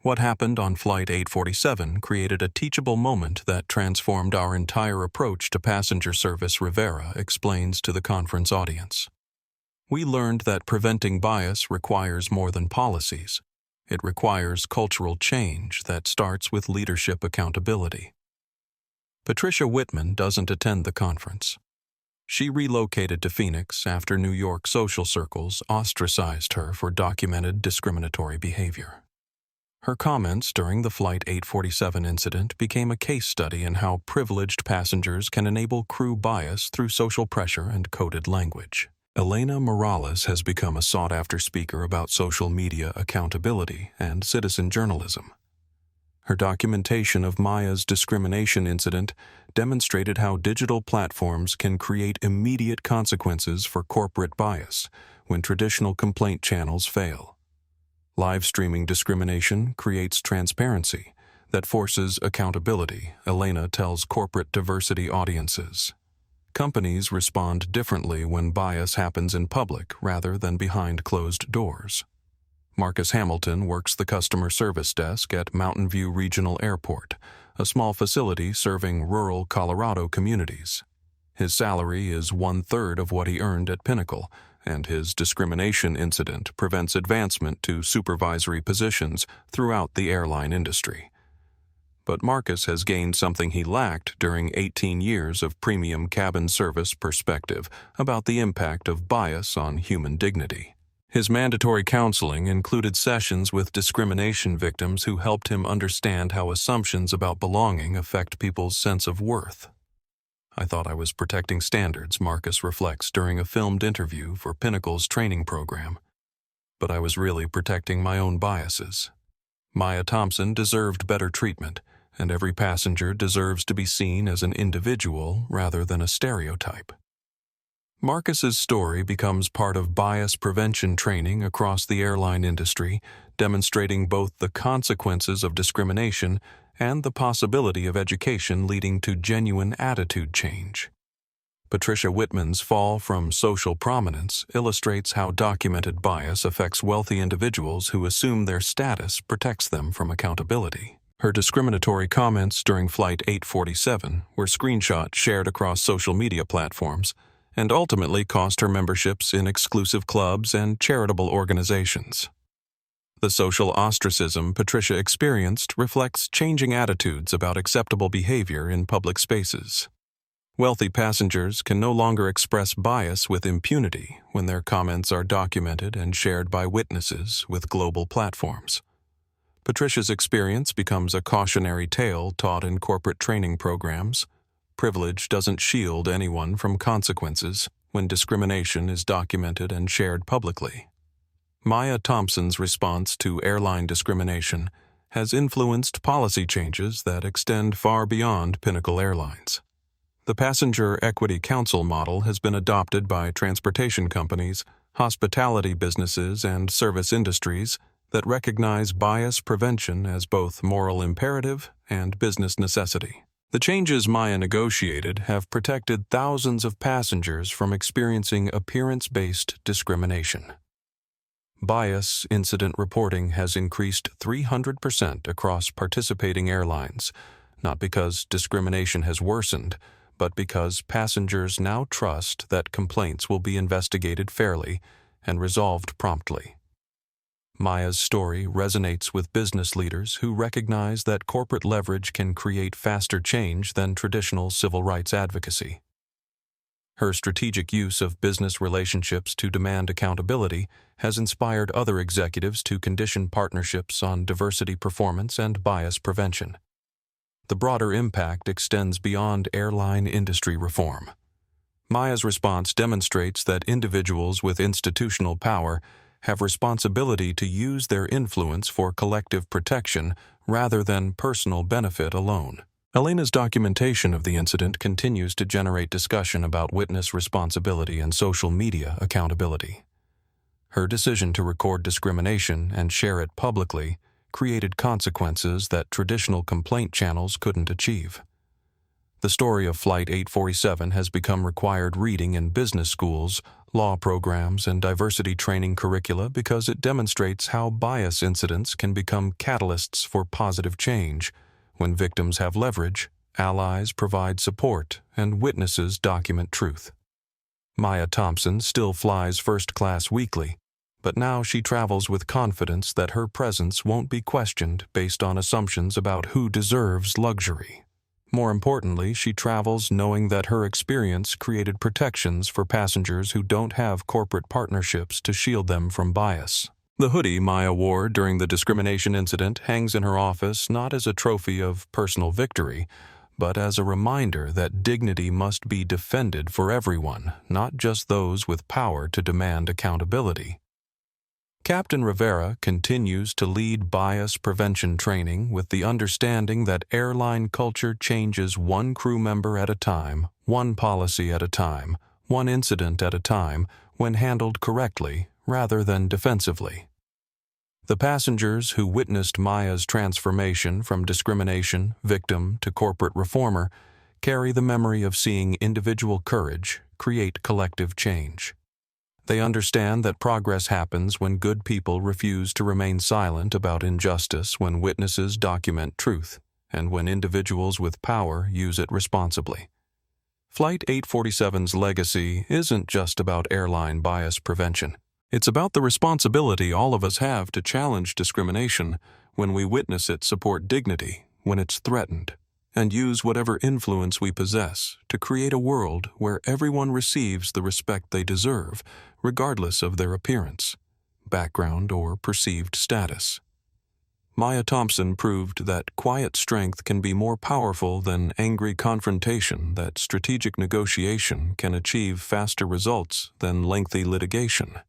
What happened on Flight 847 created a teachable moment that transformed our entire approach to passenger service, Rivera explains to the conference audience. We learned that preventing bias requires more than policies. It requires cultural change that starts with leadership accountability. Patricia Whitman doesn't attend the conference. She relocated to Phoenix after New York social circles ostracized her for documented discriminatory behavior. Her comments during the Flight 847 incident became a case study in how privileged passengers can enable crew bias through social pressure and coded language. Elena Morales has become a sought-after speaker about social media accountability and citizen journalism. Her documentation of Maya's discrimination incident demonstrated how digital platforms can create immediate consequences for corporate bias when traditional complaint channels fail. Live streaming discrimination creates transparency that forces accountability, Elena tells corporate diversity audiences. Companies respond differently when bias happens in public rather than behind closed doors. Marcus Hamilton works the customer service desk at Mountain View Regional Airport, a small facility serving rural Colorado communities. His salary is 1/3 of what he earned at Pinnacle, and his discrimination incident prevents advancement to supervisory positions throughout the airline industry. But Marcus has gained something he lacked during 18 years of premium cabin service perspective about the impact of bias on human dignity. His mandatory counseling included sessions with discrimination victims who helped him understand how assumptions about belonging affect people's sense of worth. I thought I was protecting standards, Marcus reflects during a filmed interview for Pinnacle's training program. But I was really protecting my own biases. Maya Thompson deserved better treatment, and every passenger deserves to be seen as an individual rather than a stereotype. Marcus's story becomes part of bias prevention training across the airline industry, demonstrating both the consequences of discrimination and the possibility of education leading to genuine attitude change. Patricia Whitman's fall from social prominence illustrates how documented bias affects wealthy individuals who assume their status protects them from accountability. Her discriminatory comments during Flight 847 were screenshots shared across social media platforms and ultimately cost her memberships in exclusive clubs and charitable organizations. The social ostracism Patricia experienced reflects changing attitudes about acceptable behavior in public spaces. Wealthy passengers can no longer express bias with impunity when their comments are documented and shared by witnesses with global platforms. Patricia's experience becomes a cautionary tale taught in corporate training programs. Privilege doesn't shield anyone from consequences when discrimination is documented and shared publicly. Maya Thompson's response to airline discrimination has influenced policy changes that extend far beyond Pinnacle Airlines. The Passenger Equity Council model has been adopted by transportation companies, hospitality businesses, and service industries that recognize bias prevention as both moral imperative and business necessity. The changes Maya negotiated have protected thousands of passengers from experiencing appearance-based discrimination. Bias incident reporting has increased 300% across participating airlines, not because discrimination has worsened, but because passengers now trust that complaints will be investigated fairly and resolved promptly. Maya's story resonates with business leaders who recognize that corporate leverage can create faster change than traditional civil rights advocacy. Her strategic use of business relationships to demand accountability has inspired other executives to condition partnerships on diversity performance and bias prevention. The broader impact extends beyond airline industry reform. Maya's response demonstrates that individuals with institutional power have responsibility to use their influence for collective protection rather than personal benefit alone. Elena's documentation of the incident continues to generate discussion about witness responsibility and social media accountability. Her decision to record discrimination and share it publicly created consequences that traditional complaint channels couldn't achieve. The story of Flight 847 has become required reading in business schools, law programs, and diversity training curricula because it demonstrates how bias incidents can become catalysts for positive change. When victims have leverage, allies provide support, and witnesses document truth. Maya Thompson still flies first class weekly, but now she travels with confidence that her presence won't be questioned based on assumptions about who deserves luxury. More importantly, she travels knowing that her experience created protections for passengers who don't have corporate partnerships to shield them from bias. The hoodie Maya wore during the discrimination incident hangs in her office not as a trophy of personal victory, but as a reminder that dignity must be defended for everyone, not just those with power to demand accountability. Captain Rivera continues to lead bias prevention training with the understanding that airline culture changes one crew member at a time, one policy at a time, one incident at a time, when handled correctly rather than defensively. The passengers who witnessed Maya's transformation from discrimination victim to corporate reformer carry the memory of seeing individual courage create collective change. They understand that progress happens when good people refuse to remain silent about injustice, when witnesses document truth, and when individuals with power use it responsibly. Flight 847's legacy isn't just about airline bias prevention. It's about the responsibility all of us have to challenge discrimination when we witness it, support dignity when it's threatened, and use whatever influence we possess to create a world where everyone receives the respect they deserve, regardless of their appearance, background, or perceived status. Maya Thompson proved that quiet strength can be more powerful than angry confrontation, that strategic negotiation can achieve faster results than lengthy litigation,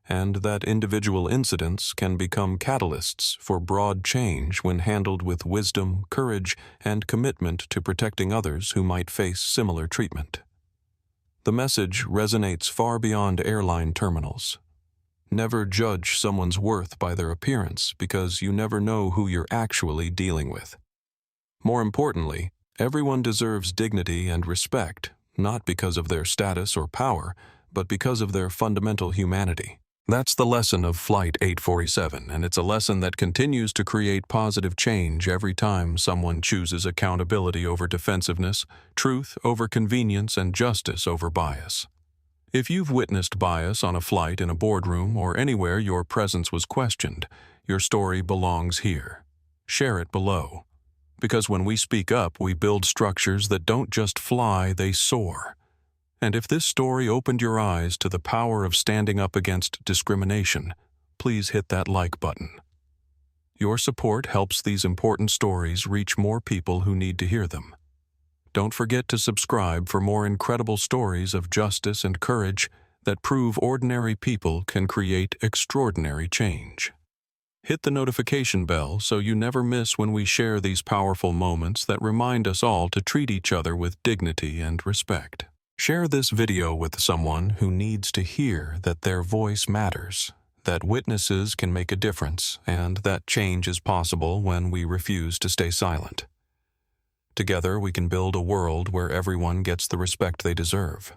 and that individual incidents can become catalysts for broad change when handled with wisdom, courage, and commitment to protecting others who might face similar treatment. The message resonates far beyond airline terminals. Never judge someone's worth by their appearance, because you never know who you're actually dealing with. More importantly, everyone deserves dignity and respect, not because of their status or power, but because of their fundamental humanity. That's the lesson of Flight 847, and it's a lesson that continues to create positive change every time someone chooses accountability over defensiveness, truth over convenience, and justice over bias. If you've witnessed bias on a flight, in a boardroom, or anywhere your presence was questioned, your story belongs here. Share it below. Because when we speak up, we build structures that don't just fly, they soar. And if this story opened your eyes to the power of standing up against discrimination, please hit that like button. Your support helps these important stories reach more people who need to hear them. Don't forget to subscribe for more incredible stories of justice and courage that prove ordinary people can create extraordinary change. Hit the notification bell so you never miss when we share these powerful moments that remind us all to treat each other with dignity and respect. Share this video with someone who needs to hear that their voice matters, that witnesses can make a difference, and that change is possible when we refuse to stay silent. Together, we can build a world where everyone gets the respect they deserve.